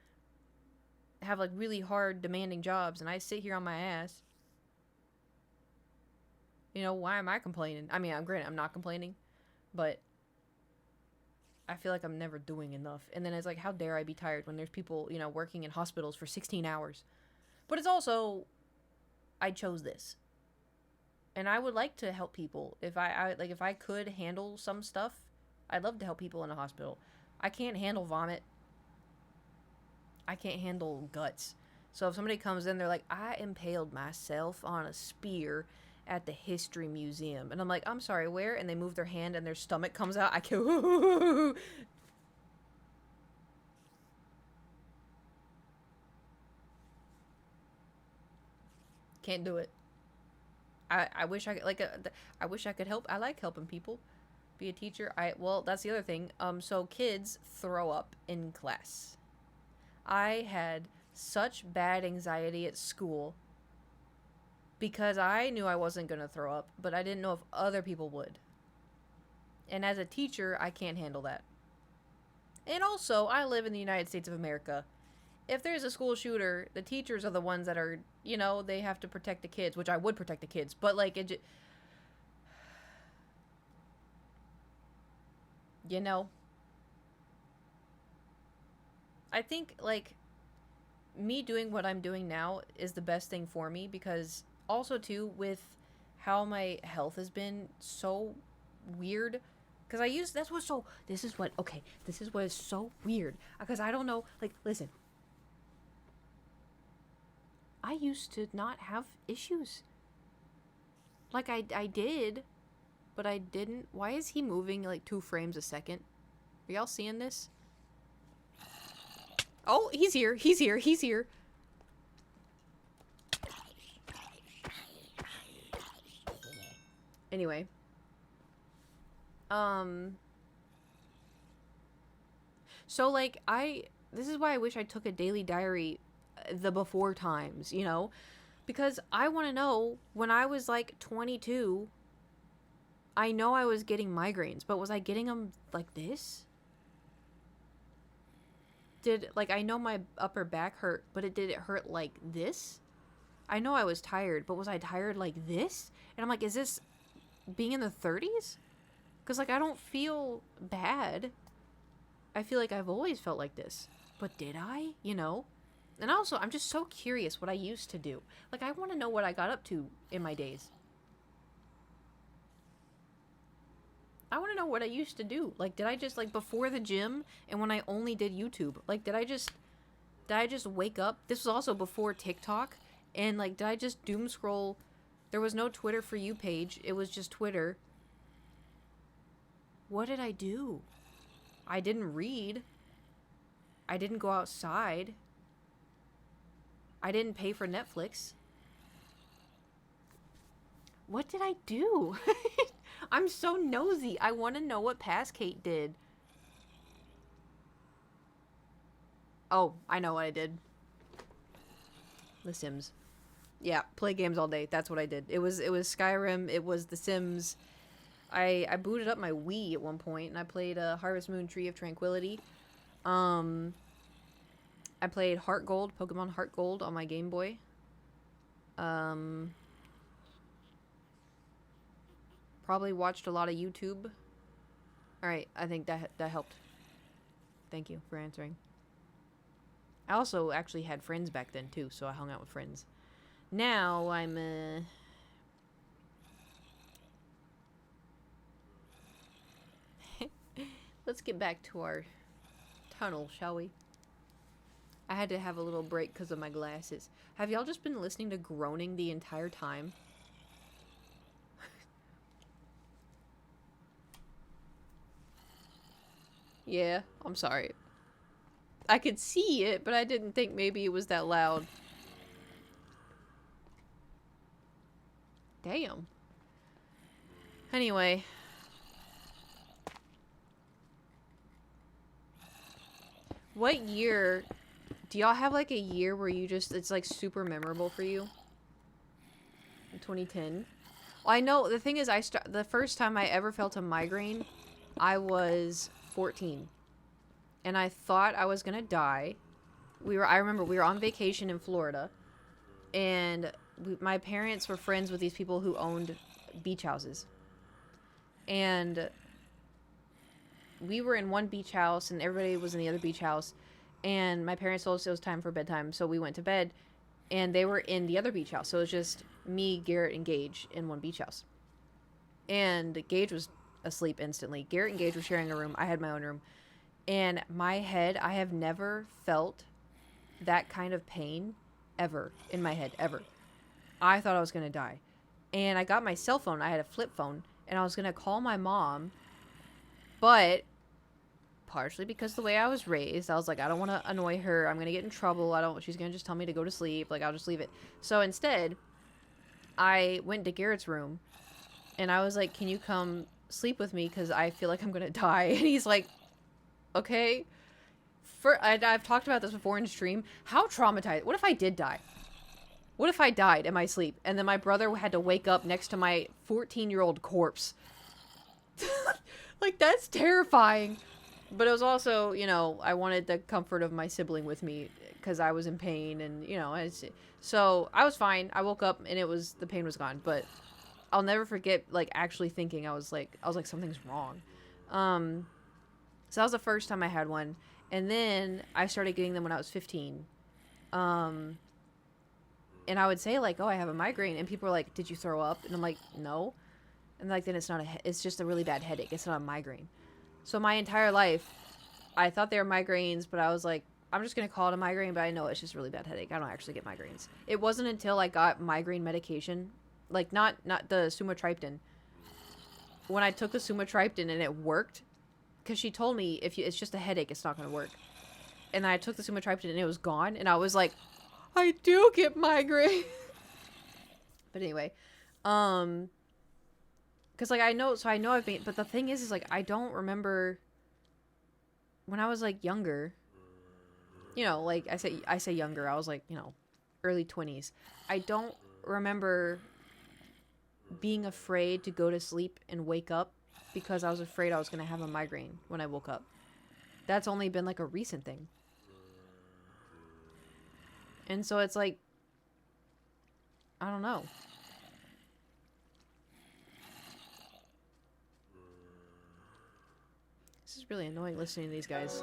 Speaker 1: have, like, really hard, demanding jobs, and I sit here on my ass. Why am I complaining? I mean, granted, I'm not complaining, but I feel like I'm never doing enough. And then it's like, how dare I be tired when there's people, working in hospitals for 16 hours. But it's also, I chose this. And I would like to help people. If I could handle some stuff, I'd love to help people in a hospital. I can't handle vomit. I can't handle guts. So if somebody comes in, they're like, I impaled myself on a spear at the history museum, and I'm like, I'm sorry, where? And they move their hand and their stomach comes out. I can't. Can't do it. I wish I could, I wish I could help. I like helping people. Be a teacher. Well, that's the other thing. So kids throw up in class. I had such bad anxiety at school because I knew I wasn't going to throw up, but I didn't know if other people would. And as a teacher, I can't handle that. And also, I live in the United States of America. If there's a school shooter, the teachers are the ones that are, they have to protect the kids, which I would protect the kids, but, like, I think, like, me doing what I'm doing now is the best thing for me, because also, too, with how my health has been so weird, because this is what is so weird, because I don't know, like, listen, I used to not have issues, like, I did, but I didn't. Why is he moving, like, 2 frames a second? Are y'all seeing this? Oh, he's here. He's here. He's here. Anyway. So, like, this is why I wish I took a daily diary the before times, you know? Because I want to know, when I was, like, 22, I know I was getting migraines, but was I getting them like this? I know my upper back hurt, but did it hurt like this? I know I was tired, but was I tired like this? And I'm like, is this being in the 30s? Because, like, I don't feel bad. I feel like I've always felt like this. But did I? You know? And also, I'm just so curious what I used to do. Like, I want to know what I got up to in my days. I want to know what I used to do. Like, did I just, like, before the gym and when I only did YouTube? Like, did I just wake up? This was also before TikTok. And, like, did I just doom scroll? There was no Twitter For You page. It was just Twitter. What did I do? I didn't read. I didn't go outside. I didn't pay for Netflix. What did I do? I'm so nosy. I want to know what Past Kate did. Oh, I know what I did. The Sims. Yeah, play games all day. That's what I did. It was Skyrim. It was The Sims. I booted up my Wii at one point, and I played Harvest Moon Tree of Tranquility. I played Heart Gold, Pokemon Heart Gold on my Game Boy. Probably watched a lot of YouTube. Alright, I think that helped. Thank you for answering. I also actually had friends back then, too, so I hung out with friends. Now, I'm, let's get back to our tunnel, shall we? I had to have a little break because of my glasses. Have y'all just been listening to groaning the entire time? Yeah, I'm sorry. I could see it, but I didn't think maybe it was that loud. Damn. Anyway. What year... Do y'all have, like, a year where you just... It's, like, super memorable for you? 2010? Well, I know... The thing is, the first time I ever felt a migraine, I was 14. And I thought I was gonna die. I remember we were on vacation in Florida. And my parents were friends with these people who owned beach houses. And we were in one beach house, and everybody was in the other beach house. And my parents told us it was time for bedtime, so we went to bed. And they were in the other beach house. So it was just me, Garrett, and Gage in one beach house. And Gage was asleep instantly. Garrett and Gage were sharing a room. I had my own room. And my head, I have never felt that kind of pain ever in my head, ever. I thought I was going to die. And I got my cell phone. I had a flip phone. And I was going to call my mom. But partially because the way I was raised, I was like, I don't want to annoy her. I'm going to get in trouble. She's going to just tell me to go to sleep. Like, I'll just leave it. So instead, I went to Garrett's room. And I was like, can you come sleep with me? Because I feel like I'm going to die. And he's like, okay. I've talked about this before in stream. How traumatized. What if I did die? What if I died in my sleep? And then my brother had to wake up next to my 14-year-old corpse. Like, that's terrifying. But it was also, you know, I wanted the comfort of my sibling with me because I was in pain and, you know, so I was fine. I woke up and the pain was gone. But I'll never forget, like, actually thinking I was like, something's wrong. So that was the first time I had one. And then I started getting them when I was 15. And I would say, like, oh, I have a migraine. And people were like, did you throw up? And I'm like, no. And, like, then it's just a really bad headache. It's not a migraine. So my entire life, I thought they were migraines, but I was like, I'm just going to call it a migraine, but I know it's just a really bad headache. I don't actually get migraines. It wasn't until I got migraine medication, like, not the sumatriptan. When I took the sumatriptan and it worked, because she told me it's just a headache, it's not going to work. And I took the sumatriptan and it was gone. And I was like, I do get migraine. But anyway, because like I know I've been, but the thing is like I don't remember when I was like younger. You know, like I say younger. I was like, you know, early 20s. I don't remember being afraid to go to sleep and wake up because I was afraid I was going to have a migraine when I woke up. That's only been like a recent thing. And so it's like, I don't know. This is really annoying listening to these guys.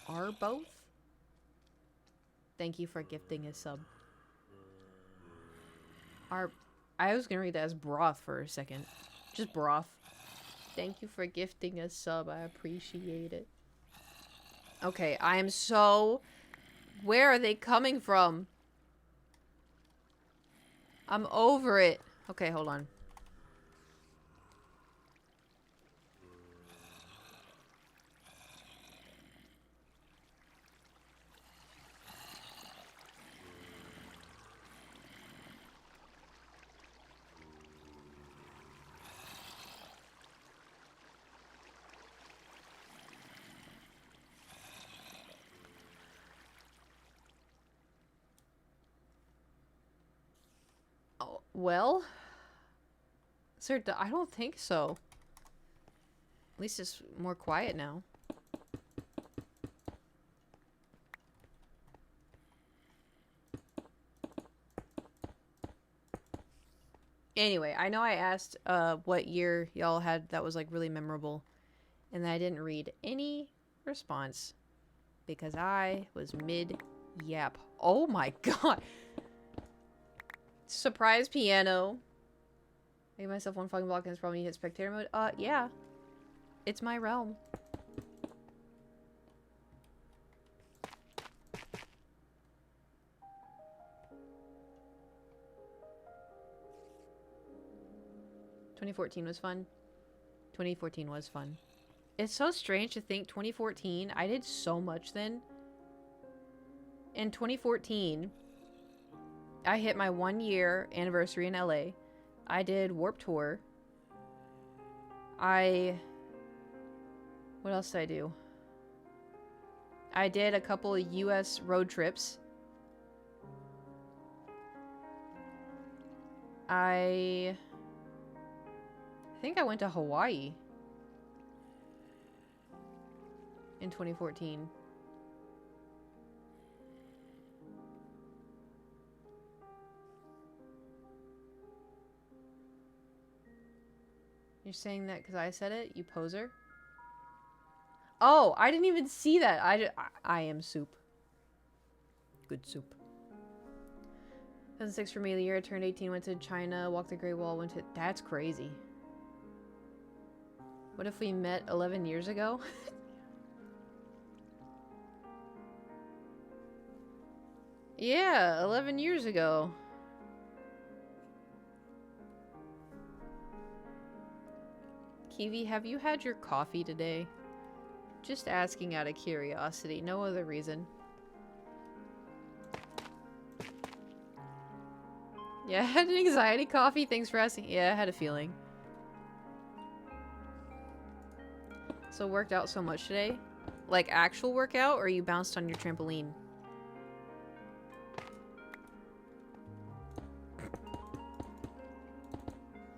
Speaker 1: Are both? Thank you for gifting a sub. I was gonna read that as broth for a second. Just broth. Thank you for gifting a sub. I appreciate it. Okay, I am so... Where are they coming from? I'm over it. Okay, hold on. Well, sir, I don't think so. At least it's more quiet now. Anyway, I know I asked what year y'all had that was like really memorable, and I didn't read any response because I was mid-yap. Oh my god! Surprise piano. I gave myself one fucking block and it's probably hit spectator mode. Yeah. It's my realm. (2014) was fun. 2014 was fun. It's so strange to think 2014, I did so much then. In 2014... I hit my 1 year anniversary in LA. I did Warped Tour. What else did I do? I did a couple of US road trips. I think I went to Hawaii in 2014. You're saying that because I said it? You poser? Oh, I didn't even see that. I am soup. Good soup. 2006 for me, the year I turned 18, went to China, walked the Great Wall, went to... That's crazy. What if we met 11 years ago? Yeah, 11 years ago. Kiwi, have you had your coffee today? Just asking out of curiosity, no other reason. Yeah, I had an anxiety coffee, thanks for asking. Yeah, I had a feeling. So worked out so much today? Like actual workout, or you bounced on your trampoline?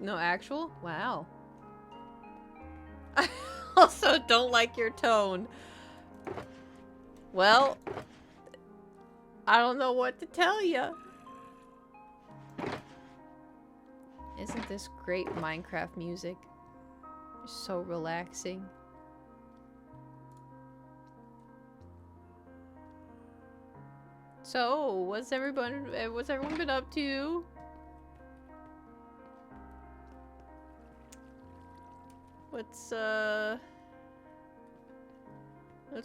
Speaker 1: No actual? Wow. I also don't like your tone. Well, I don't know what to tell you. Isn't this great Minecraft music? So relaxing. So, what's everyone been up to? What's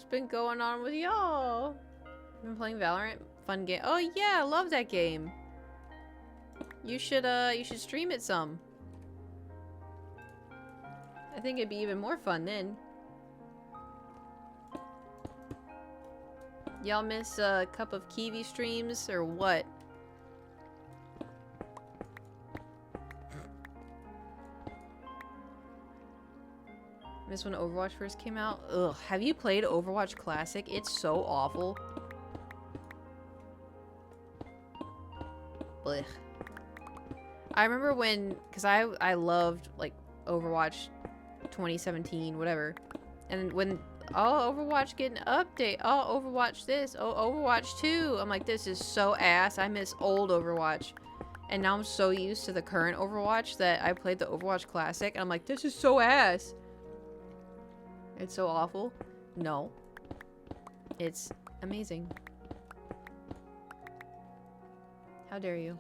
Speaker 1: been going on with y'all? Been playing Valorant? Fun game. Oh yeah, I love that game. You should stream it some. I think it'd be even more fun then. Y'all miss a cup of kiwi streams or what? Miss when Overwatch first came out? Ugh, have you played Overwatch Classic? It's so awful. Blech. I remember when, because I loved, like, Overwatch 2017, whatever. And when, oh, Overwatch get an update. Oh, Overwatch this. Oh, Overwatch 2. I'm like, this is so ass. I miss old Overwatch. And now I'm so used to the current Overwatch that I played the Overwatch Classic. And I'm like, this is so ass. It's so awful. No. It's amazing. How dare you?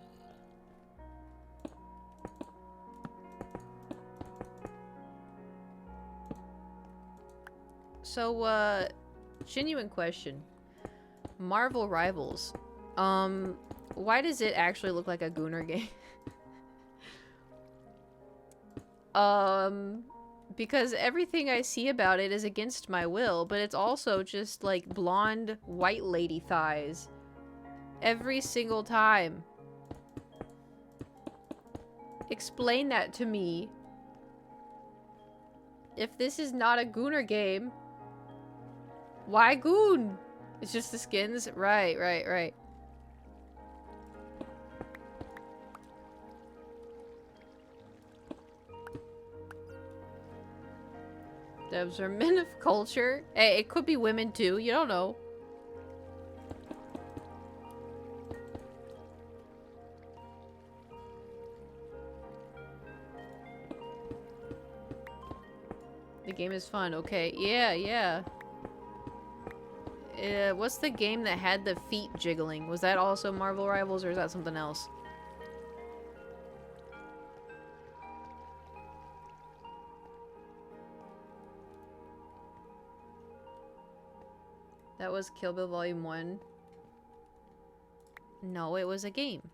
Speaker 1: So, genuine question. Marvel Rivals. Why does it actually look like a Gooner game? Because everything I see about it is against my will, but it's also just like blonde white lady thighs. Every single time. Explain that to me. If this is not a Gooner game, why Goon? It's just the skins? Right. Devs are men of culture. Hey, it could be women too. You don't know. The game is fun. Okay. Yeah. What's the game that had the feet jiggling? Was that also Marvel Rivals or is that something else? That was Kill Bill Volume 1. No, it was a game.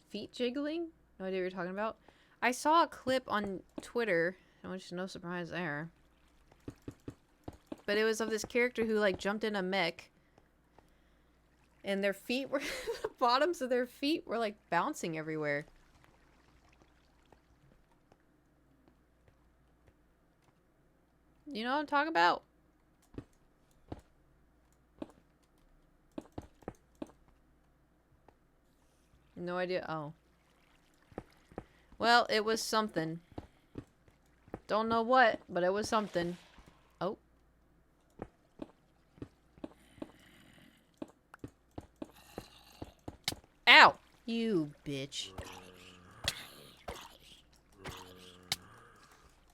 Speaker 1: Feet jiggling? No idea what you're talking about. I saw a clip on Twitter, which is no surprise there. But it was of this character who like jumped in a mech. And their feet were, the bottoms of their feet were like bouncing everywhere. You know what I'm talking about? No idea. Oh. Well, it was something. Don't know what, but it was something. Oh. Ow! You bitch.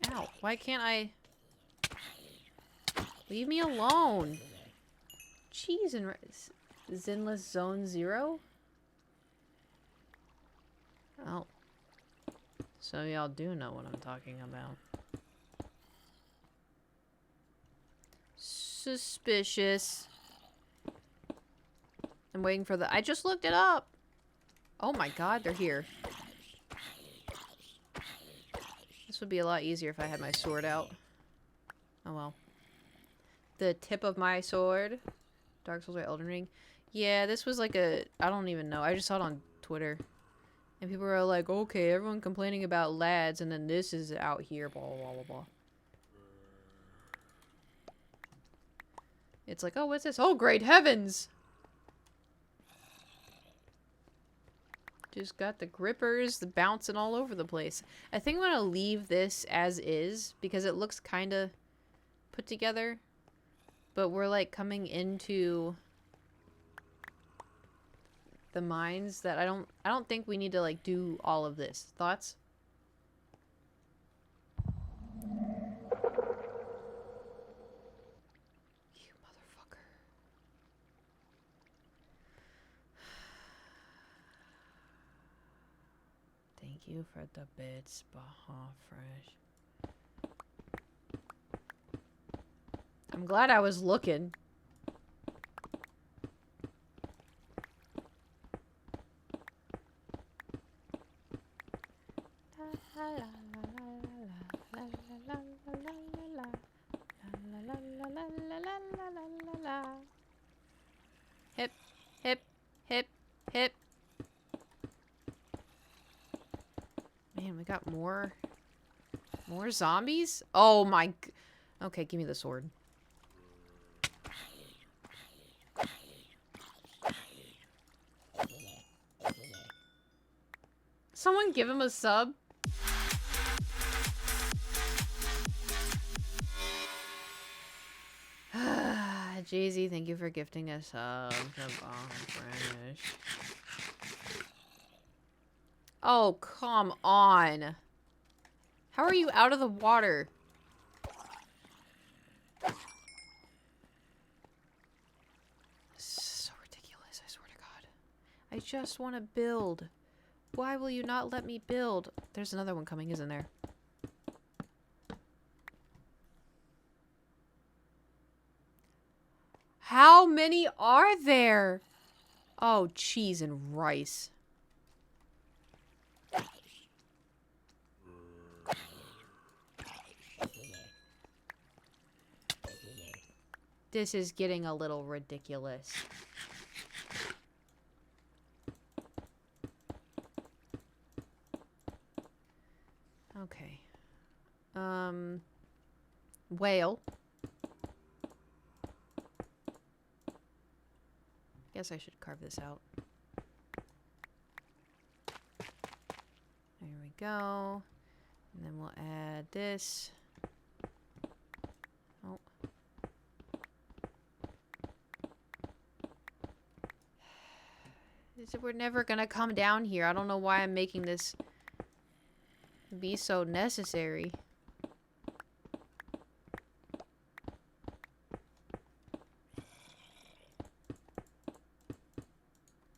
Speaker 1: Ow. Why can't I... Leave me alone. Cheese and rice. Zinless Zone 0? Oh. So y'all do know what I'm talking about. Suspicious. I'm waiting for the... I just looked it up. Oh my god, they're here. This would be a lot easier if I had my sword out. Oh well. The tip of my sword. Dark Souls or Elden Ring. Yeah, this was like a... I don't even know. I just saw it on Twitter. And people were like, okay, everyone complaining about lads, and then this is out here, blah, blah, blah, blah. It's like, oh, what's this? Oh, great heavens! Just got the grippers, the bouncing all over the place. I think I'm gonna leave this as is, because it looks kind of put together. But we're, like, coming into the mines that I don't think we need to, like, do all of this. Thoughts? You motherfucker. Thank you for the bits, Baja Fresh. I'm glad I was looking. Hip, hip, hip, hip. Man, we got more zombies? Oh my... Okay, give me the sword. Someone give him a sub? Jay-Z, thank you for gifting a sub. Oh, come on. How are you out of the water? This is so ridiculous, I swear to God. I just want to build. Why will you not let me build? There's another one coming, isn't there? How many are there? Oh, cheese and rice. This is getting a little ridiculous. Okay. Whale. Guess I should carve this out. There we go. And then we'll add this. Oh. We're never gonna come down here. I don't know why I'm making this be so necessary.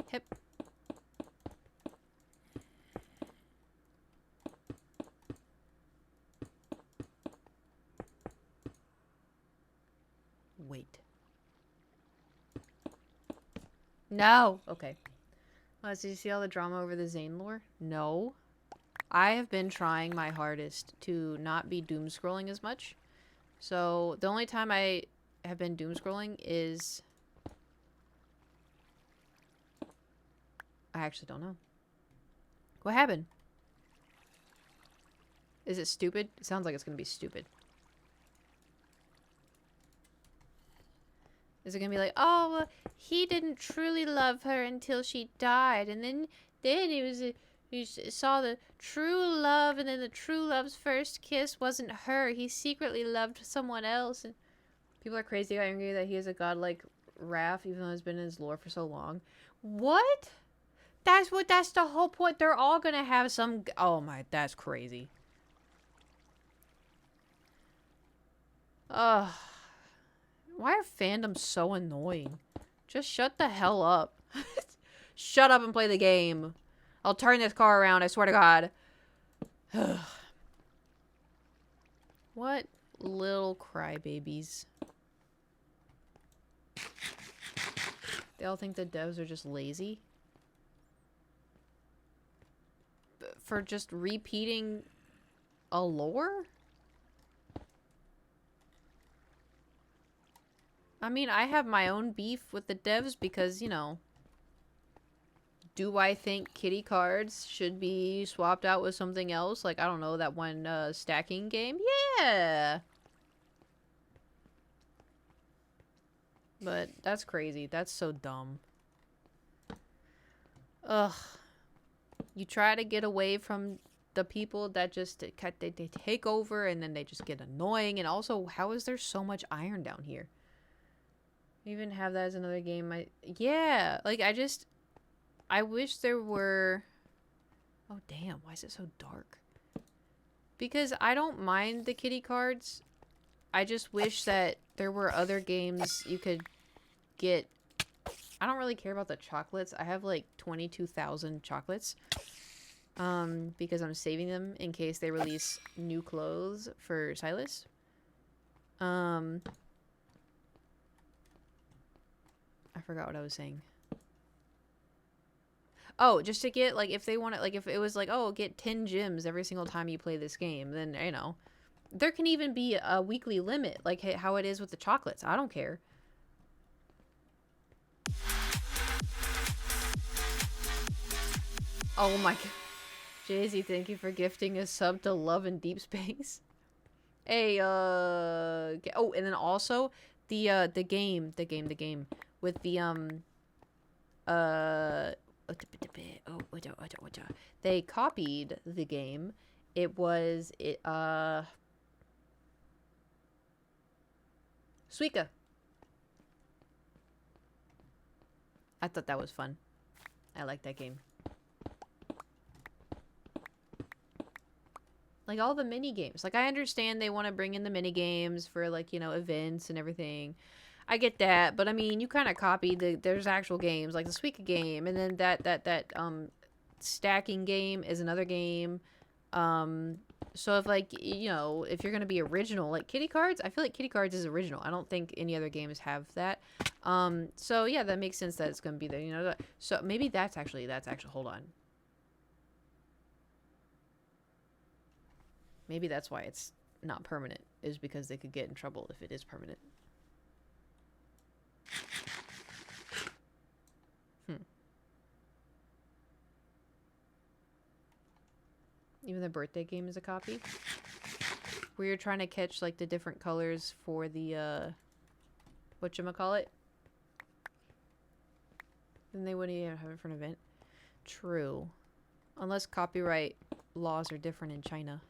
Speaker 1: Hip. Wait. No! Okay. Well, did you see all the drama over the Zane lore? No. I have been trying my hardest to not be doom scrolling as much. So, the only time I have been doom scrolling is... I actually don't know. What happened? Is it stupid? It sounds like it's gonna be stupid. Is it gonna be like, oh, well, he didn't truly love her until she died, and then he saw the true love, and then the true love's first kiss wasn't her. He secretly loved someone else, and people are crazy angry that he is a godlike Raph, even though it's been in his lore for so long. What? That's the whole point. They're all gonna have some. Oh my, that's crazy. Ugh. Why are fandoms so annoying? Just shut the hell up. Shut up and play the game. I'll turn this car around, I swear to God. What little crybabies. They all think the devs are just lazy. For just repeating a lore? I mean, I have my own beef with the devs because, you know, do I think kitty cards should be swapped out with something else? Like, I don't know, that one stacking game? Yeah! But that's crazy. That's so dumb. Ugh. You try to get away from the people that just they take over and then they just get annoying. And also, how is there so much iron down here? Even have that as another game. Yeah, like I wish there were. Oh damn, why is it so dark? Because I don't mind the kitty cards. I just wish that there were other games you could get. I don't really care about the chocolates. I have like 22,000 chocolates. Because I'm saving them in case they release new clothes for Silas. I forgot what I was saying. Oh, just to get, like, if they want it, like, if it was like, oh, get 10 gems every single time you play this game, then, you know. There can even be a weekly limit, like how it is with the chocolates. I don't care. Oh my god. Jay-Z, thank you for gifting a sub to Love in Deep Space. Hey, oh, and then also the game with the they copied the game. It was Suika. I thought that was fun. I like that game. Like, all the mini games. Like, I understand they want to bring in the mini games for, like, you know, events and everything. I get that, but I mean, you kind of copy there's actual games, like the Suika game, and then that stacking game is another game. So if, like, you know, if you're gonna be original, like Kitty Cards, I feel like Kitty Cards is original. I don't think any other games have that. So yeah, that makes sense that it's gonna be there, you know. So maybe that's actually hold on. Maybe that's why it's not permanent, is because they could get in trouble if it is permanent. Even the birthday game is a copy. Where you're trying to catch, like, the different colors for the, whatchamacallit? Then they wouldn't even have it for an event. True. Unless copyright laws are different in China.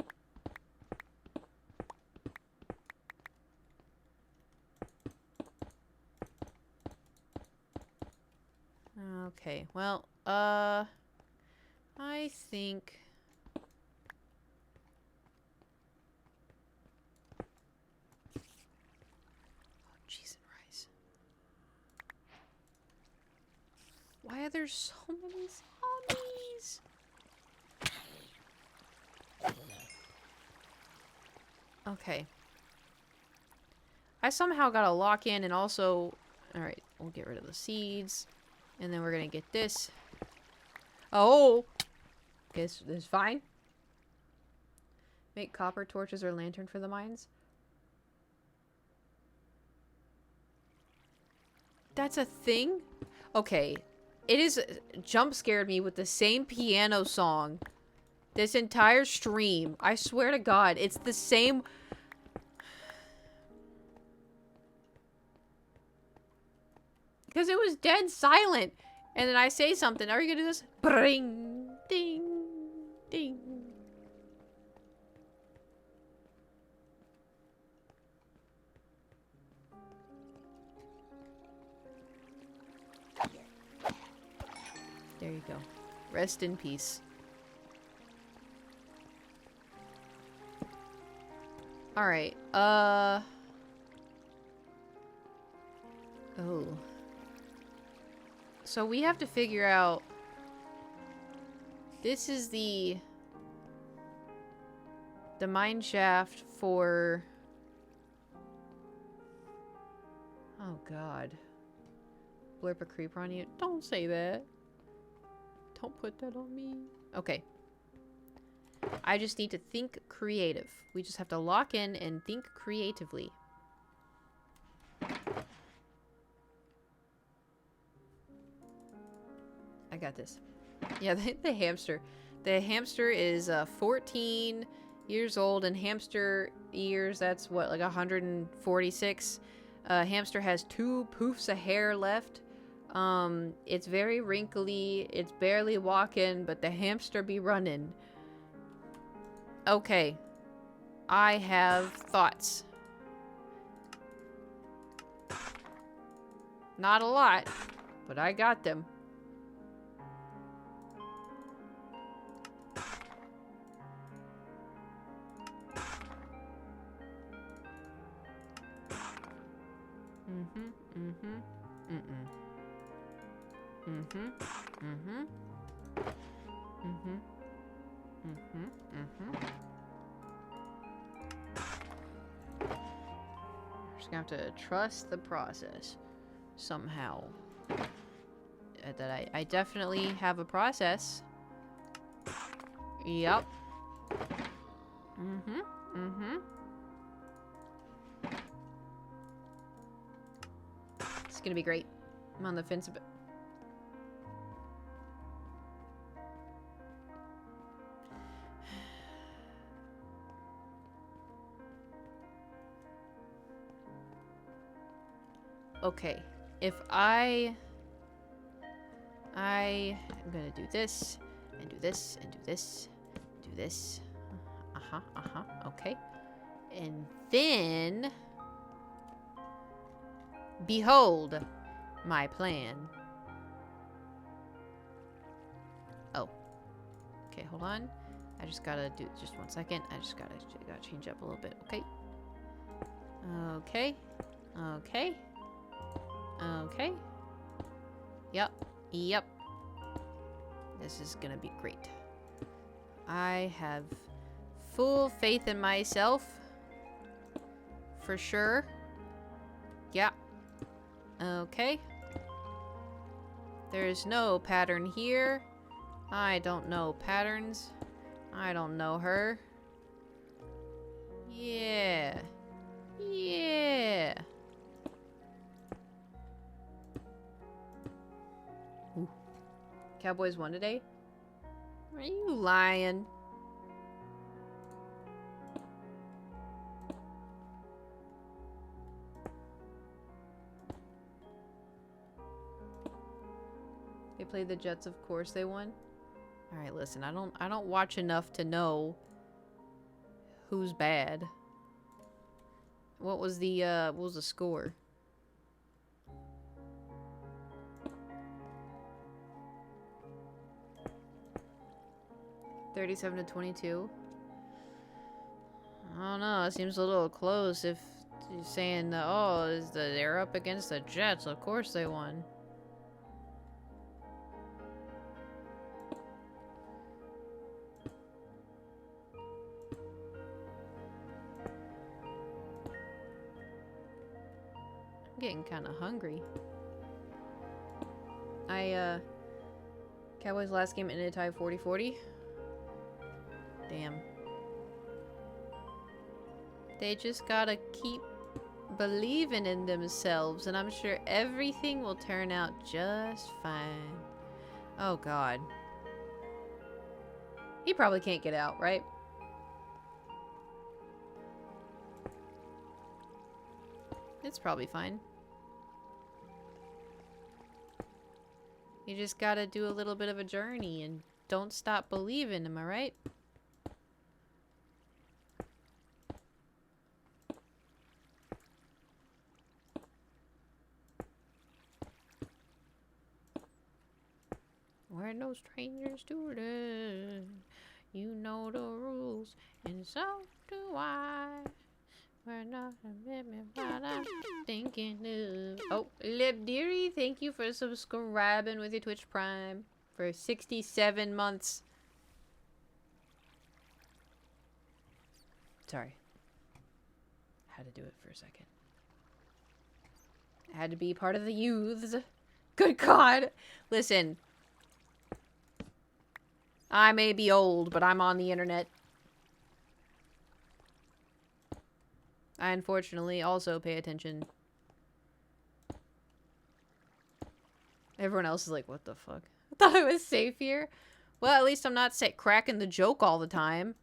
Speaker 1: Okay, well, I think... Oh, cheese and rice. Why are there so many zombies? Okay. I somehow got to lock in and also... Alright, we'll get rid of the seeds. And then we're gonna get this. Oh! This is fine. Make copper torches or lantern for the mines. That's a thing? Okay. It is jump scared me with the same piano song. This entire stream. I swear to God, it's the same... Because it was dead silent. And then I say something. Are you gonna do this? Bring, ding, ding. There you go. Rest in peace. Alright, oh. So we have to figure out... This is the mine shaft for... Oh, God. Blurp a creeper on you? Don't say that. Don't put that on me. Okay. I just need to think creative. We just have to lock in and think creatively. I got this. Yeah, the hamster. The hamster is 14 years old, and hamster years, that's what, like 146. Hamster has 2 poofs of hair left. It's very wrinkly. It's barely walking, but the hamster be running. Okay. I have thoughts. Not a lot, but I got them. Just gonna have to trust the process somehow. that I definitely have a process. Yep. Mm-hmm. Mm-hmm. It's gonna be great. I'm on the fence a bit. Okay. If I'm gonna do this, and do this, and do this, do this. Uh-huh, uh-huh, okay. And then... behold my plan. Oh. Okay, hold on. I just gotta do... just 1 second. I just gotta change up a little bit, okay? Okay. Okay. Okay. Yep. Yep. This is gonna be great. I have full faith in myself. For sure. Yeah. Okay. There's no pattern here. I don't know patterns. I don't know her. Yeah. Yeah. Ooh. Cowboys won today? Are you lying? They played the Jets, of course they won. All right, listen. I don't watch enough to know who's bad. What was the score? $37-22. I don't know. It seems a little close. If you're saying, oh, they're up against the Jets, of course they won. I'm getting kind of hungry. Cowboys last game ended tie 40-40. Damn. They just gotta keep believing in themselves, and I'm sure everything will turn out just fine. Oh, God. He probably can't get out, right? It's probably fine. You just gotta do a little bit of a journey and don't stop believing, am I right? We're no strangers to this. You know the rules, and so do I. We're not a limit, what I'm thinking of. Oh, Libdeary, thank you for subscribing with your Twitch Prime for 67 months. Sorry. Had to do it for a second. I had to be part of the youths. Good God. Listen. I may be old, but I'm on the internet. I unfortunately also pay attention. Everyone else is like, what the fuck? I thought I was safe here. Well, at least I'm not cracking the joke all the time.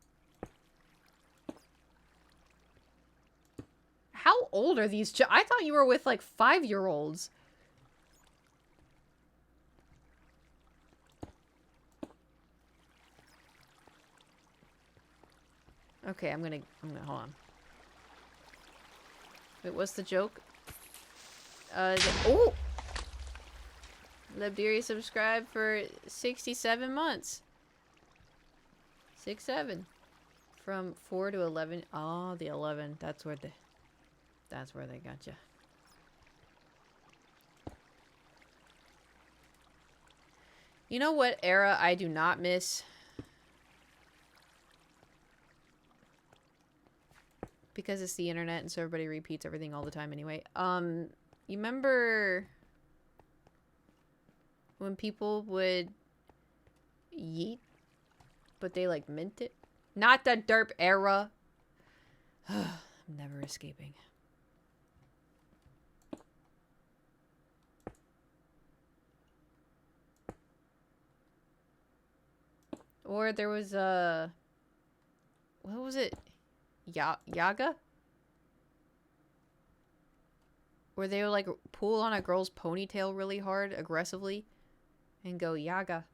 Speaker 1: How old are these I thought you were with like 5-year-olds. Okay, I'm gonna hold on. Wait, what's the joke? Oh! Libdeary subscribed for 67 months. 6-7. From 4 to 11. Oh, the 11. That's where they got you. You know what era I do not miss? Because it's the internet and so everybody repeats everything all the time anyway. You remember when people would yeet, but they like mint it. Not the derp era. I'm never escaping. Or there was a... what was it? Yaga? Where they would like pull on a girl's ponytail really hard, aggressively, and go Yaga.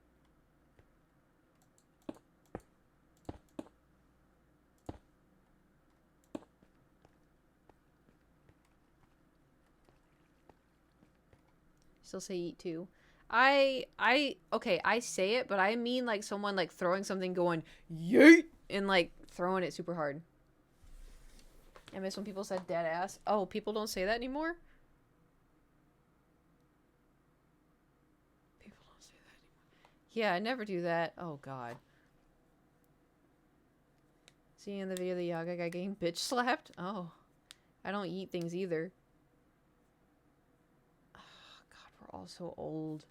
Speaker 1: Still say eat too. Okay, I say it, but I mean like someone like throwing something going yeet and like throwing it super hard. I miss when people said dead ass. Oh, people don't say that anymore? People don't say that anymore. Yeah, I never do that. Oh god. Seeing in the video the Yaga guy getting bitch slapped? Oh. I don't eat things either. We're all so old.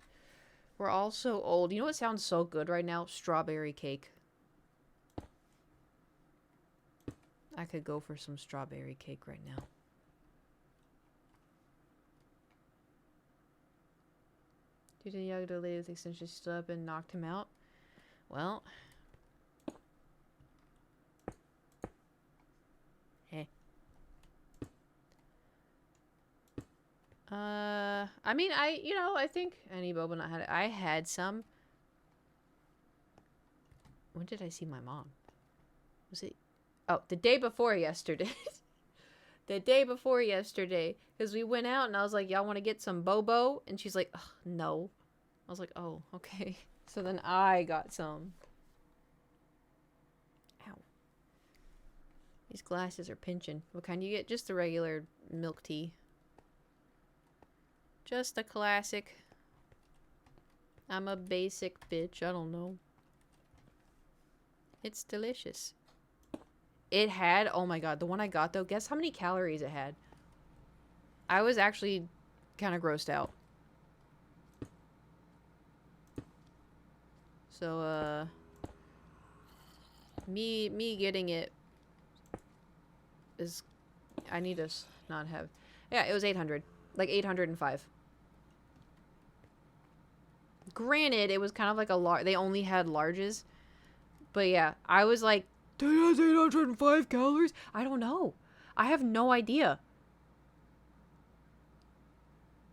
Speaker 1: We're all so old. You know what sounds so good right now? Strawberry cake. I could go for some strawberry cake right now. Did the Yaga delay with extension stood up and knocked him out? Well. Hey. I mean, I think any boba not had it. I had some. When did I see my mom? Was it? Oh, the day before yesterday. The day before yesterday. Because we went out and I was like, y'all want to get some bobo? And she's like, no. I was like, oh, okay. So then I got some. Ow. These glasses are pinching. What kind do you get? Just the regular milk tea. Just a classic. I'm a basic bitch. I don't know. It's delicious. It had, oh my god, the one I got though, guess how many calories it had? I was actually kind of grossed out. So, me getting it is, I need to not have, yeah, it was 800. Like 805. Granted, it was kind of like a large, they only had larges. But yeah, I was like, that has 805 calories? I don't know. I have no idea.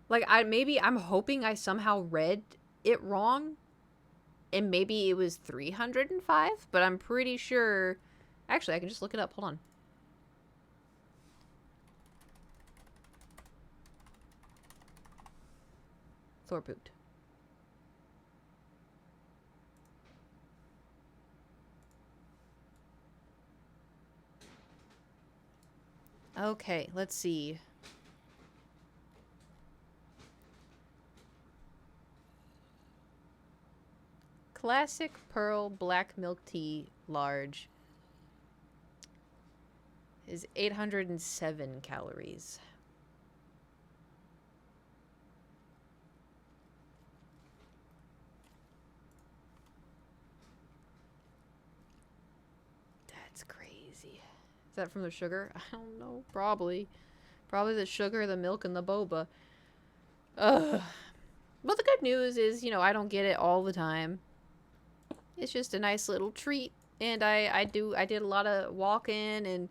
Speaker 1: Like, I'm hoping I somehow read it wrong. And maybe it was 305, but I'm pretty sure. Actually, I can just look it up. Hold on. Thorboot. Okay, let's see. Classic Pearl Black Milk Tea Large is 807 calories. That's crazy. Is that from the sugar? I don't know. Probably. Probably the sugar, the milk, and the boba. Ugh. But the good news is, I don't get it all the time. It's just a nice little treat. And I did a lot of walking and,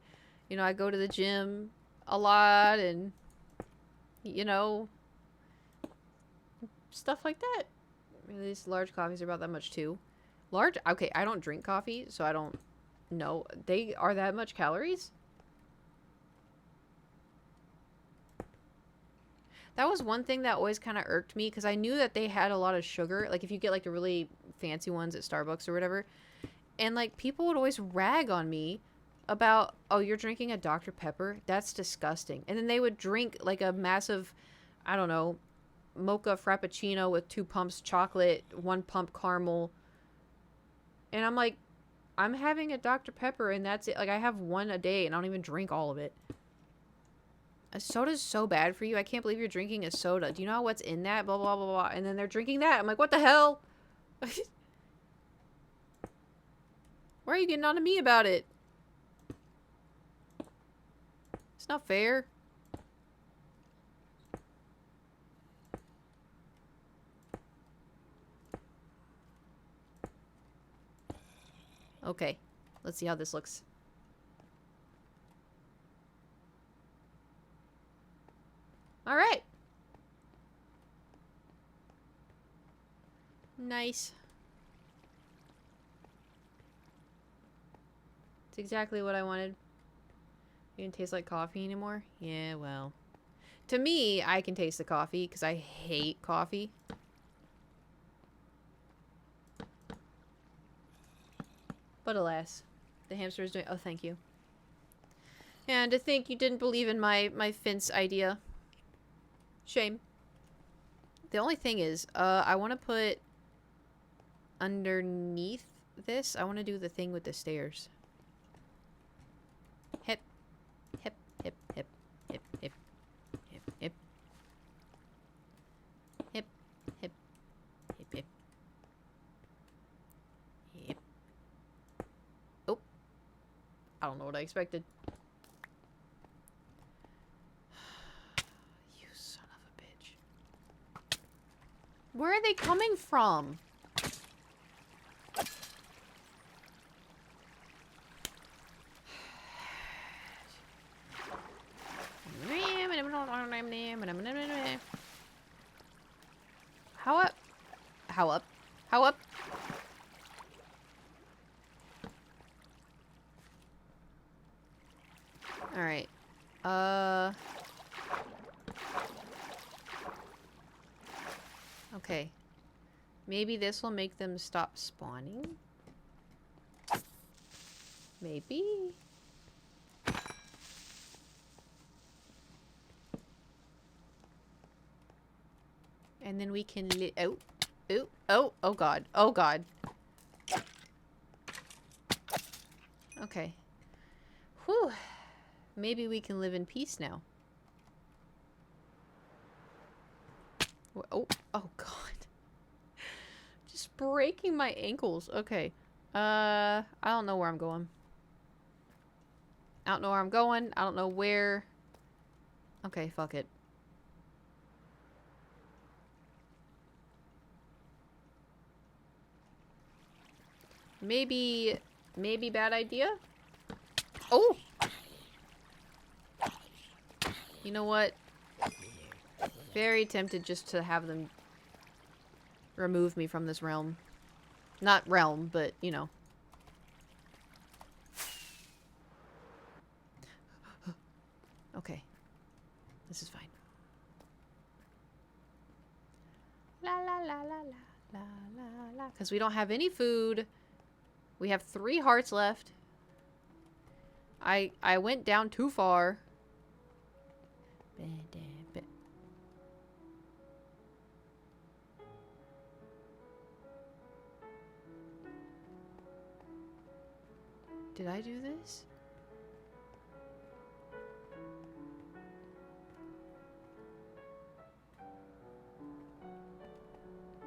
Speaker 1: I go to the gym a lot and, stuff like that. I mean, these large coffees are about that much too. Large? Okay, I don't drink coffee, so I don't know. They are that much calories? That was one thing that always kind of irked me because I knew that they had a lot of sugar. Like, if you get, like, the really fancy ones at Starbucks or whatever. And, like, people would always rag on me about, oh, you're drinking a Dr. Pepper? That's disgusting. And then they would drink, like, a massive, I don't know, mocha frappuccino with 2 pumps chocolate, 1 pump caramel. And I'm like, I'm having a Dr. Pepper and that's it. Like, I have one a day and I don't even drink all of it. A soda's so bad for you. I can't believe you're drinking a soda. Do you know what's in that? Blah, blah, blah, blah. And then they're drinking that. I'm like, what the hell? Why are you getting on to me about it? It's not fair. Okay. Let's see how this looks. Alright. Nice. It's exactly what I wanted. You didn't taste like coffee anymore? Yeah, well. To me, I can taste the coffee because I hate coffee. But alas, the hamster is doing... Oh, thank you. And to think you didn't believe in my fence idea. Shame. The only thing is, I want to put underneath this, I want to do the thing with the stairs. Hip. Hip, hip, hip, hip, hip, hip, hip. Hip, hip, hip, hip. Hip. Oh. I don't know what I expected. You son of a bitch. Where are they coming from? How up? How up? How up? Alright. Okay. Maybe this will make them stop spawning? Maybe? And then we can oh, oh, oh, oh god, oh god. Okay. Whew. Maybe we can live in peace now. Oh, oh god. Just breaking my ankles. Okay. I don't know where I'm going. I don't know where I'm going. I don't know where. Okay, fuck it. Maybe bad idea? Oh! You know what? Very tempted just to have them remove me from this realm. Not realm, but, you know. Okay. This is fine. La la la la la la la la. Because we don't have any food. We have 3 hearts left. I went down too far. Did I do this?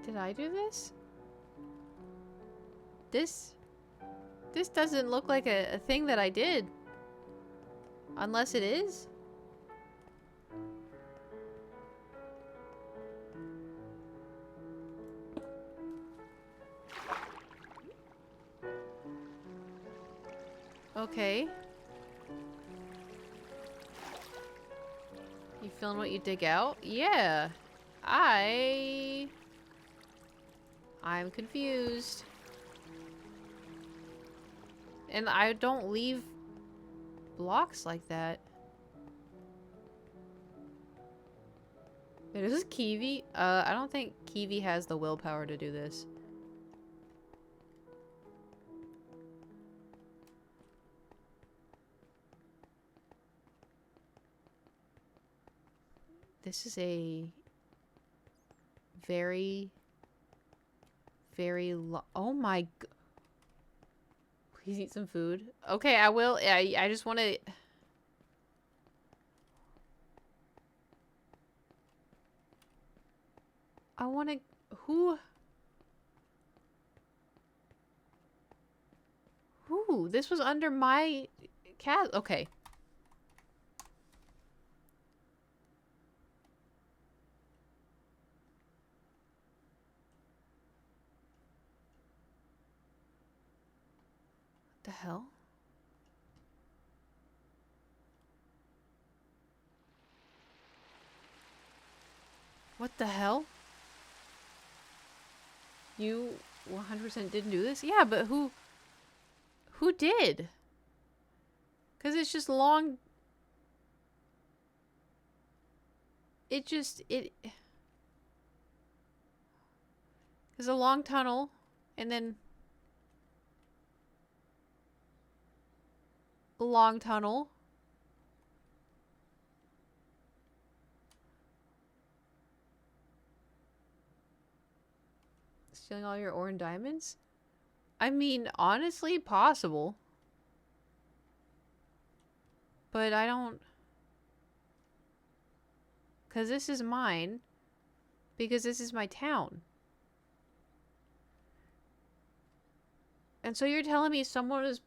Speaker 1: Did I do this? This doesn't look like a thing that I did. Unless it is. Okay. You feeling what you dig out? Yeah. I'm confused. And I don't leave blocks like that. Wait, is this Kiwi? I don't think Kiwi has the willpower to do this. This is a very oh my god. Please eat some food. Okay, I will. I just want to... I want to... Who? Who? This was under my cat. Okay. What the hell? What the hell? You 100% didn't do this? Yeah, but who did? Because it's just long... There's a long tunnel, and then... a long tunnel. Stealing all your ore and diamonds? I mean, honestly, possible. But I don't... Because this is mine. Because this is my town. And so you're telling me someone is...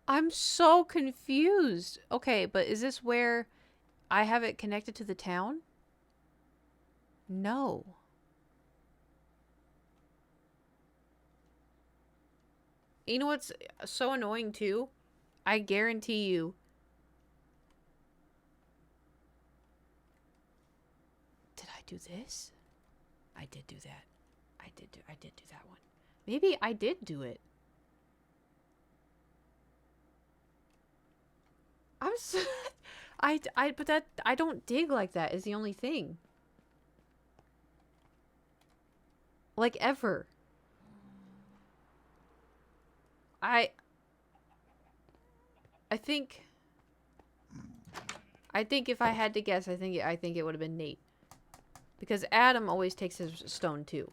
Speaker 1: I'm so confused. Okay, but is this where I have it connected to the town? No. You know what's so annoying too? I guarantee you. Did I do this? I did do that. I did do that one. Maybe I did do it. I'm so... but that... I don't dig like that is the only thing. Like, ever. I think if I had to guess, I think it would have been Nate. Because Adam always takes his stone too.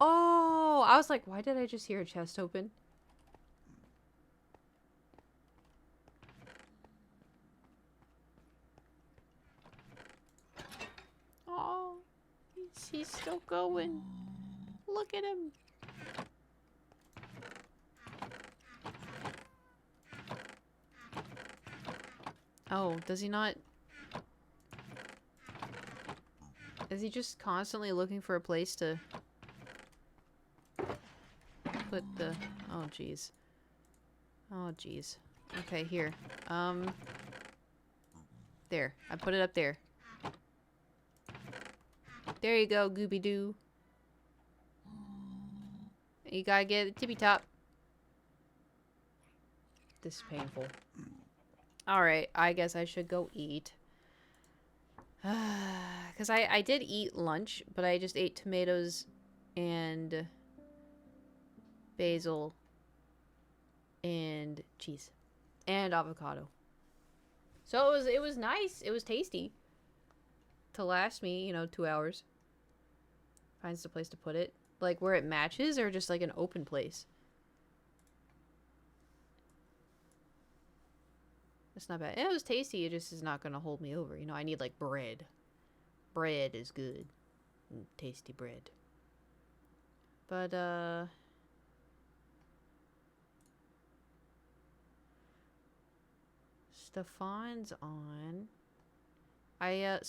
Speaker 1: Oh, I was like, why did I just hear a chest open? Oh, he's still going. Look at him. Oh, does he not? Is he just constantly looking for a place to put the... Oh, jeez. Oh, jeez. Okay, here. There. I put it up there. There you go, Gooby-Doo. You gotta get the tippy top. This is painful. Alright, I guess I should go eat. Because I did eat lunch, but I just ate tomatoes and basil and cheese and avocado. So it was nice. It was tasty. To last me, 2 hours. Finds the place to put it. Like where it matches or just like an open place. It's not bad. It was tasty. It just is not going to hold me over. I need like bread. Bread is good. Tasty bread. But, Stefan's on. I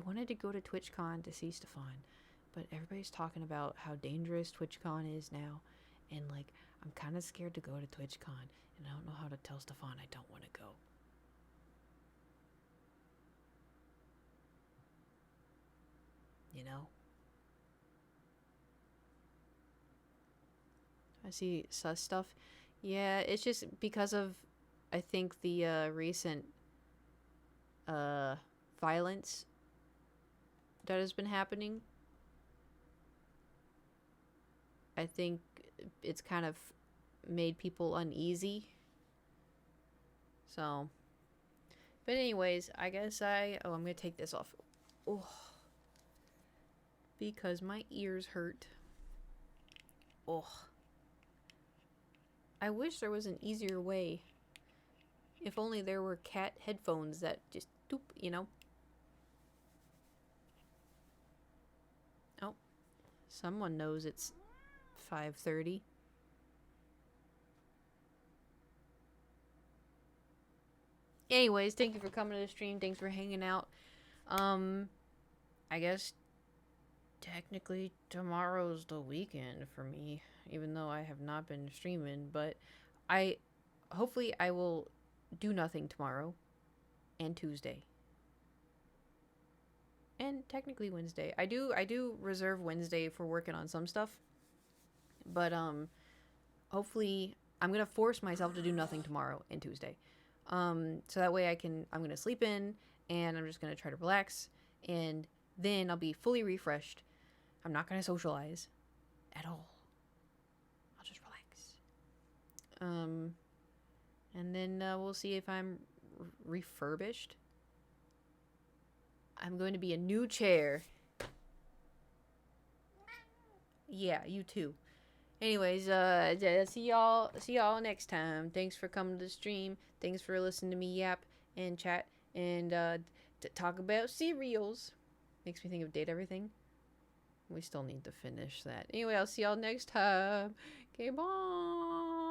Speaker 1: wanted to go to TwitchCon to see Stefan, but everybody's talking about how dangerous TwitchCon is now, and like I'm kind of scared to go to TwitchCon, and I don't know how to tell Stefan I don't want to go. I see sus stuff. Yeah, it's just because of, I think, the recent violence that has been happening. I think it's kind of made people uneasy. So, but anyways, I guess I'm gonna take this off. Oh, because my ears hurt. Oh, I wish there was an easier way. If only there were cat headphones that just doop, you know. Oh, someone knows it's 5:30. Anyways, thank you for coming to the stream. Thanks for hanging out. I guess technically tomorrow's the weekend for me, even though I have not been streaming, but I hopefully I will do nothing tomorrow and Tuesday. And technically Wednesday. I do reserve Wednesday for working on some stuff. But hopefully I'm going to force myself to do nothing tomorrow and Tuesday. So that way I'm going to sleep in and I'm just going to try to relax and then I'll be fully refreshed. I'm not going to socialize at all. I'll just relax. And then we'll see if I'm refurbished. I'm going to be a new chair. Yeah, you too. Anyways, see y'all next time. Thanks for coming to the stream. Thanks for listening to me yap and chat and to talk about cereals. Makes me think of Date Everything. We still need to finish that. Anyway, I'll see y'all next time. Okay, bye.